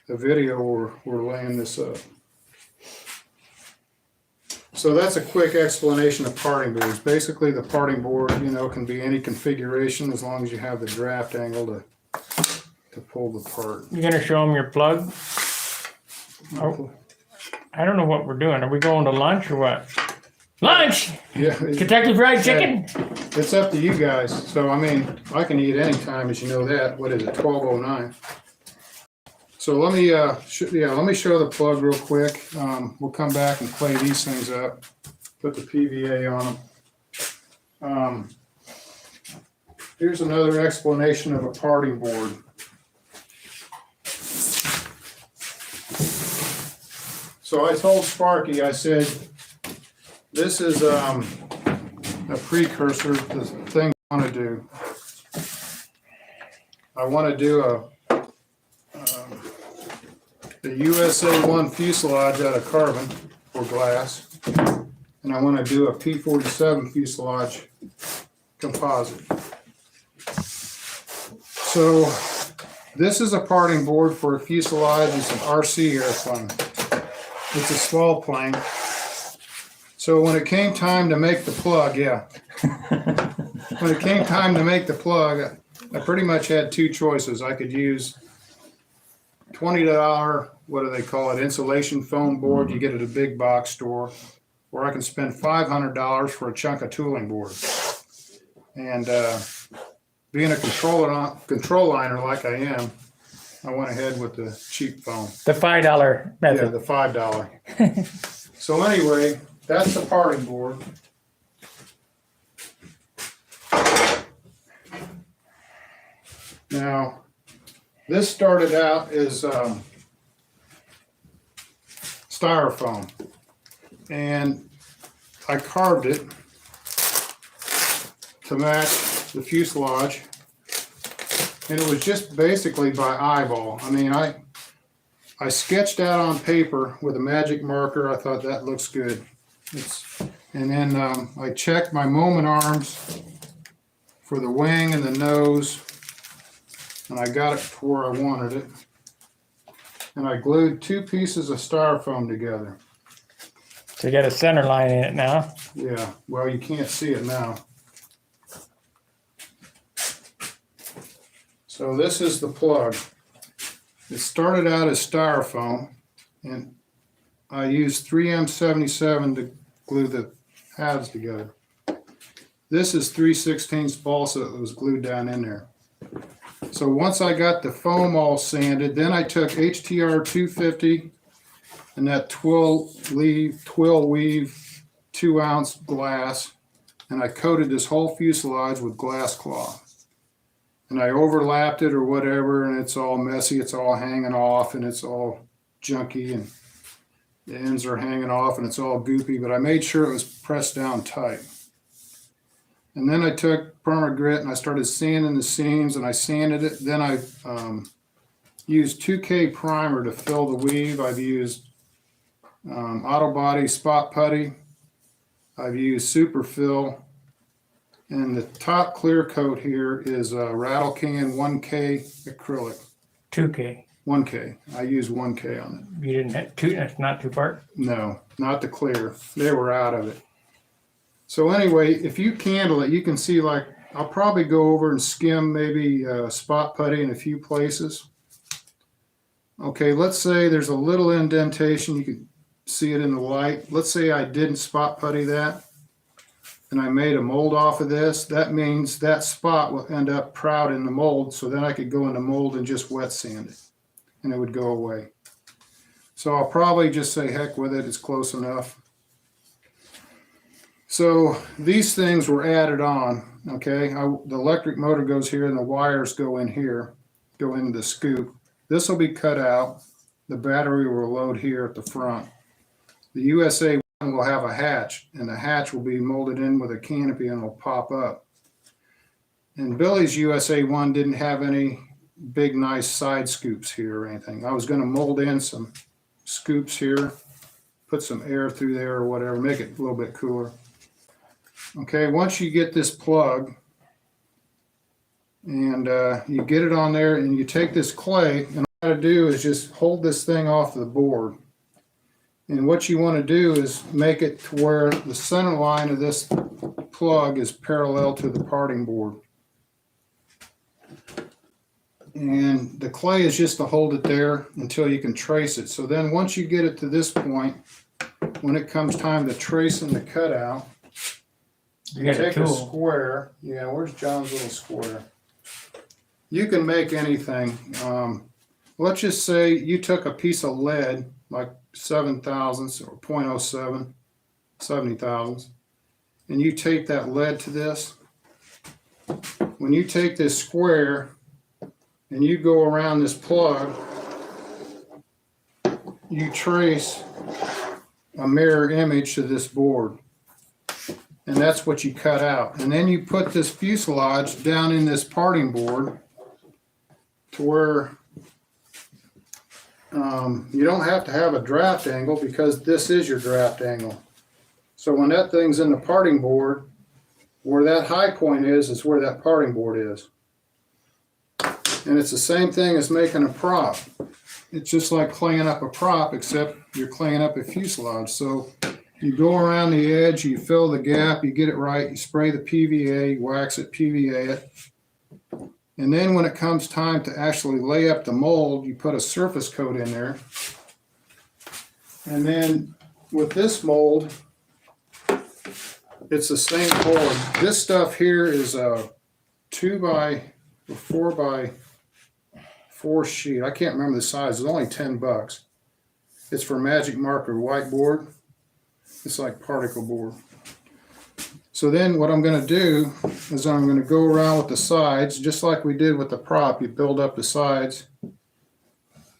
video where we're laying this up. So that's a quick explanation of parting boards. Basically, the parting board, can be any configuration as long as you have the draft angle to pull the part. You're gonna show them your plug? Oh, I don't know what we're doing. Are we going to lunch or what? Lunch! Yeah, Kentucky Fried Chicken? it's up to you guys. So I mean, I can eat any time, as you know that. What is it? 12:09. So let me let me show the plug real quick. We'll come back and play these things up. Put the PVA on them. Here's another explanation of a parting board. So I told Sparky, I said, this is a precursor to the thing I want to do. I want to do the USA 1 fuselage out of carbon or glass, and I want to do a P-47 fuselage composite. So this is a parting board for a fuselage. It's an RC airplane. It's a small plane. So when it came time to make the plug, when it came time to make the plug, I pretty much had two choices. I could use $20, what do they call it, insulation foam board you get at a big box store, or I can spend $500 for a chunk of tooling board. And being a control liner like I am, I went ahead with the cheap foam. The $5 Yeah, method. the $5. So anyway, that's the parting board. Now, this started out as styrofoam, and I carved it to match the fuselage, and it was just basically by eyeball. I mean, I sketched out on paper with a magic marker. I thought that looks good. And then I checked my moment arms for the wing and the nose, and I got it to where I wanted it. And I glued two pieces of styrofoam together. So you got a center line in it now. Yeah, well, you can't see it now. So this is the plug. It started out as styrofoam, and I used 3M77 to glue the halves together. This is 3/16 balsa that was glued down in there. So once I got the foam all sanded, then I took HTR 250 and that twill weave 2-ounce glass, and I coated this whole fuselage with glass cloth. And I overlapped it or whatever, and it's all messy, it's all hanging off, and it's all junky, and the ends are hanging off, and it's all goopy, but I made sure it was pressed down tight. And then I took Permagrit and I started sanding the seams, and I sanded it. Then I used 2K primer to fill the weave. I've used Auto Body Spot Putty. I've used Superfill. And the top clear coat here is Rattle Can 1K acrylic. 2K. 1K. I use 1K on it. You didn't have two, that's not two part? No, not the clear. They were out of it. So anyway, if you candle it, you can see, like, I'll probably go over and skim maybe spot putty in a few places. Okay, let's say there's a little indentation. You can see it in the light. Let's say I didn't spot putty that, and I made a mold off of this. That means that spot will end up proud in the mold, so then I could go in the mold and just wet sand it, and it would go away. So I'll probably just say heck with it, it's close enough. So these things were added on, okay? The electric motor goes here and the wires go in here, go into the scoop. This will be cut out. The battery will load here at the front. The USA 1 will have a hatch, and the hatch will be molded in with a canopy and will pop up. And Billy's USA 1 didn't have any big nice side scoops here or anything. I was going to mold in some scoops here, put some air through there or whatever, make it a little bit cooler. Okay, once you get this plug and you get it on there, and you take this clay, and all you gotta do is just hold this thing off the board. And what you want to do is make it to where the center line of this plug is parallel to the parting board. And the clay is just to hold it there until you can trace it. So then once you get it to this point, when it comes time to tracing the cutout, you take a square. Yeah, where's John's little square? You can make anything. Let's just say you took a piece of lead, like 7 thousandths or 0.07, 70 thousandths, and you tape that lead to this. When you take this square and you go around this plug, you trace a mirror image to this board. And that's what you cut out. And then you put this fuselage down in this parting board to where you don't have to have a draft angle because this is your draft angle. So when that thing's in the parting board, where that high point is where that parting board is. And it's the same thing as making a prop. It's just like claying up a prop, except you're claying up a fuselage. So you go around the edge, you fill the gap, you get it right, you spray the PVA, you wax it, PVA it. And then when it comes time to actually lay up the mold, you put a surface coat in there. And then with this mold, it's the same board. This stuff here is a 4x4 sheet. I can't remember the size. It's only $10. It's for Magic Marker whiteboard. It's like particle board. So then what I'm going to do is I'm going to go around with the sides, just like we did with the prop. You build up the sides.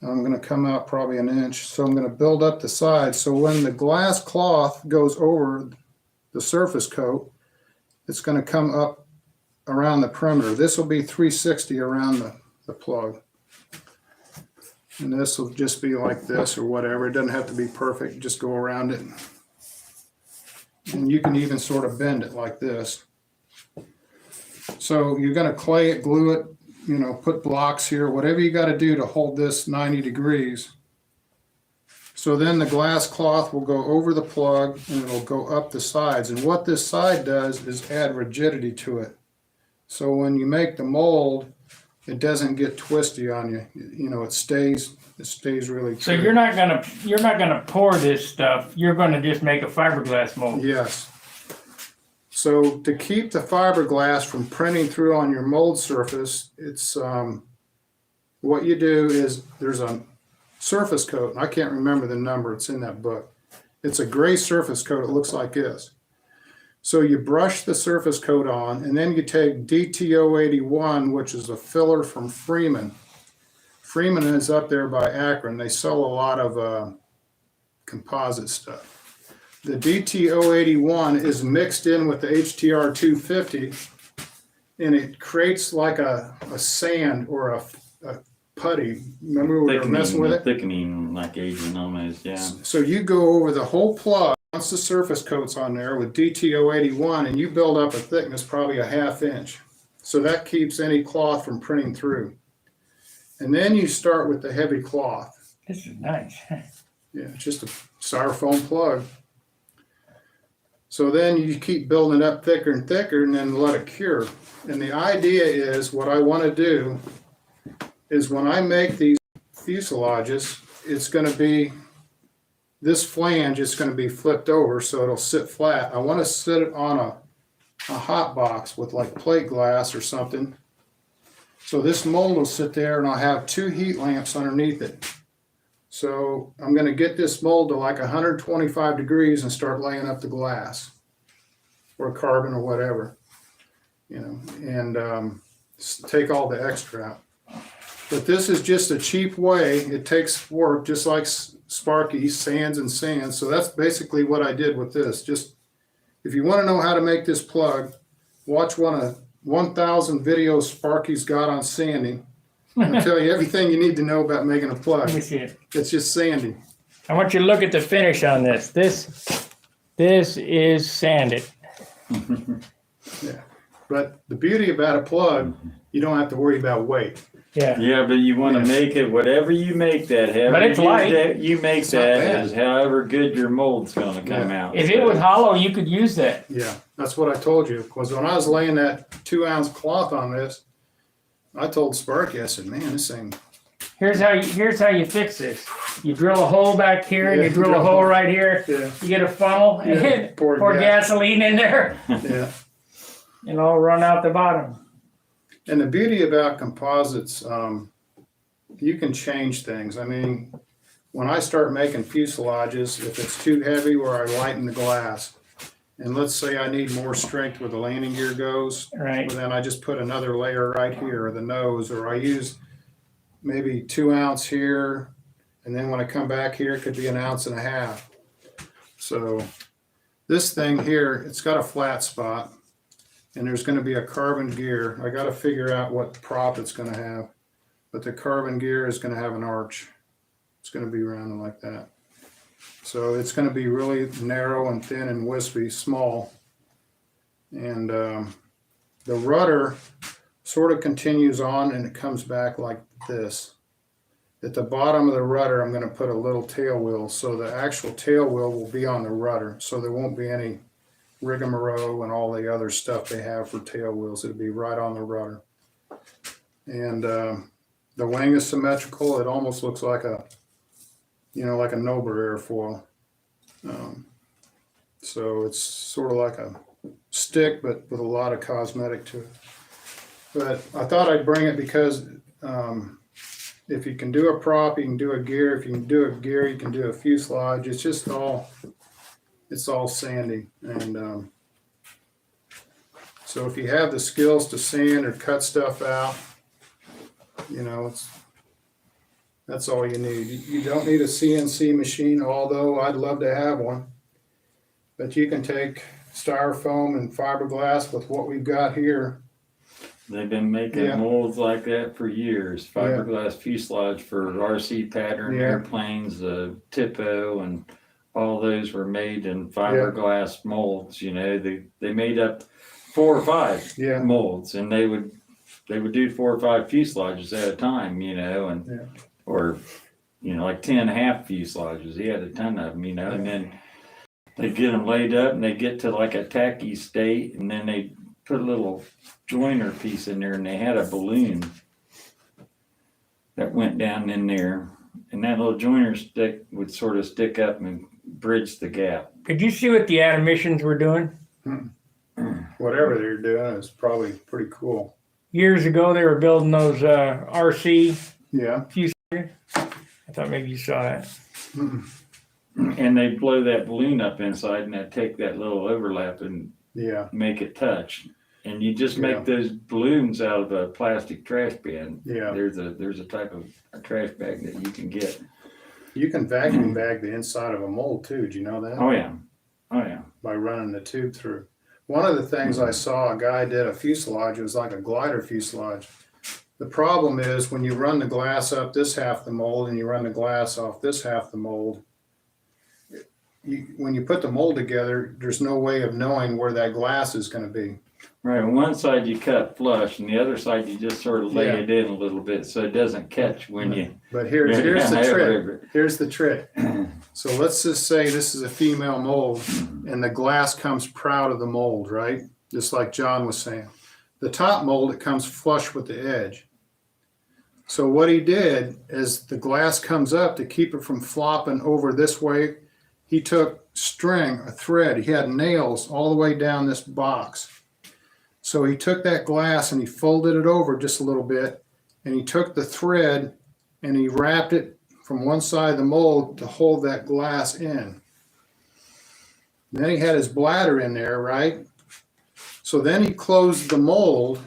I'm going to come out probably an inch. So I'm going to build up the sides. So when the glass cloth goes over the surface coat, it's going to come up around the perimeter. This will be 360 around the plug. And this will just be like this or whatever. It doesn't have to be perfect. Just go around it. And you can even sort of bend it like this. So you're going to clay it, glue it, you know, put blocks here, whatever you got to do to hold this 90 degrees. So then the glass cloth will go over the plug and it'll go up the sides. And what this side does is add rigidity to it. So when you make the mold, it doesn't get twisty on you. You know, it stays really true. So you're not gonna pour this stuff. You're gonna just make a fiberglass mold. Yes. So to keep the fiberglass from printing through on your mold surface, it's what you do is there's a surface coat. And I can't remember the number. It's in that book. It's a gray surface coat. It looks like this. So you brush the surface coat on, and then you take DTO81, which is a filler from Freeman. Freeman is up there by Akron. They sell a lot of composite stuff. The DTO81 is mixed in with the HTR250, and it creates like a sand or a putty. Remember we were messing with it? Thickening, like Adrian almost, yeah. So you go over the whole plug, once the surface coat's on there with DTO81, and you build up a thickness probably a ½ inch. So that keeps any cloth from printing through. And then you start with the heavy cloth. This is nice. Yeah, it's just a styrofoam plug. So then you keep building it up thicker and thicker and then let it cure. And the idea is what I want to do is when I make these fuselages, it's going to be, this flange is going to be flipped over so it'll sit flat. I want to sit it on a hot box with like plate glass or something. So this mold will sit there and I'll have 2 heat lamps underneath it. So I'm going to get this mold to like 125 degrees and start laying up the glass or carbon or whatever, you know, and take all the extra out. But this is just a cheap way. It takes work, just like Sparky, sands and sands. So that's basically what I did with this. Just if you want to know how to make this plug, watch one of 1,000 videos Sparky's got on sanding. I'll tell you everything you need to know about making a plug. Let me see it. It's just sanding. I want you to look at the finish on this. This is sanded. Yeah. But the beauty about a plug, you don't have to worry about weight. Yeah. Yeah, but you want to make it, whatever you make that, But it's light. you make It's not that bad. is however good your mold's going to come out. If it was hollow, you could use that. Yeah, that's what I told you. Because when I was laying that 2-ounce cloth on this, I told Sparky, I said, man, this thing. Here's how you fix this. You drill a hole back here and you drill a hole right here. Yeah. You get a funnel and Pour pour gas. gasoline in there Yeah. and it'll run out the bottom. And the beauty about composites, you can change things. I mean, when I start making fuselages, if it's too heavy where I lighten the glass, and let's say I need more strength where the landing gear goes, Right. well, then I just put another layer right here, or the nose, or I use maybe 2 ounce here, and then when I come back here, it could be 1.5 ounces. So this thing here, it's got a flat spot, and there's going to be a carbon gear. I got to figure out what prop it's going to have, but the carbon gear is going to have an arch. It's going to be rounded like that. So it's going to be really narrow and thin and wispy, small. And the rudder sort of continues on and it comes back like this. At the bottom of the rudder, I'm going to put a little tail wheel, so the actual tail wheel will be on the rudder, so there won't be any rigmarole and all the other stuff they have for tail wheels. It'll be right on the rudder. And the wing is symmetrical. It almost looks like a, like a Nober airfoil. So it's sort of like a stick, but with a lot of cosmetic to it. But I thought I'd bring it because if you can do a prop, you can do a gear. If you can do a gear, you can do a fuselage. It's just it's all sandy. And so if you have the skills to sand or cut stuff out, that's all you need. You don't need a CNC machine, although I'd love to have one. But you can take styrofoam and fiberglass with what we've got here. They've been making molds like that for years. Fiberglass fuselage for RC pattern airplanes, Tipo, and all those were made in fiberglass molds. They made up 4 or 5 molds, and they would do 4 or 5 fuselages at a time, or like 10 half fuselages. He had a ton of them, and then they get them laid up, and they get to like a tacky state, and then they put a little joiner piece in there, and they had a balloon that went down in there, and that little joiner stick would sort of stick up and bridge the gap. Could you see what the animations were doing? Whatever they're doing is probably pretty cool. Years ago, they were building those RC fuselages. I thought maybe you saw that. And they blow that balloon up inside, and they take that little overlap and make it touch. And you just make those balloons out of a plastic trash bin. There's a type of a trash bag that you can get. You can vacuum bag the inside of a mold too. Do you know that? Oh yeah. By running the tube through. One of the things I saw a guy did a fuselage. It was like a glider fuselage. The problem is when you run the glass up this half the mold and you run the glass off this half the mold, when you put the mold together, there's no way of knowing where that glass is going to be. Right, on one side you cut flush, and the other side you just sort of lay it in a little bit so it doesn't catch when you. But here's the trick. Here's the trick. So let's just say this is a female mold, and the glass comes proud of the mold, right? Just like John was saying. The top mold, it comes flush with the edge. So what he did is the glass comes up to keep it from flopping over this way. He took string, a thread. He had nails all the way down this box. So he took that glass and he folded it over just a little bit, and he took the thread and he wrapped it from one side of the mold to hold that glass in. Then he had his bladder in there, right? So then he closed the mold,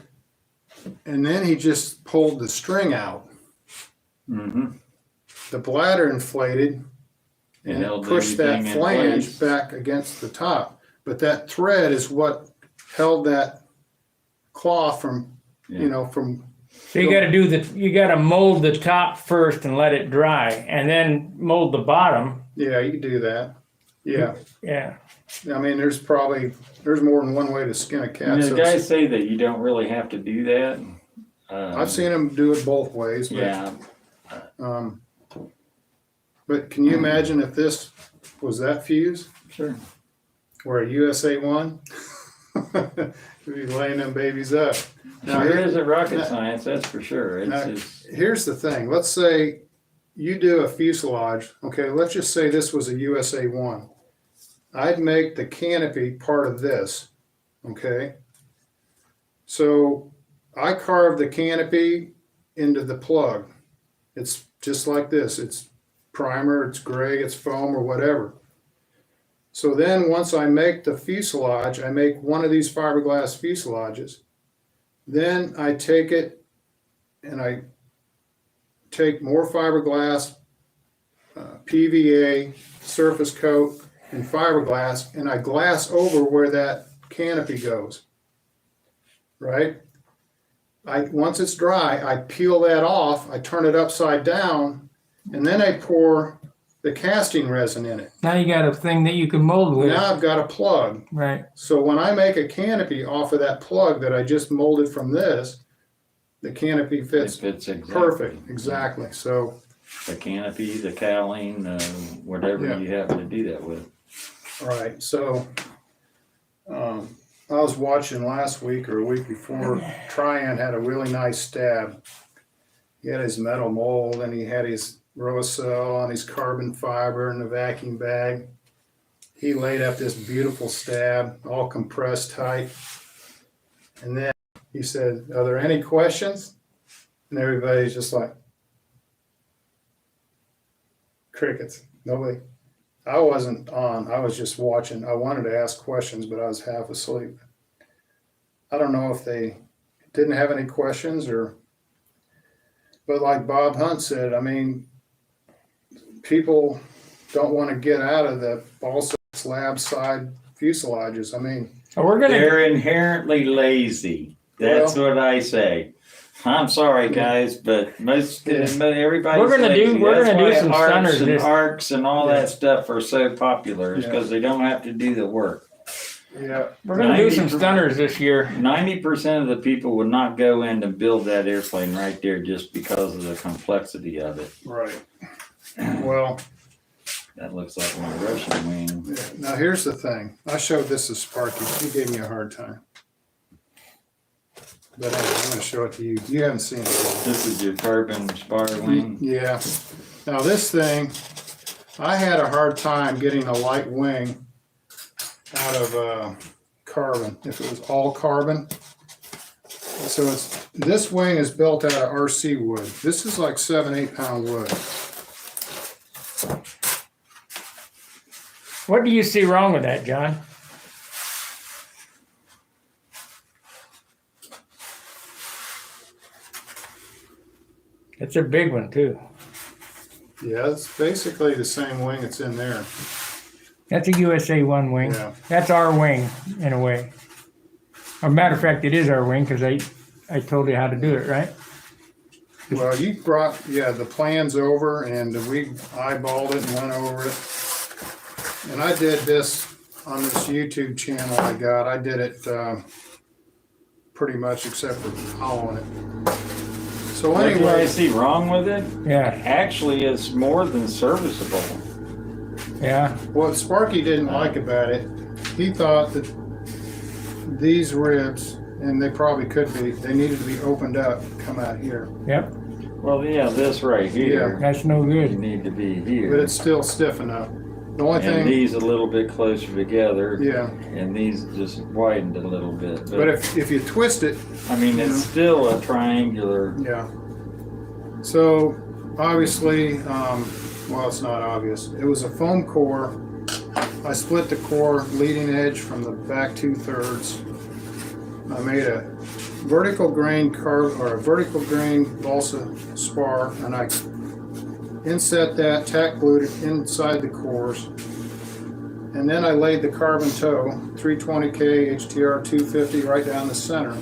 and then he just pulled the string out. The bladder inflated and pushed that flange back against the top. But that thread is what held that cloth from, from. So you got to mold the top first and let it dry, and then mold the bottom. Yeah, you can do that. Yeah. Yeah. I mean, there's more than one way to skin a cat. The guys say that you don't really have to do that. I've seen them do it both ways. But, but can you imagine if this was that fuse? Sure. Or a USA 1? We'd be laying them babies up. Now, here isn't rocket science, that's for sure. Here's the thing. Let's say you do a fuselage. Okay, let's just say this was a USA 1. I'd make the canopy part of this. Okay. So I carved the canopy into the plug. It's just like this. It's primer, it's gray, it's foam, or whatever. So then once I make the fuselage, I make one of these fiberglass fuselages. Then I take it and I take more fiberglass, PVA, surface coat, and fiberglass, and I glass over where that canopy goes, right? Once it's dry, I peel that off, I turn it upside down, and then I pour the casting resin in it. Now you got a thing that you can mold with. Now I've got a plug. Right. So when I make a canopy off of that plug that I just molded from this, the canopy fits It fits exactly. perfect. Exactly. So The canopy, the cowling, whatever Yeah. you happen to do that with. all right. So I was watching last week or a week before. Tryon had a really nice stab. He had his metal mold and he had his Rosel on his carbon fiber in the vacuum bag. He laid up this beautiful stab, all compressed tight. And then he said, "Are there any questions?" And everybody's just like, crickets. Nobody. I wasn't on. I was just watching. I wanted to ask questions, but I was half asleep. I don't know if they didn't have any questions or, but like Bob Hunt said, I mean, people don't want to get out of the balsa slab side fuselages. I mean, They're inherently lazy. That's what I say. I'm sorry, guys, but everybody's We're gonna lazy. do That's why some arcs stunners and this- arcs and all Yeah. that stuff are so popular. Is Yeah. because they don't have to do the work. yeah, We're gonna do some 90% stunners this year. 90% of the people would not go in to build that airplane right there just because of the complexity of it. right. Well, That looks like my Russian wing. yeah. Now here's the thing. I showed this to Sparky. He gave me a hard time. But anyway, I'm going to show it to you. You haven't seen it yet. This is your carbon spar wing. Yeah. Now this thing, I had a hard time getting a light wing out of carbon. If it was all carbon. So this wing is built out of RC wood. This is like 7-8 pound wood. What do you see wrong with that, John? It's a big one too. Yeah, it's basically the same wing that's in there. That's a USA 1 wing. Yeah. That's our wing in a way. As a matter of fact, it is our wing because I told you how to do it, right? Well, you brought, the plans over and we eyeballed it and went over it. And I did this on this YouTube channel I got. I did it pretty much except for hollowing it. So What do anyway, I see wrong with it? Yeah, Actually, it's more than serviceable. yeah. what Sparky didn't like about it, he thought that these ribs, and they probably could be, they needed to be opened up, come out here. Yep, Well, yeah, this right here, that's no you good. need to be But here. it's still stiff enough. The only And thing, these a little bit closer together. yeah, And these just widened a little bit. but if you twist it, I mean, it's still a triangular. yeah. So obviously, well, it's not obvious. It was a foam core. I split the core leading edge from the back 2/3. I made a vertical grain a vertical grain balsa spar, and I inset that, tack glued it inside the cores. And then I laid the carbon toe, 320K HTR 250 right down the center.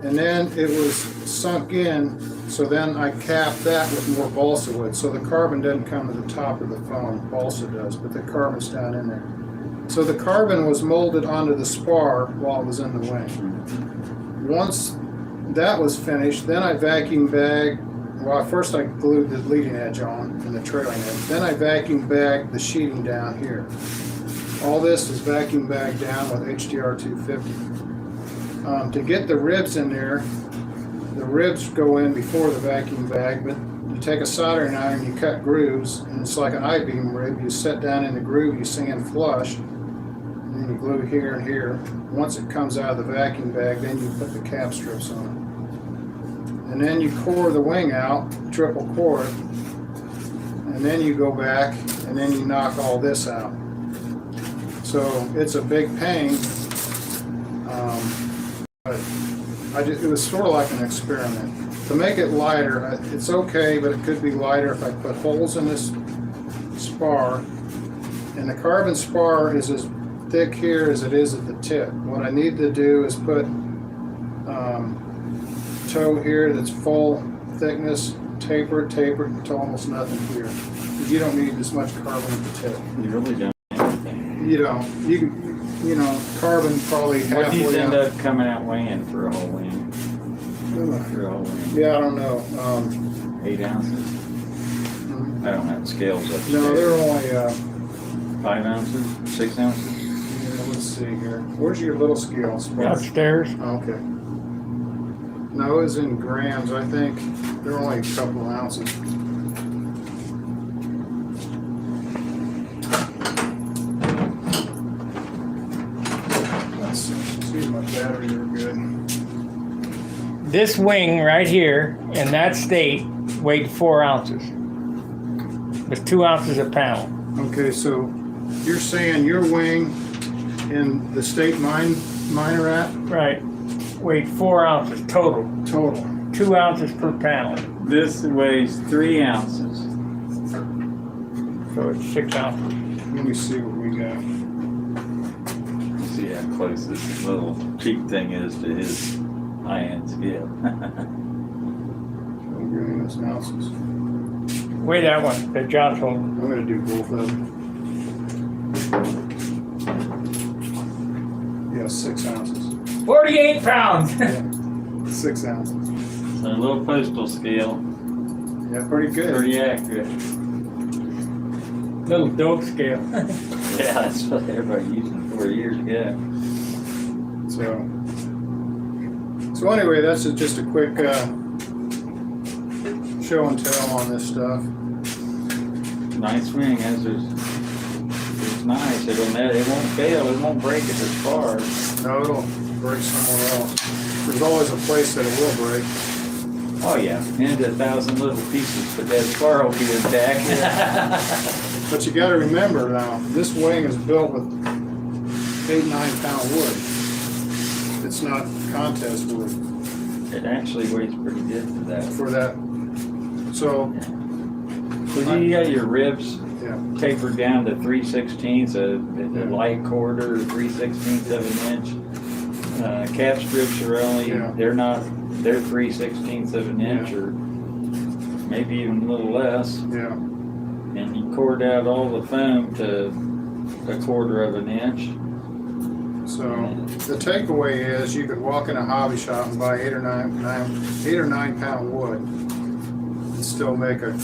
And then it was sunk in, so then I capped that with more balsa wood. So the carbon doesn't come to the top of the foam, balsa does, but the carbon's down in there. So the carbon was molded onto the spar while it was in the wing. Once that was finished, then I vacuum bagged. Well, first I glued the leading edge on and the trailing edge. Then I vacuum bagged the sheeting down here. All this is vacuum bagged down with HDR 250. To get the ribs in there, the ribs go in before the vacuum bag, but you take a soldering iron, you cut grooves, and it's like an I-beam rib. You set down in the groove, you sand flush, and then you glue here and here. Once it comes out of the vacuum bag, then you put the cap strips on. And then you core the wing out, triple core it, and then you go back and then you knock all this out. So it's a big pain, but it was sort of like an experiment. To make it lighter, it's okay, but it could be lighter if I put holes in this spar. And the carbon spar is as thick here as it is at the tip. What I need to do is put toe here that's full thickness, taper it to almost nothing here. 'Cause you don't need this much carbon at the tip. You really don't have anything. You don't. You can, you know, carbon probably What do you halfway end up. up coming out weighing for a whole wing? For a whole wing? Yeah, I don't know. 8 ounces? I don't have scales up No, there. they're only, 5 ounces? 6 ounces? yeah, let's see here. Where's your little scale? Upstairs. Okay. No, it was in grams, I think. They're only a couple ounces. Let's see if my batteries are good. This wing right here in that state weighed 4 ounces. With 2 ounces a pound. Okay, so you're saying your wing in the state mine are at Right. Weighed 4 ounces total. total? 2 ounces per pound. This weighs 3 ounces. So it's 6 ounces. Let me see what we got. See how close this little cheap thing is to his high-end scale. Grams, ounces. Weigh that one that John's holding. I'm gonna do both of them. Yeah, 6 ounces. 48 pounds. 6 ounces. So a little postal scale, Yeah, pretty good. pretty accurate. Little dope scale. Yeah, that's what everybody used it for years ago. So anyway, that's just a quick show and tell on this stuff. Nice wing, as it's nice. It won't fail. It won't break if it's far. No, it'll break somewhere else. There's always a place that it will break. Oh yeah, into 1,000 little pieces, but that spar will be intact. But you got to remember now, this wing is built with 8-9 pound wood. It's not contest wood It actually weighs pretty good for that. for that. So Well, you got your ribs yeah, tapered down to 3/16 a light quarter, 3/16 of an inch. Cap strips are only, Yeah. they're 3/16 of an inch or maybe even a little less. yeah. And you cord out all the foam to 1/4 of an inch. So the takeaway is you could walk in a hobby shop and buy 8 or 9 pound wood and still make a,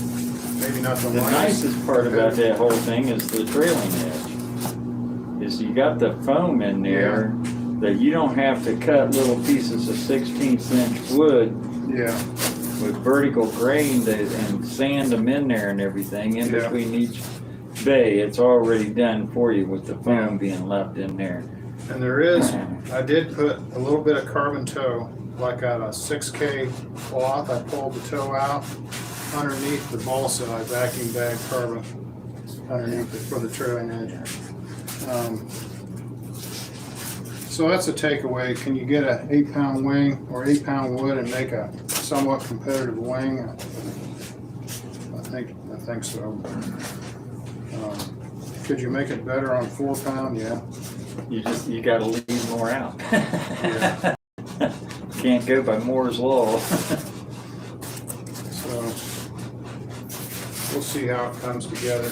maybe not the The lightest. nicest part about that whole thing is the trailing edge. Is you got the foam in there that you don't have to cut little pieces of 1/16 inch wood Yeah, with vertical grain and sand them in there and everything in Yeah. between each bay. It's already done for you with the foam being left in there. and there is, I did put a little bit of carbon toe, like out of 6K cloth. I pulled the toe out underneath the balsa. I vacuum bag carbon underneath it for the trailing edge. So that's a takeaway. Can you get a 8 pound wing or 8 pound wood and make a somewhat competitive wing? I think so. Could you make it better on 4 pound? Yeah. You gotta leave more out. Yeah. Can't go by Moore's law. So we'll see how it comes together.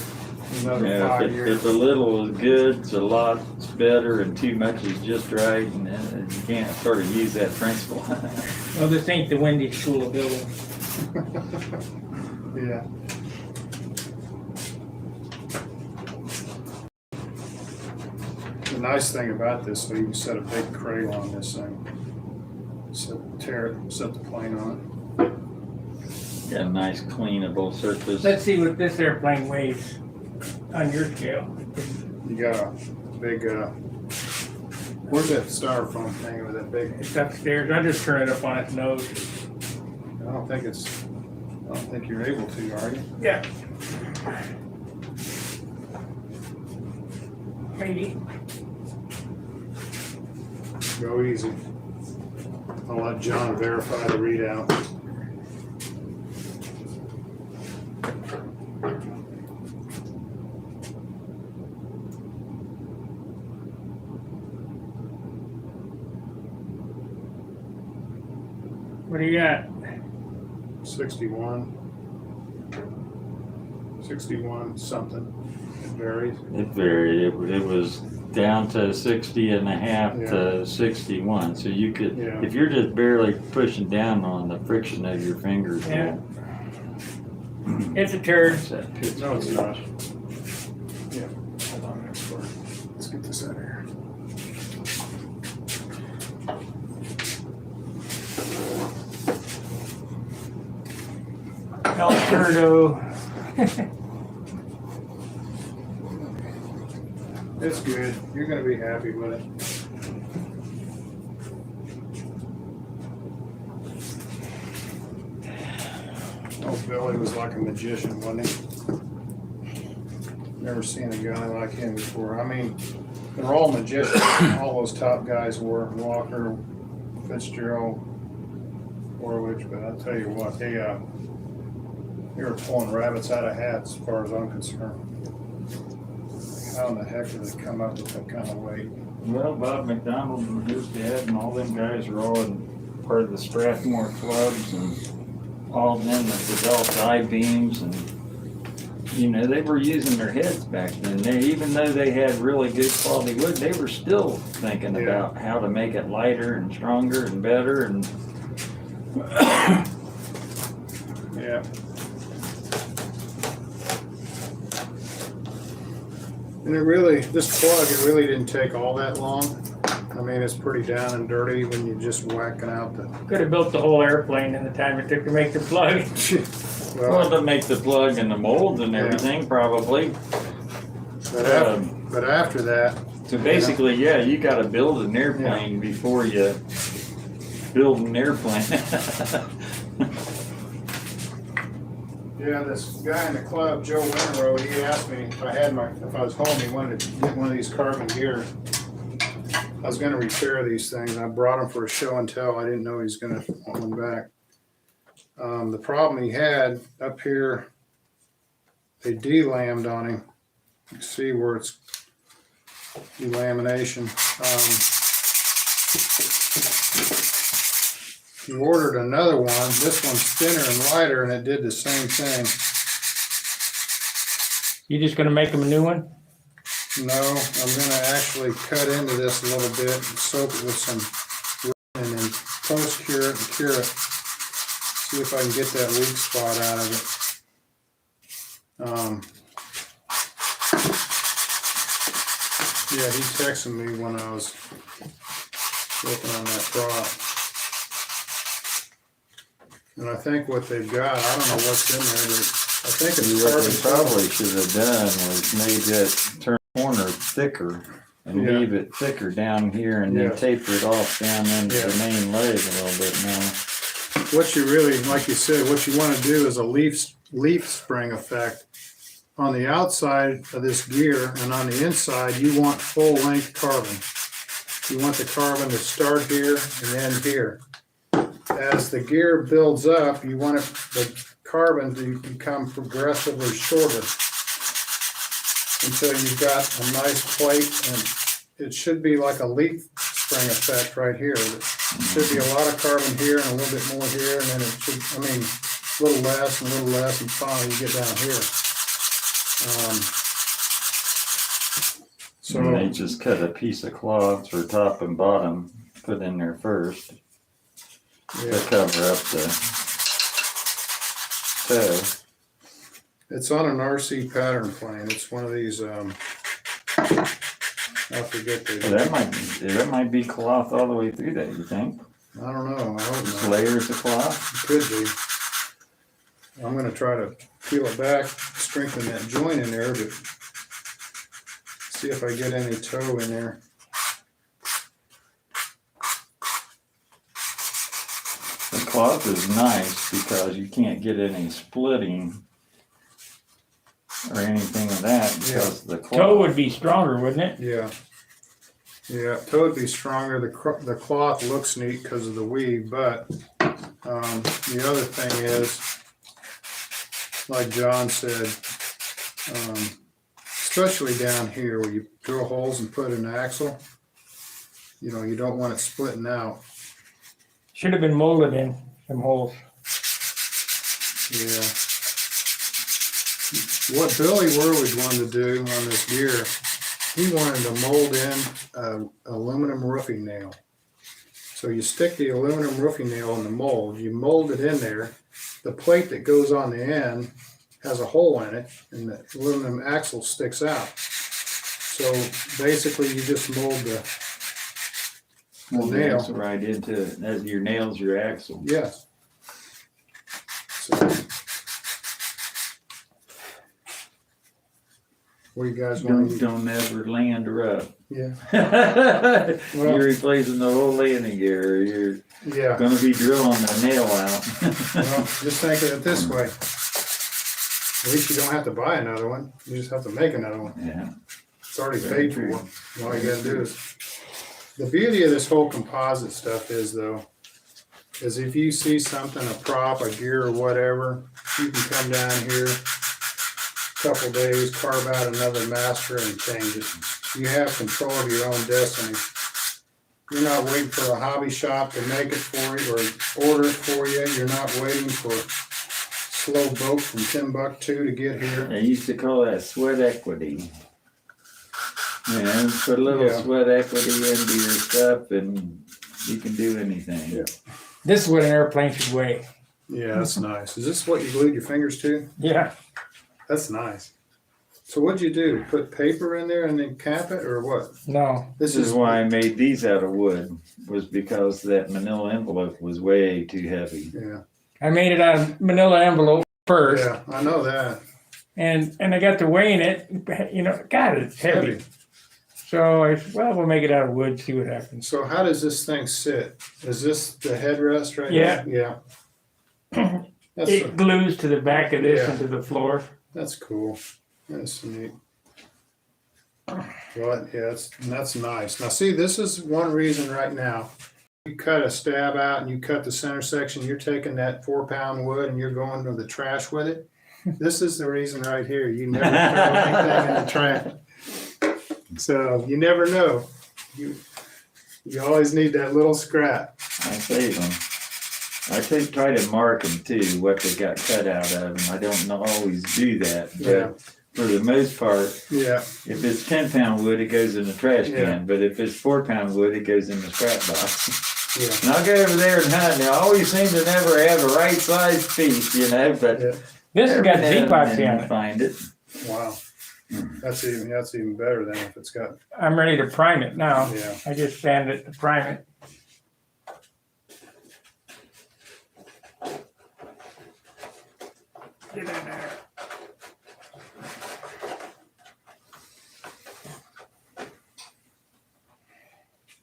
Another Yeah, 5 if years. a little is good, it's a lot better, and too much is just right, and you can't sort of use that principle. Well, this ain't the Windy School of Building. Yeah. The nice thing about this, so you can set a big cradle on this thing. Set the plane on Got a nice cleanable surface. Let's see what this airplane weighs on your scale. it. You got a big, where's that styrofoam thing with that big, It's upstairs. I just turn it up on its nose. I don't think you're able to, are you? Yeah. Maybe. Go easy. I'll let John verify the readout. What do you got? 61. 61 something. It varies. It varied. It was down to 60 and a half to 61. So you could, Yeah. if you're just barely pushing down on the friction of your fingers. Yeah. It's a turd. No, it's not. Yeah. Hold on, next door. Let's get this out of here. El Turdo. It's good. You're gonna be happy with it. Oh, Billy was like a magician, wasn't he? Never seen a guy like him before. I mean, they're all magicians. All those top guys were Walker, Fitzgerald, Orwich, but I'll tell you what, they were pulling rabbits out of hats as far as I'm concerned. How in the heck did they come up with that kind of weight? Well, Bob McDonald and his dad and all them guys are all in part of the Strathmore clubs, and all of them that developed I-beams, and you know, they were using their heads back then. They, even though they had really good quality wood, they were still thinking Yeah. about how to make it lighter and stronger and better. And Yeah. And it really, this plug, it really didn't take all that long. I mean, it's pretty down and dirty when you're just whacking out the. Could have built the whole airplane in the time it took to make the plug. well, to make the plug and the mold and everything, probably. But after that, So basically, yeah, you got to build an airplane before you build an airplane. yeah, this guy in the club, Joe Winrow, he asked me if I was home, he wanted to get one of these carbon gear. I was gonna repair these things. I brought them for a show and tell. I didn't know he was gonna want one back. The problem he had up here, they delammed on him. You can see where it's delamination. He ordered another one. This one's thinner and lighter, and it did the same thing. You just gonna make them a new one? No, I'm gonna actually cut into this a little bit and soak it with some and then post cure it and cure it. See if I can get that weak spot out of it. Yeah, he texted me when I was working on that product. And I think what they've got, I don't know what's in there, but I think it's What carbon they probably should have done was made that turn corner thicker and Yeah. leave it thicker down here and then Yeah. taper it off down into Yeah. the main leg a little bit more. What you really, like you said, what you want to do is a leaf spring effect. On the outside of this gear and on the inside, you want full length carbon. You want the carbon to start here and end here. As the gear builds up, you want the carbon to become progressively shorter until you've got a nice plate, and it should be like a leaf spring effect right here. There should be a lot of carbon here and a little bit more here, and then it should, I mean, a little less and a little less, and finally you get down here. And they So, just cut a piece of cloth for top and bottom, put in there first to yeah, cover up the toe. it's on an RC pattern plane. It's one of these, I forget the, Well, that might be cloth all the way through that, you think? I don't know, I hope Just not. layers of cloth? It could be. I'm gonna try to peel it back, strengthen that joint in there, but see if I get any toe in there. The cloth is nice because you can't get any splitting or anything of that because the cloth. Toe would be stronger, wouldn't it? Yeah. Yeah, toe would be stronger. The cloth looks neat because of the weave, but the other thing is, like John said, especially down here where you drill holes and put an axle, you know, you don't want it splitting out. Should have been molded in some holes. Yeah. What Billy Werwig wanted to do on this gear, he wanted to mold in aluminum roofing nail. So you stick the aluminum roofing nail in the mold, you mold it in there. The plate that goes on the end has a hole in it, and the aluminum axle sticks out. So basically, you just mold the nail. That's right into it. That your nail's your axle. Yes. So, what do you guys want to Don't ever land her up. Yeah. You're replacing the whole landing gear. You're Yeah. gonna be drilling the nail out. Well, just think of it this way. At least you don't have to buy another one. You just have to make another one. Yeah. It's already paid for. All you gotta do is. The beauty of this whole composite stuff is though, is if you see something, a prop, a gear or whatever, you can come down here, a couple days, carve out another master and change it. You have control of your own destiny. You're not waiting for a hobby shop to make it for you or order it for you. You're not waiting for slow boat from Timbuktu to get here. They used to call that sweat equity. Yeah, put a little Yeah. sweat equity into your stuff and you can do anything. Yeah. This is what an airplane should weigh. Yeah, that's nice. Is this what you glued your fingers to? Yeah. That's nice. So what'd you do? Put paper in there and then cap it or what? No. This is why I made these out of wood, was because that manila envelope was way too heavy. Yeah. I made it out of manila envelope first, Yeah, I know that. and I got to weighing it. You know, God, it's heavy. So I said, well, we'll make it out of wood, see what happens. So how does this thing sit? Is this the headrest right Yeah. here? Yeah. That's, It glues to the back of this Yeah. and to the floor. that's cool. That's neat. Well, yeah, that's nice. Now see, this is one reason right now. You cut a stab out and you cut the center section, you're taking that 4-pound wood and you're going to the trash with it. This is the reason right here. You never throw anything in the trash. So you never know. You always need that little scrap. I save them. I try to mark them too, what they got cut out of, and I don't always do that. But Yeah. for the most part, Yeah. if it's 10-pound wood, it goes in the trash Yeah. can. But if it's 4-pound wood, it goes in the scrap box. Yeah. And I'll go over there and hunt. They always seem to never have the right size piece, you know. But Yeah. This has got every now and Z-Box then on you it. find it. Wow. That's even better than if it's got, I'm ready to prime it now. yeah. I just sand it to prime it. Get in there.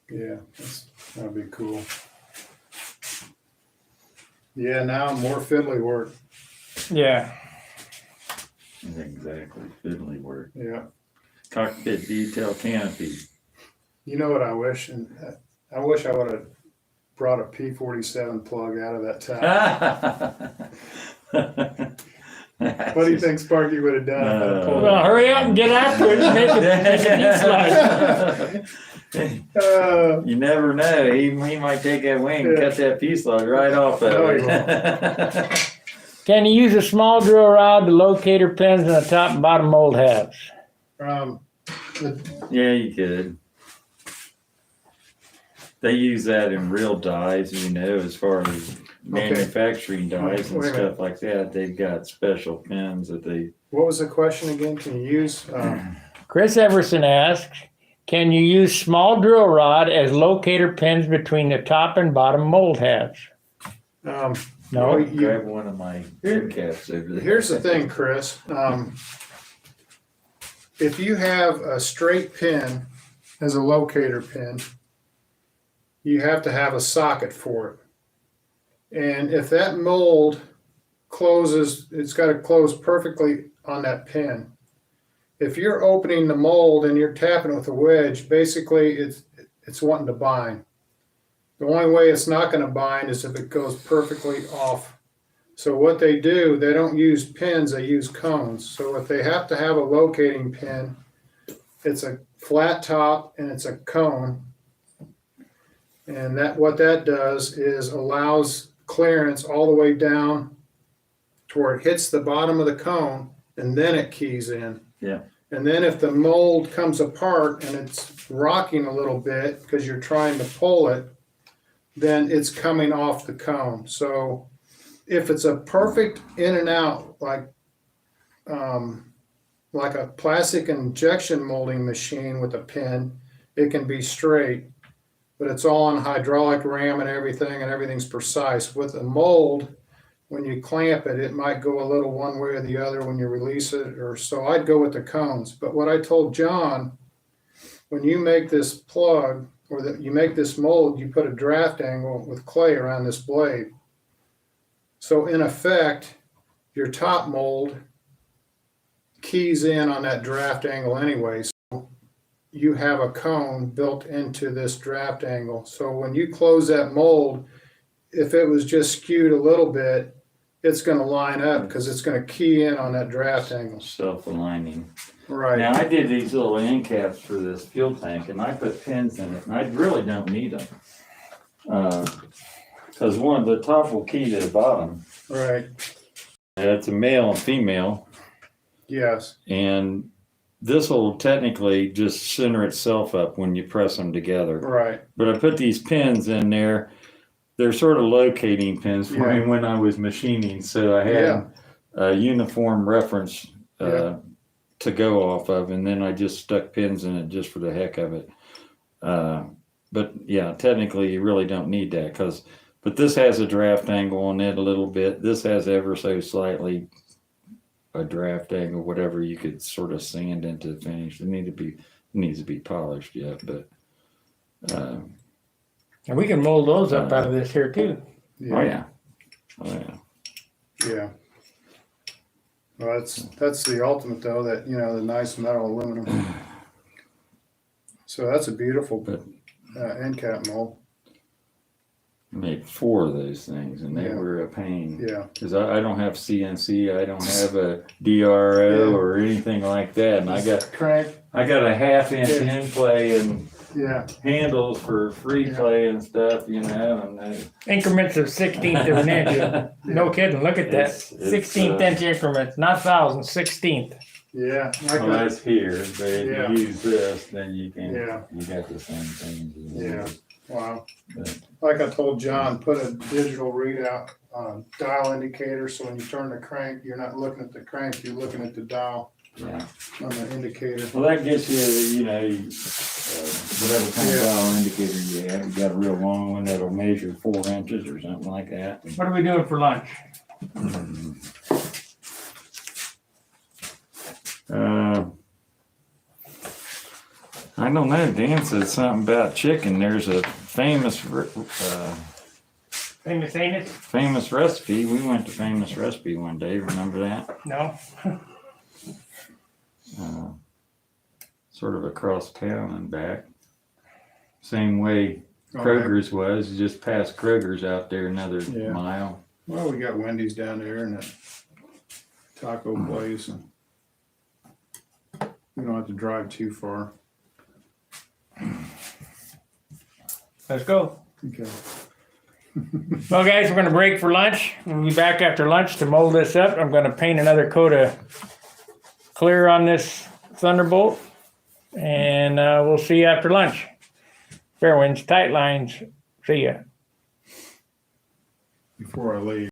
Yeah, that'd be cool. Yeah, now more fiddly work. Yeah. Exactly, fiddly work. Yeah. Cockpit detail canopy. You know what I wish? And I wish I would have brought a P47 plug out of that tap. What do you think Sparky would have done? If I pulled Well, hurry up and get after it and make it slide. You never know. He might take that wing and cut that fuselage right off of No, he it. Can you use a small drill rod to locator pins in the top and bottom mold halves? Yeah, you could. They use that in real dies, you know, as far as manufacturing dies and Wait a stuff like that. They've got special pins that they. What was the question again? Can you use? Chris Everson asks, can you use small drill rod as locator pins between the top and bottom mold halves? No. Grab one of my pin caps over there. Here's the thing, Chris. If you have a straight pin as a locator pin, you have to have a socket for it. And if that mold closes, it's got to close perfectly on that pin. If you're opening the mold and you're tapping it with a wedge, basically it's wanting to bind. The only way it's not going to bind is if it goes perfectly off. So what they do, they don't use pins, they use cones. So if they have to have a locating pin, it's a flat top and it's a cone. And what that does is allows clearance all the way down to where it hits the bottom of the cone and then it keys in. Yeah. And then if the mold comes apart and it's rocking a little bit because you're trying to pull it, then it's coming off the cone. So if it's a perfect in and out, like a plastic injection molding machine with a pin, it can be straight, but it's all on hydraulic ram and everything's precise. With a mold, when you clamp it, it might go a little one way or the other when you release it, or so I'd go with the cones. But what I told John, when you make this plug or that you make this mold, you put a draft angle with clay around this blade. So in effect, your top mold keys in on that draft angle anyway. So you have a cone built into this draft angle. So when you close that mold, if it was just skewed a little bit, it's going to line up because it's going to key in on that draft angle. Self-aligning. Right. Now, I did these little end caps for this fuel tank, and I put pins in it, and I really don't need them. Because one of the top will key to the bottom. Right. And it's a male and female, Yes. and this will technically just center itself up when you press them together. Right. But I put these pins in there. They're sort of locating pins for Yeah. me when I was machining, so I had Yeah. a uniform reference Yeah. to go off of, and then I just stuck pins in it just for the heck of it. But yeah, technically you really don't need that but this has a draft angle on it a little bit. This has ever so slightly a draft angle, whatever you could sort of sand into the finish. It needs to be polished yet, but And we can mold those up out of this here too. oh yeah. Yeah. Well, that's the ultimate though, that, the nice metal aluminum. So that's a beautiful end cap mold. I made 4 of those things, and they Yeah. were a pain. Yeah. Because I don't have CNC, I don't have a DRO Yeah. or anything like that, and I got Crank. a 1/2 inch Yeah. end play and Yeah. handles for free Yeah. play and stuff, and Increments of 1/16 of an inch. No kidding. Look at that. It's, 16th inch increments, not thousandths, 16th. Yeah. well, that's here, but if Yeah. you use this, then you Yeah. got the same thing. Yeah. Wow. But- Like I told John, put a digital readout on a dial indicator, so when you turn the crank, you're not looking at the crank, you're looking at the dial Yeah. on the indicator. Well, that gets you, whatever kind of Yeah. dial indicator you have. You got a real long one that'll measure 4 inches or something like that. What are we doing for lunch? I don't know. Dan said something about chicken. There's a famous Famous anus? famous recipe. We went to Famous Recipe one day. Remember that? No. Sort of across town and back. Same way Oh, Kroger's was. You just past Kroger's out there another Yeah. mile. Well, we got Wendy's down there and a taco place, and we don't have to drive too far. Let's go. Okay. Well, guys, we're going to break for lunch. We'll be back after lunch to mold this up. I'm going to paint another coat of clear on this Thunderbolt, and we'll see you after lunch. Fair winds, tight lines. See ya. Before I leave.